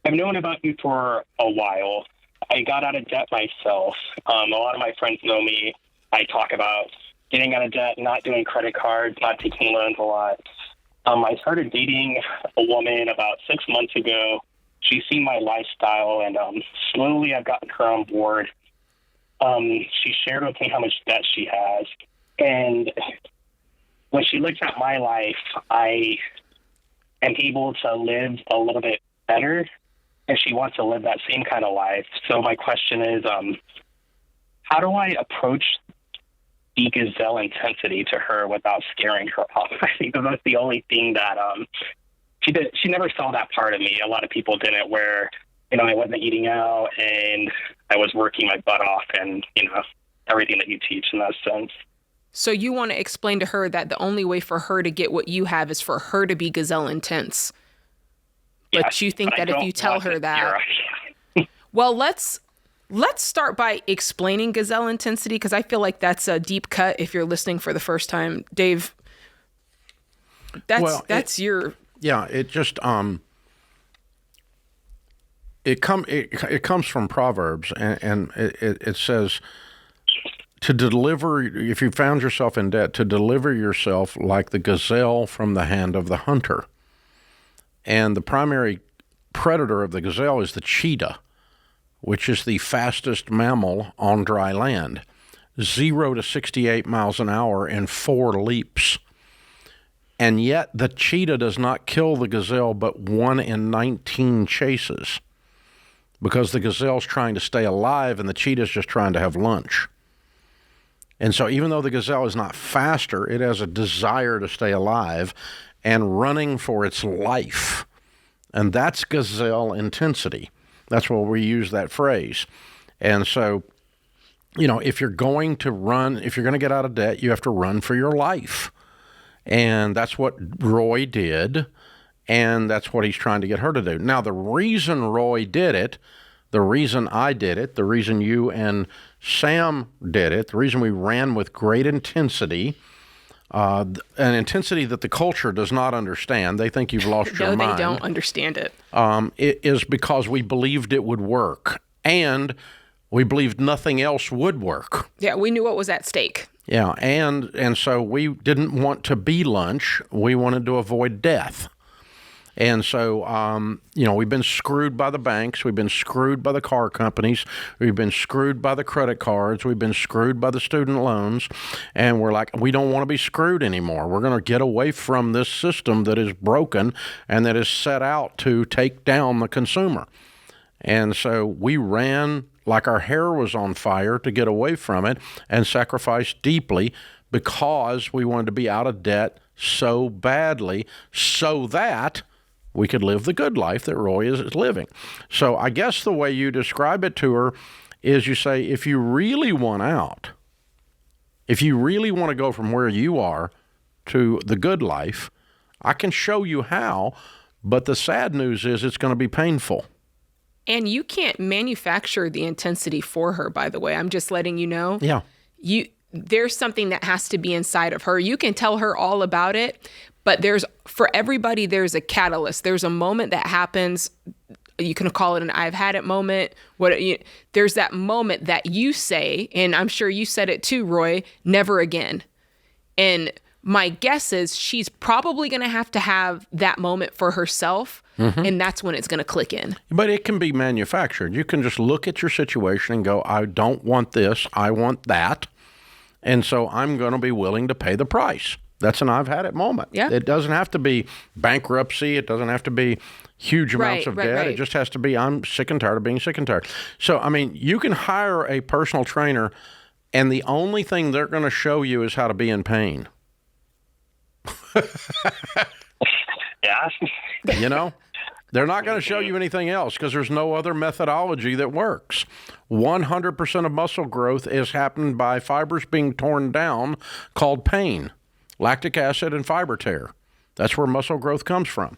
I've known about you for a while. I got out of debt myself. A lot of my friends know me. I talk about getting out of debt, not doing credit cards, not taking loans a lot. I started dating a woman about 6 months ago. She's seen my lifestyle, and slowly I've gotten her on board. She shared with me how much debt she has. And when she looks at my life, I am able to live a little bit better, and she wants to live that same kind of life. So my question is, how do I approach the gazelle intensity to her without scaring her off? I think that's the only thing that she never saw that part of me. A lot of people didn't, where I wasn't eating out and I was working my butt off, and everything that you teach in that sense. So you want to explain to her that the only way for her to get what you have is for her to be gazelle intense. But you think that if you tell her that, well, let's start by explaining gazelle intensity, because I feel like that's a deep cut if you're listening for the first time. Dave, that's your... Yeah, it just... It comes from Proverbs, and it says to deliver, if you found yourself in debt, to deliver yourself like the gazelle from the hand of the hunter. And the primary predator of the gazelle is the cheetah, which is the fastest mammal on dry land, 0 to 68 miles an hour in 4 leaps. And yet the cheetah does not kill the gazelle but 1 in 19 chases, because the gazelle's trying to stay alive and the cheetah's just trying to have lunch. And so even though the gazelle is not faster, it has a desire to stay alive. and running for its life. And that's gazelle intensity. That's why we use that phrase. And so, if you're going to run, if you're going to get out of debt, you have to run for your life. And that's what Roy did. And that's what he's trying to get her to do. Now, the reason Roy did it, the reason I did it, the reason you and Sam did it, the reason we ran with great intensity, an intensity that the culture does not understand. They think you've lost your mind. No, they don't understand it. It is because we believed it would work. And we believed nothing else would work. Yeah, we knew what was at stake. Yeah, and so we didn't want to be lunch. We wanted to avoid death. And so, we've been screwed by the banks. We've been screwed by the car companies. We've been screwed by the credit cards. We've been screwed by the student loans. And we're like, we don't want to be screwed anymore. We're going to get away from this system that is broken and that is set out to take down the consumer. And so we ran like our hair was on fire to get away from it and sacrificed deeply because we wanted to be out of debt so badly so that we could live the good life that Roy is living. So I guess the way you describe it to her is you say, if you really want out, if you really want to go from where you are to the good life, I can show you how, but the sad news is it's going to be painful. And you can't manufacture the intensity for her, by the way. I'm just letting you know. Yeah. There's something that has to be inside of her. You can tell her all about it, but for everybody, there's a catalyst. There's a moment that happens. You can call it an I've had it moment. There's that moment that you say, and I'm sure you said it too, Roy, never again. And my guess is she's probably going to have that moment for herself, and that's when it's going to click in. But it can be manufactured. You can just look at your situation and go, I don't want this, I want that, and so I'm going to be willing to pay the price. That's an I've had it moment. Yeah. It doesn't have to be bankruptcy. It doesn't have to be huge amounts of debt. Right. It just has to be, I'm sick and tired of being sick and tired. So, I mean, you can hire a personal trainer, and the only thing they're going to show you is how to be in pain. Yeah. They're not going to show you anything else because there's no other methodology that works. 100% of muscle growth is happened by fibers being torn down called pain, lactic acid and fiber tear. That's where muscle growth comes from.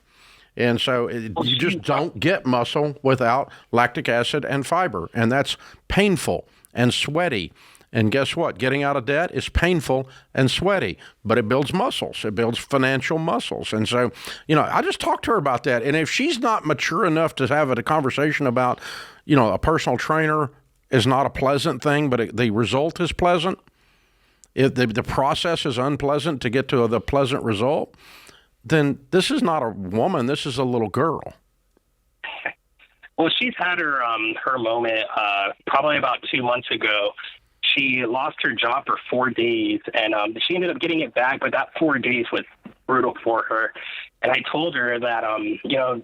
And so you just don't get muscle without lactic acid and fiber. And that's painful and sweaty. And guess what? Getting out of debt is painful and sweaty, but it builds muscles. It builds financial muscles. And so, I just talked to her about that. And if she's not mature enough to have a conversation about, a personal trainer is not a pleasant thing, but the result is pleasant, if the process is unpleasant to get to the pleasant result, then this is not a woman. This is a little girl. Well, she's had her moment probably about 2 months ago. She lost her job for 4 days, and she ended up getting it back, but that 4 days was brutal for her. And I told her that,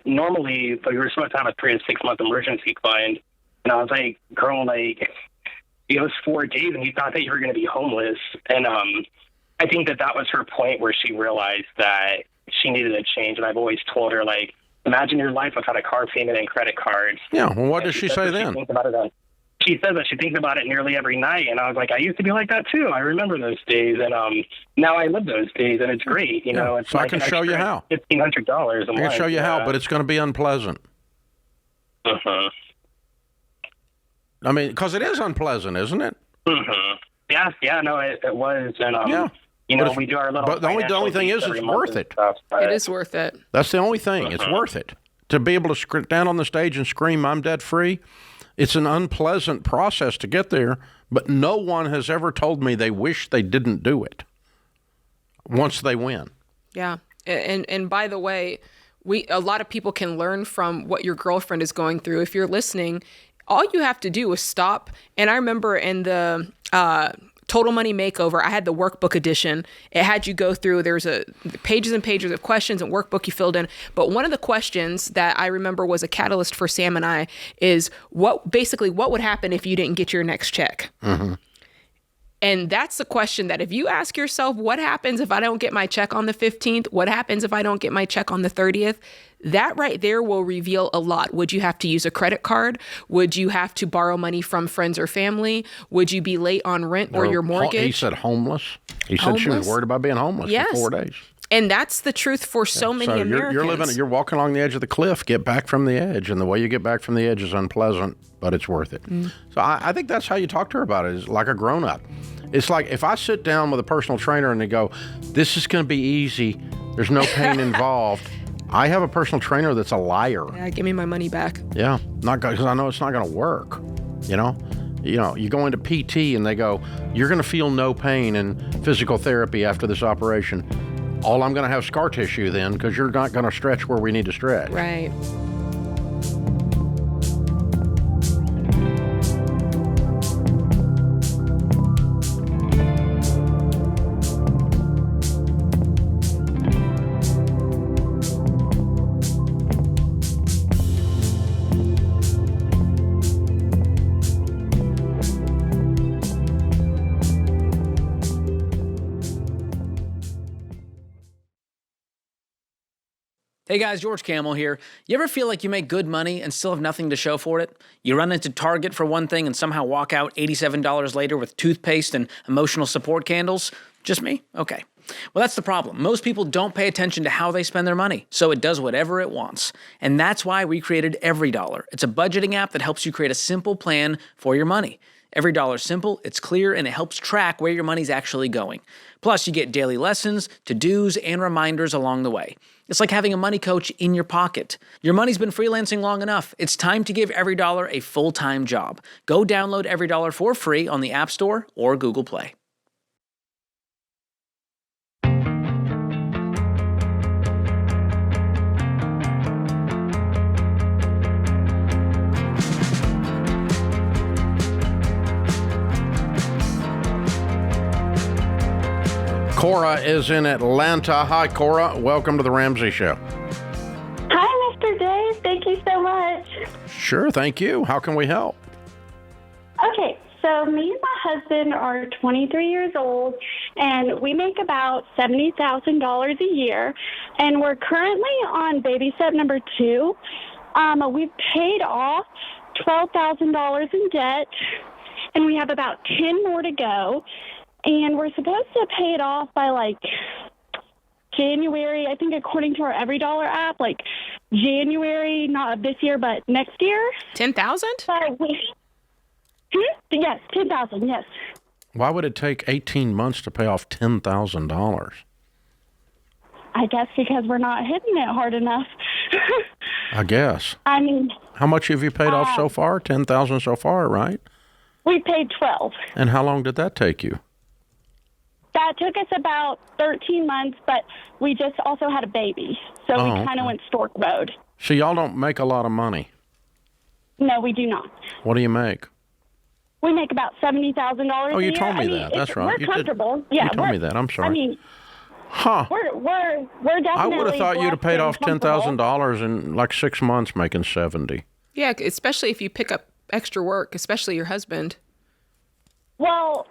normally we were supposed to have a 3 to 6 month emergency fund. And I was like, girl, it was 4 days, and you thought that you were going to be homeless. And I think that was her point where she realized that she needed a change. And I've always told her, imagine your life without a car payment and credit cards. Yeah, well, what does she say then? She says that she thinks about it nearly every night, and I was like, I used to be like that too. I remember those days, and now I live those days, and it's great. It's so I can show you how. $1,500 a month. I can show you how, but it's going to be unpleasant. Uh-huh. I mean, because it is unpleasant, isn't it? Mm-hmm. Yeah, no, it was, and we do our little. But the only thing is, it's worth it. It is worth it. That's the only thing. It's worth it to be able to stand on the stage and scream, "I'm debt free." It's an unpleasant process to get there, but no one has ever told me they wish they didn't do it once they win. Yeah. And by the way, a lot of people can learn from what your girlfriend is going through. If you're listening, all you have to do is stop. And I remember in the Total Money Makeover, I had the workbook edition. It had you go through, there's pages and pages of questions and workbook you filled in. But one of the questions that I remember was a catalyst for Sam and I is what would happen if you didn't get your next check? Mm-hmm. And that's the question that if you ask yourself, what happens if I don't get my check on the 15th? What happens if I don't get my check on the 30th? That right there will reveal a lot. Would you have to use a credit card? Would you have to borrow money from friends or family? Would you be late on rent or your mortgage? He said homeless. He said she was worried about being homeless for 4 days. And that's the truth for so many Americans. You're walking along the edge of the cliff. Get back from the edge, and the way you get back from the edge is unpleasant, but it's worth it. So I think that's how you talk to her about it, is like a grown-up. It's like if I sit down with a personal trainer and they go, "This is going to be easy. There's no pain involved." I have a personal trainer that's a liar. Yeah, give me my money back. Yeah, not because I know it's not going to work. You know, you go into PT and they go, "You're going to feel no pain in physical therapy after this operation." All I'm going to have scar tissue then, because you're not going to stretch where we need to stretch. Right. Hey guys, George Camel here. You ever feel like you make good money and still have nothing to show for it? You run into Target for one thing and somehow walk out $87 later with toothpaste and emotional support candles? Just me? Okay. Well, that's the problem. Most people don't pay attention to how they spend their money, so it does whatever it wants. And that's why we created EveryDollar. It's a budgeting app that helps you create a simple plan for your money. EveryDollar's simple, it's clear, and it helps track where your money's actually going. Plus, you get daily lessons, to-dos, and reminders along the way. It's like having a money coach in your pocket. Your money's been freelancing long enough. It's time to give EveryDollar a full-time job. Go download EveryDollar for free on the App Store or Google Play. Cora is in Atlanta. Hi, Cora. Welcome to the Ramsey Show. Hi, Mr. Dave. Thank you so much. Sure, thank you. How can we help? Okay, so me and my husband are 23 years old, and we make about $70,000 a year, and we're currently on baby step number 2. We've paid off $12,000 in debt, and we have about 10 more to go. And we're supposed to pay it off by, like, January, I think, according to our EveryDollar app, like January, not this year, but next year. 10,000? Yes, 10,000, yes. Why would it take 18 months to pay off $10,000? I guess because we're not hitting it hard enough. I guess. I mean... How much have you paid off so far? 10,000 so far, right? We paid 12. And how long did that take you? That took us about 13 months, but we just also had a baby, so we kind of went stork mode. So y'all don't make a lot of money? No, we do not. What do you make? We make about $70,000 a year. Oh, you told me that. That's right. We're comfortable. You told me that. I'm sorry. I mean, we're definitely. I would have thought you'd have paid off comfortable. $10,000 in like 6 months, making 70. Yeah, especially if you pick up extra work, especially your husband. Well,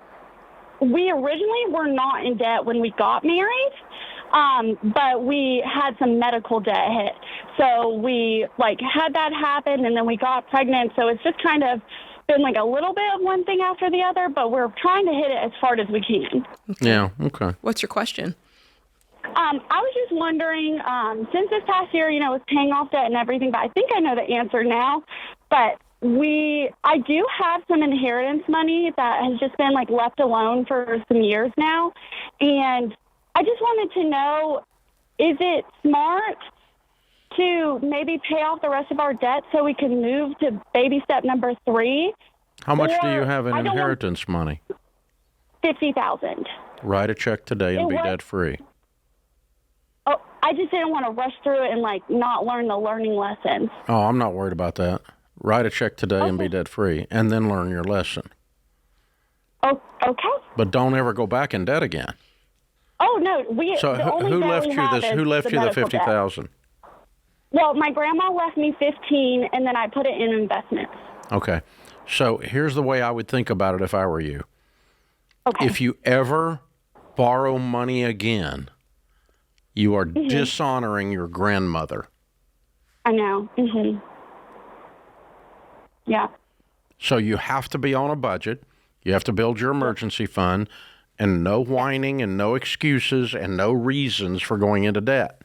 we originally were not in debt when we got married, but we had some medical debt hit. So we had that happen, and then we got pregnant. So it's just kind of been like a little bit of one thing after the other, but we're trying to hit it as hard as we can. Okay. Yeah, okay. What's your question? I was just wondering, since this past year, was paying off debt and everything, but I think I know the answer now, but I do have some inheritance money that has just been left alone for some years now. And I just wanted to know, is it smart to maybe pay off the rest of our debt so we can move to baby step number 3? How much do you have in inheritance money? $50,000. Write a check today and be debt free. Oh, I just didn't want to rush through it and not learn the learning lessons. Oh, I'm not worried about that. Write a check today and be debt free, and then learn your lesson. Oh, okay. But don't ever go back in debt again. Oh no, So who left you this? Who left you the $50,000? Well, my grandma left me 15, and then I put it in investments. Okay, so here's the way I would think about it if I were you. Okay. If you ever borrow money again, you are dishonoring your grandmother. I know. Yeah. So you have to be on a budget. You have to build your emergency fund, and no whining and no excuses and no reasons for going into debt.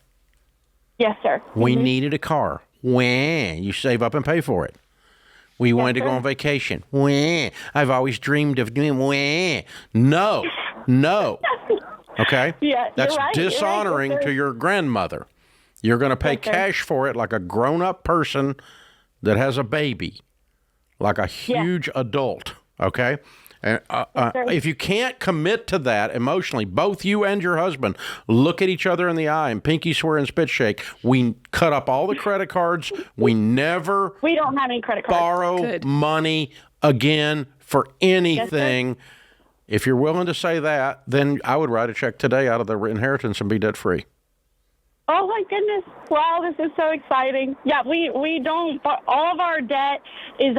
Yes, sir. We needed a car. When you save up and pay for it. We wanted to go on vacation. When I've always dreamed of doing. When no. Okay. Yeah, that's you're right. dishonoring You're right. to your grandmother. You're going to pay cash for it like a grown-up person that has a baby, like a huge adult. Okay. And if you can't commit to that emotionally, both you and your husband look at each other in the eye and pinky swear and spit shake. We cut up all the credit cards. We never We don't have any credit cards. borrow money again for anything. If you're willing to say that, then I would write a check today out of the inheritance and be debt free. Oh my goodness! Wow, this is so exciting. Yeah, we don't. All of our debt is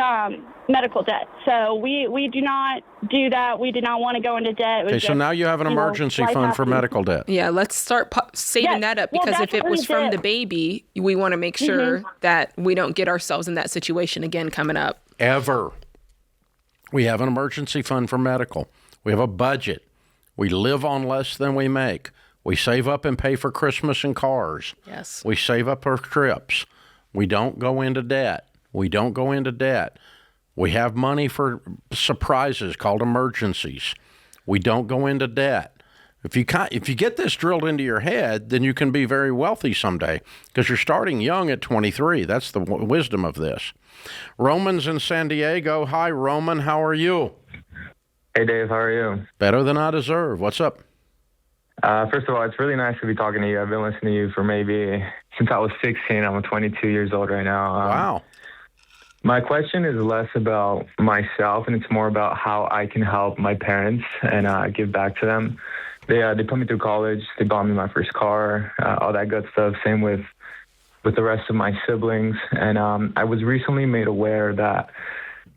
medical debt, so we do not do that. We do not want to go into debt. Okay, so now you have an emergency fund for medical debt. Yeah, let's start saving that up, because if it was from the baby, we want to make sure that we don't get ourselves in that situation again coming up. Ever. We have an emergency fund for medical. We have a budget. We live on less than we make. We save up and pay for Christmas and cars. Yes. We save up our trips. We don't go into debt. We have money for surprises called emergencies. We don't go into debt. If you get this drilled into your head, then you can be very wealthy someday, because you're starting young at 23. That's the wisdom of this. Roman's in San Diego. Hi, Roman. How are you? Hey, Dave. How are you? Better than I deserve. What's up? First of all, it's really nice to be talking to you. I've been listening to you for maybe since I was 16. I'm 22 years old right now. Wow. My question is less about myself, and it's more about how I can help my parents and give back to them. They put me through college. They bought me my first car, all that good stuff. Same with the rest of my siblings. And I was recently made aware that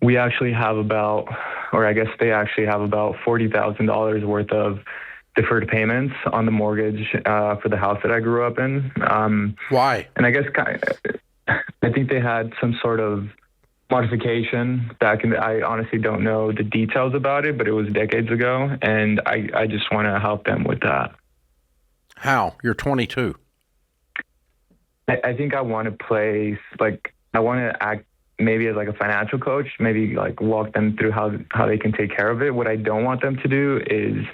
we actually have about, or I guess they actually have about $40,000 worth of deferred payments on the mortgage for the house that I grew up in. Why? And I guess I think they had some sort of modification back in I honestly don't know the details about it, but it was decades ago, and I just want to help them with that. How? You're 22. I think I want to play, I want to act maybe as like a financial coach, maybe like walk them through how they can take care of it. What I don't want them to do is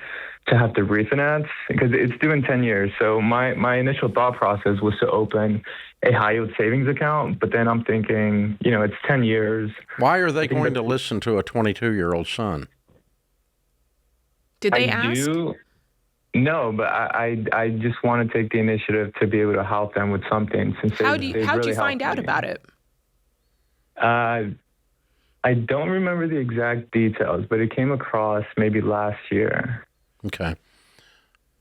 to have to refinance, because it's due in 10 years. So my initial thought process was to open a high yield savings account, but then I'm thinking, it's 10 years. Why are they going to listen to a 22-year-old son? Did they ask? No, but I just want to take the initiative to be able to help them with something. Since how'd you find out about it? I don't remember the exact details, but it came across maybe last year. Okay.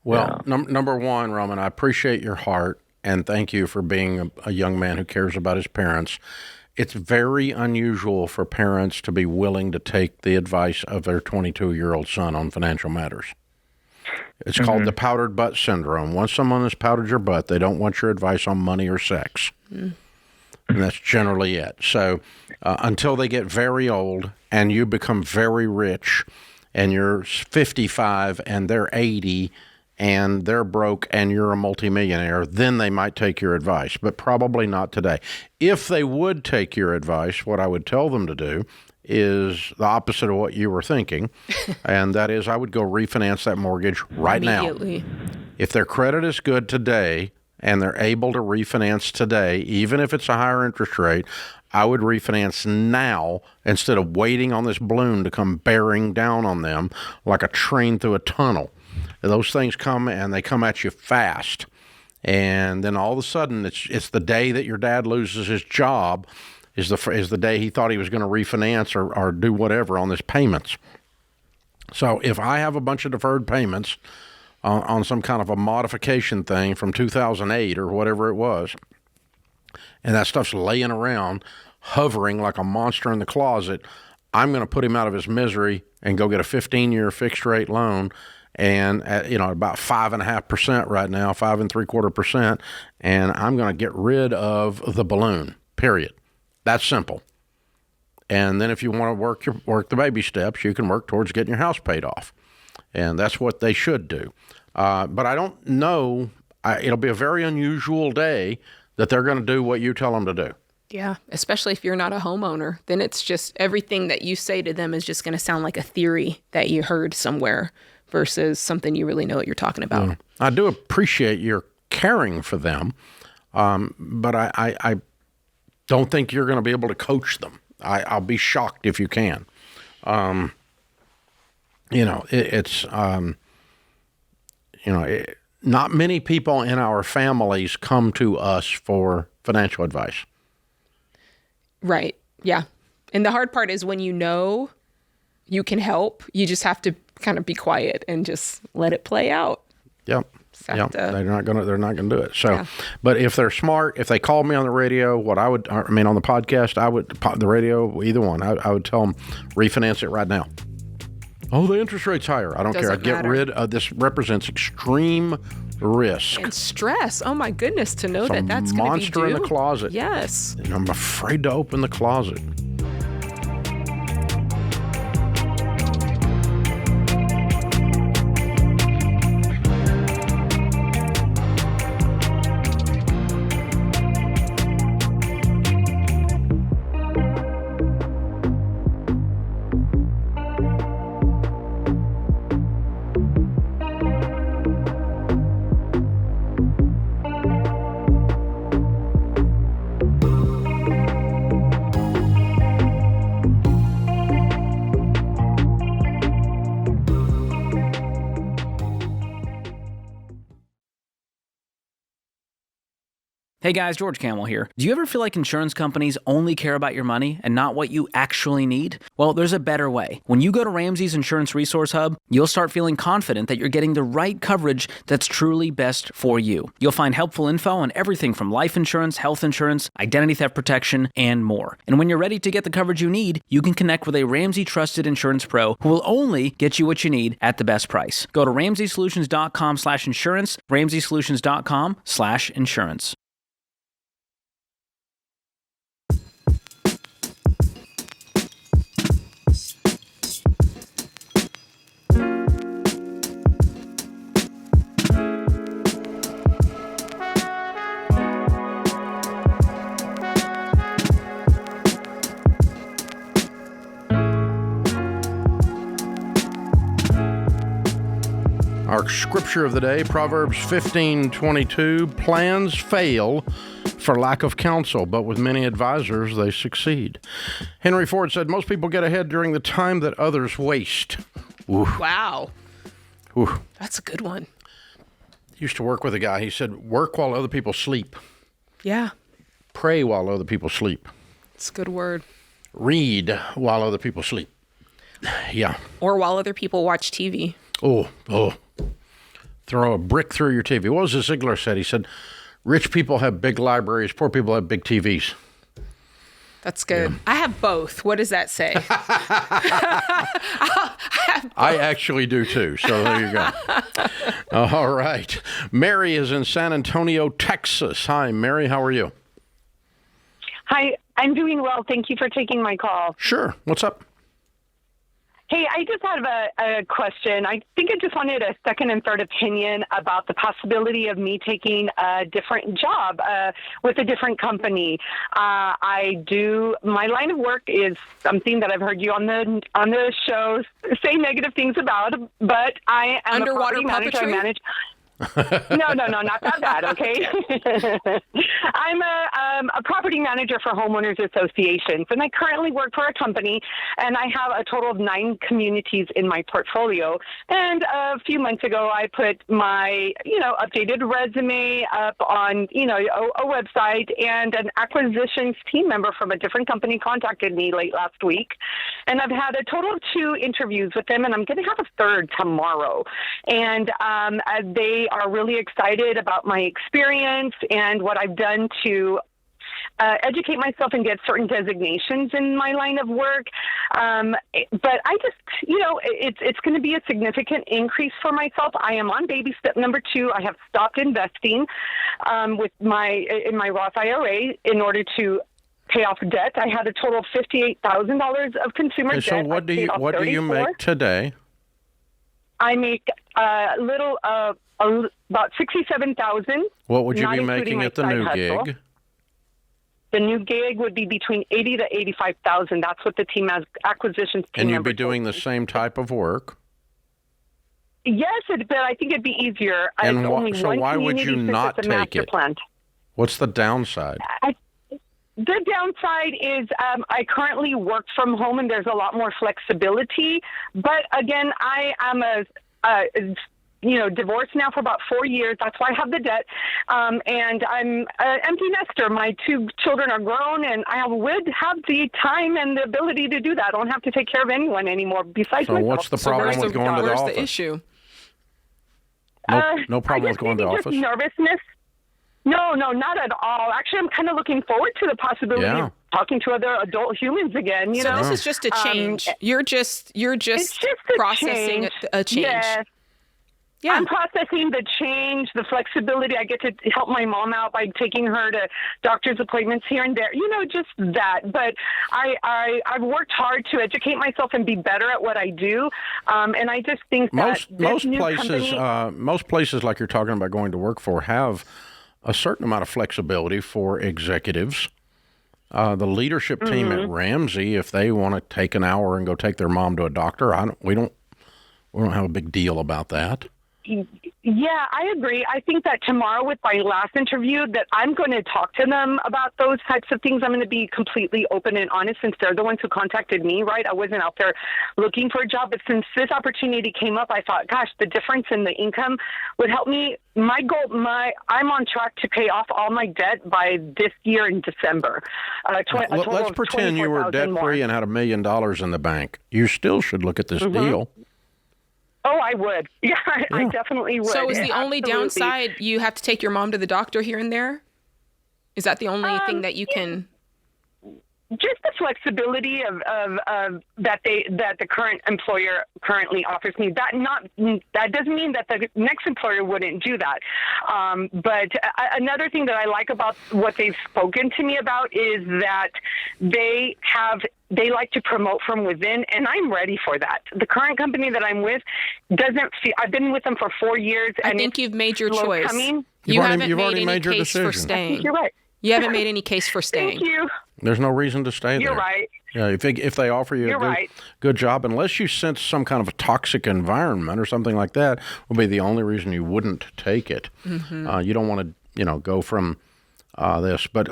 Well, number one, Roman, I appreciate your heart, and thank you for being a young man who cares about his parents. It's very unusual for parents to be willing to take the advice of their 22-year-old son on financial matters. It's called the powdered butt syndrome. Once someone has powdered your butt, they don't want your advice on money or sex. And that's generally it. So until they get very old and you become very rich and you're 55 and they're 80 and they're broke and you're a multimillionaire, then they might take your advice, but probably not today. If they would take your advice, what I would tell them to do is the opposite of what you were thinking, and that is I would go refinance that mortgage right now. If their credit is good today and they're able to refinance today, even if it's a higher interest rate, I would refinance now instead of waiting on this balloon to come bearing down on them like a train through a tunnel. Those things come, and they come at you fast. And then all of a sudden, it's the day that your dad loses his job is the day he thought he was going to refinance or do whatever on his payments. So if I have a bunch of deferred payments on some kind of a modification thing from 2008 or whatever it was, and that stuff's laying around, hovering like a monster in the closet, I'm going to put him out of his misery and go get a 15-year fixed rate loan, and at, about 5.5% right now, 5.75%, and I'm going to get rid of the balloon. Period. That's simple. And then if you want to work the baby steps, you can work towards getting your house paid off, and that's what they should do. But I don't know. It'll be a very unusual day that they're going to do what you tell them to do. Yeah, especially if you're not a homeowner, then it's just everything that you say to them is just going to sound like a theory that you heard somewhere versus something you really know what you're talking about. Yeah. I do appreciate your caring for them, but I don't think you're going to be able to coach them. I'll be shocked if you can. Not many people in our families come to us for financial advice. Right. Yeah. And the hard part is when you know you can help, you just have to kind of be quiet and just let it play out. Yep. Yep. They're not gonna do it. So, yeah. But if they're smart, if they called me on the radio, on the podcast, the radio, either one, I would tell them refinance it right now. Oh, the interest rate's higher. I don't care. I get rid of this. Represents extreme risk and stress. Oh my goodness, to know that's going to be monster in the closet. Yes, and I'm afraid to open the closet. Hey guys, George Camel here. Do you ever feel like insurance companies only care about your money and not what you actually need? Well, there's a better way. When you go to Ramsey's Insurance Resource Hub, you'll start feeling confident that you're getting the right coverage that's truly best for you. You'll find helpful info on everything from life insurance, health insurance, identity theft protection, and more. And when you're ready to get the coverage you need, you can connect with a Ramsey trusted insurance pro who will only get you what you need at the best price. Go to RamseySolutions.com/insurance, RamseySolutions.com/insurance. Our scripture of the day, Proverbs 15:22, plans fail for lack of counsel, but with many advisors they succeed. Henry Ford said, most people get ahead during the time that others waste. Ooh. Wow. Ooh. That's a good one. Used to work with a guy. He said, work while other people sleep. Yeah. Pray while other people sleep. It's a good word. Read while other people sleep. Yeah. Or while other people watch TV. Oh. Throw a brick through your TV. What was it Ziegler said? He said, rich people have big libraries, poor people have big TVs. That's good. Yeah. I have both. What does that say? I actually do too, so there you go. All right. Mary is in San Antonio, Texas. Hi, Mary. How are you? Hi, I'm doing well. Thank you for taking my call. Sure. What's up? Hey, I just have a question. I think I just wanted a second and third opinion about the possibility of me taking a different job with a different company. My line of work is something that I've heard you on the show say negative things about, but I am underwater a property manager. I manage. No, not that bad, okay? I'm a property manager for homeowners associations, and I currently work for a company, and I have a total of 9 communities in my portfolio. And a few months ago, I put my, updated resume up on, a website, and an acquisitions team member from a different company contacted me late last week. And I've had a total of 2 interviews with them, and I'm going to have a third tomorrow. And they are really excited about my experience and what I've done to educate myself and get certain designations in my line of work. But I just, it's going to be a significant increase for myself. I am on baby step number 2. I have stopped investing in my Roth IRA in order to pay off debt. I had a total of $58,000 of consumer debt. So what do you make today? I make about $67,000. What would you be making at the new gig? The new gig would be between $80,000 to $85,000. That's what the acquisitions team. And you'd be doing the same type of work. Yes, but I think it'd be easier. And why would you not take it? What's the downside? The downside is I currently work from home, and there's a lot more flexibility. But again, I am divorced now for about 4 years. That's why I have the debt. And I'm an empty nester. My 2 children are grown, and I would have the time and the ability to do that. I don't have to take care of anyone anymore besides myself. So what's the problem with going to the office? Where's the issue? No problem with going to the office? Just nervousness. No, not at all. Actually, I'm kind of looking forward to the possibility of talking to other adult humans again. So this is just a change. You're just processing a change. Yes. Yeah. I'm processing the change, the flexibility. I get to help my mom out by taking her to doctor's appointments here and there. Just that. But I've worked hard to educate myself and be better at what I do. And I just think that most places like you're talking about going to work for have a certain amount of flexibility for executives. The leadership team at Ramsey, if they want to take an hour and go take their mom to a doctor, we don't have a big deal about that. Yeah, I agree. I think that tomorrow with my last interview that I'm going to talk to them about those types of things. I'm going to be completely open and honest since they're the ones who contacted me, right? I wasn't out there looking for a job, but since this opportunity came up, I thought, gosh, the difference in the income would help me. My goal, I'm on track to pay off all my debt by this year in December. Let's pretend you were debt-free and had $1 million in the bank. You still should look at this deal. Oh, I would. Yeah, I definitely would. So is the only downside you have to take your mom to the doctor here and there? Is that the only thing that you can... Just the flexibility of that the current employer currently offers me. That doesn't mean that the next employer wouldn't do that. But another thing that I like about what they've spoken to me about is that they like to promote from within, and I'm ready for that. The current company that I'm with doesn't feel. I've been with them for 4 years, and I think you've made your choice. You haven't made any case for staying. You're right. You haven't made any case for staying. Thank you. There's no reason to stay there. You're right. Yeah, if they offer you a good job, unless you sense some kind of a toxic environment or something like that, will be the only reason you wouldn't take it. Mm-hmm. You don't want to, go from this. But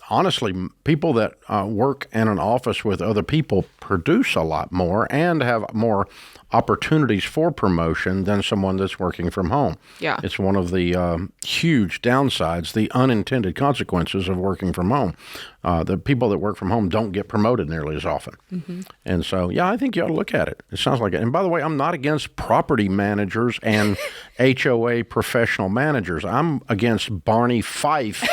honestly, people that work in an office with other people produce a lot more and have more opportunities for promotion than someone that's working from home. Yeah. It's one of the huge downsides, the unintended consequences of working from home. The people that work from home don't get promoted nearly as often. Mm-hmm. And so, I think you ought to look at it. It sounds like it. And by the way, I'm not against property managers and HOA professional managers. I'm against Barney Fife,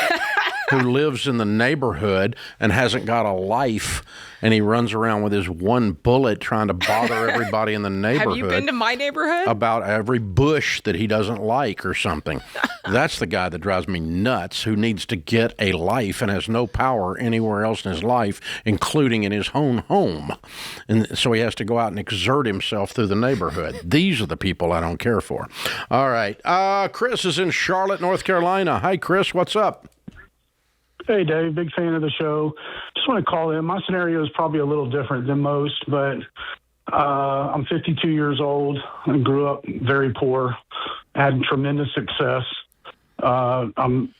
who lives in the neighborhood and hasn't got a life, and he runs around with his one bullet trying to bother everybody in the neighborhood. Have you been to my neighborhood? About every bush that he doesn't like or something. That's the guy that drives me nuts, who needs to get a life and has no power anywhere else in his life, including in his own home. And so he has to go out and exert himself through the neighborhood. These are the people I don't care for. All right. Chris is in Charlotte, North Carolina. Hi, Chris. What's up? Hey, Dave, big fan of the show. Just want to call in. My scenario is probably a little different than most, but I'm 52 years old. I grew up very poor, had tremendous success. I'm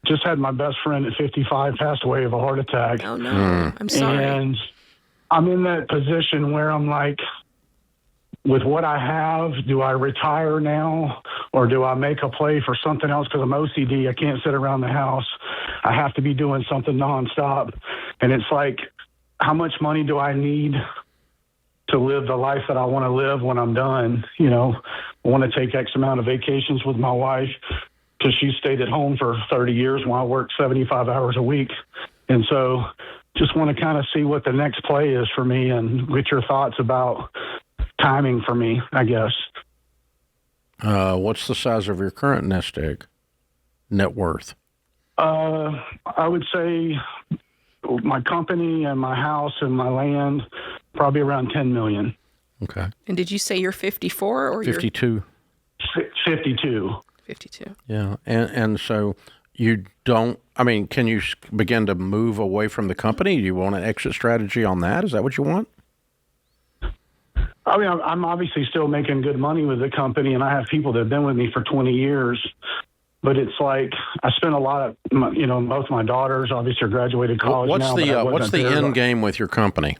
just had my best friend at 55 passed away of a heart attack. Oh, no. I'm sorry. And I'm in that position where I'm like, with what I have, do I retire now or do I make a play for something else? Because I'm OCD. I can't sit around the house. I have to be doing something nonstop. And it's like, how much money do I need to live the life that I want to live when I'm done? I want to take X amount of vacations with my wife because she stayed at home for 30 years while I worked 75 hours a week. And so just want to kind of see what the next play is for me and get your thoughts about timing for me, I guess. What's the size of your current nest egg? Net worth? I would say my company and my house and my land, probably around $10 million. Okay. And did you say you're 54 or 52? 52. 52. Yeah. And so you don't, I mean, can you begin to move away from the company? Do you want an exit strategy on that? Is that what you want? I mean, I'm obviously still making good money with the company, and I have people that have been with me for 20 years. But it's like I spent a lot of, both my daughters obviously are graduated college now. What's the end game with your company?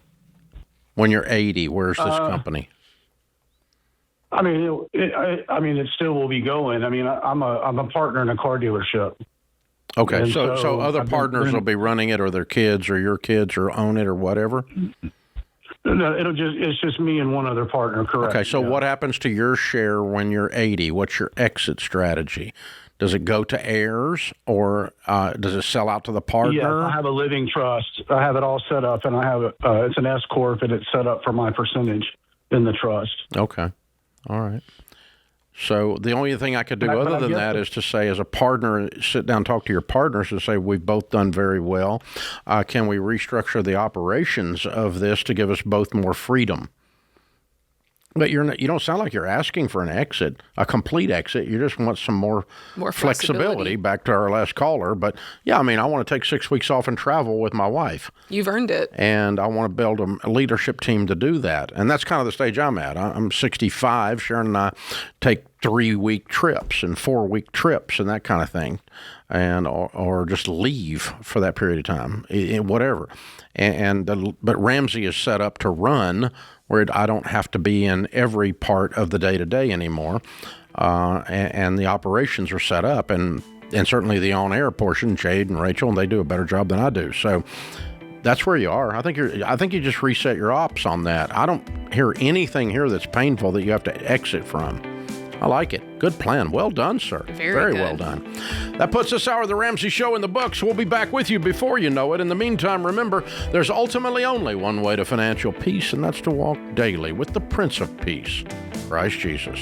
When you're 80, where's this company? I mean, it still will be going. I mean, I'm a partner in a car dealership. Okay, And so other partners will be running it, or their kids, or your kids, or own it, or whatever. No, it's just me and one other partner. Correct. Okay, so what happens to your share when you're 80? What's your exit strategy? Does it go to heirs, or does it sell out to the partner? Yes, I have a living trust. I have it all set up, and I have it's an S corp, and it's set up for my percentage in the trust. Okay, all right. So the only thing I could do other than that is to say, as a partner, sit down, talk to your partners, and say we've both done very well. Can we restructure the operations of this to give us both more freedom? But you don't sound like you're asking for an exit, a complete exit. You just want some more flexibility. Back to our last caller. But yeah, I mean, I want to take 6 weeks off and travel with my wife. You've earned it. And I want to build a leadership team to do that. And that's kind of the stage I'm at. I'm 65. Sharon and I take 3-week trips and 4-week trips and that kind of thing, and or just leave for that period of time, whatever. But Ramsey is set up to run where I don't have to be in every part of the day-to-day anymore, and the operations are set up, and certainly the on-air portion, Jade and Rachel, and they do a better job than I do. So that's where you are. I think you just reset your ops on that. I don't hear anything here that's painful that you have to exit from. I like it. Good plan. Well done, sir. Very well done. That puts this hour of The Ramsey Show in the books. We'll be back with you before you know it. In the meantime, remember, there's ultimately only one way to financial peace, and that's to walk daily with the Prince of Peace, Christ Jesus.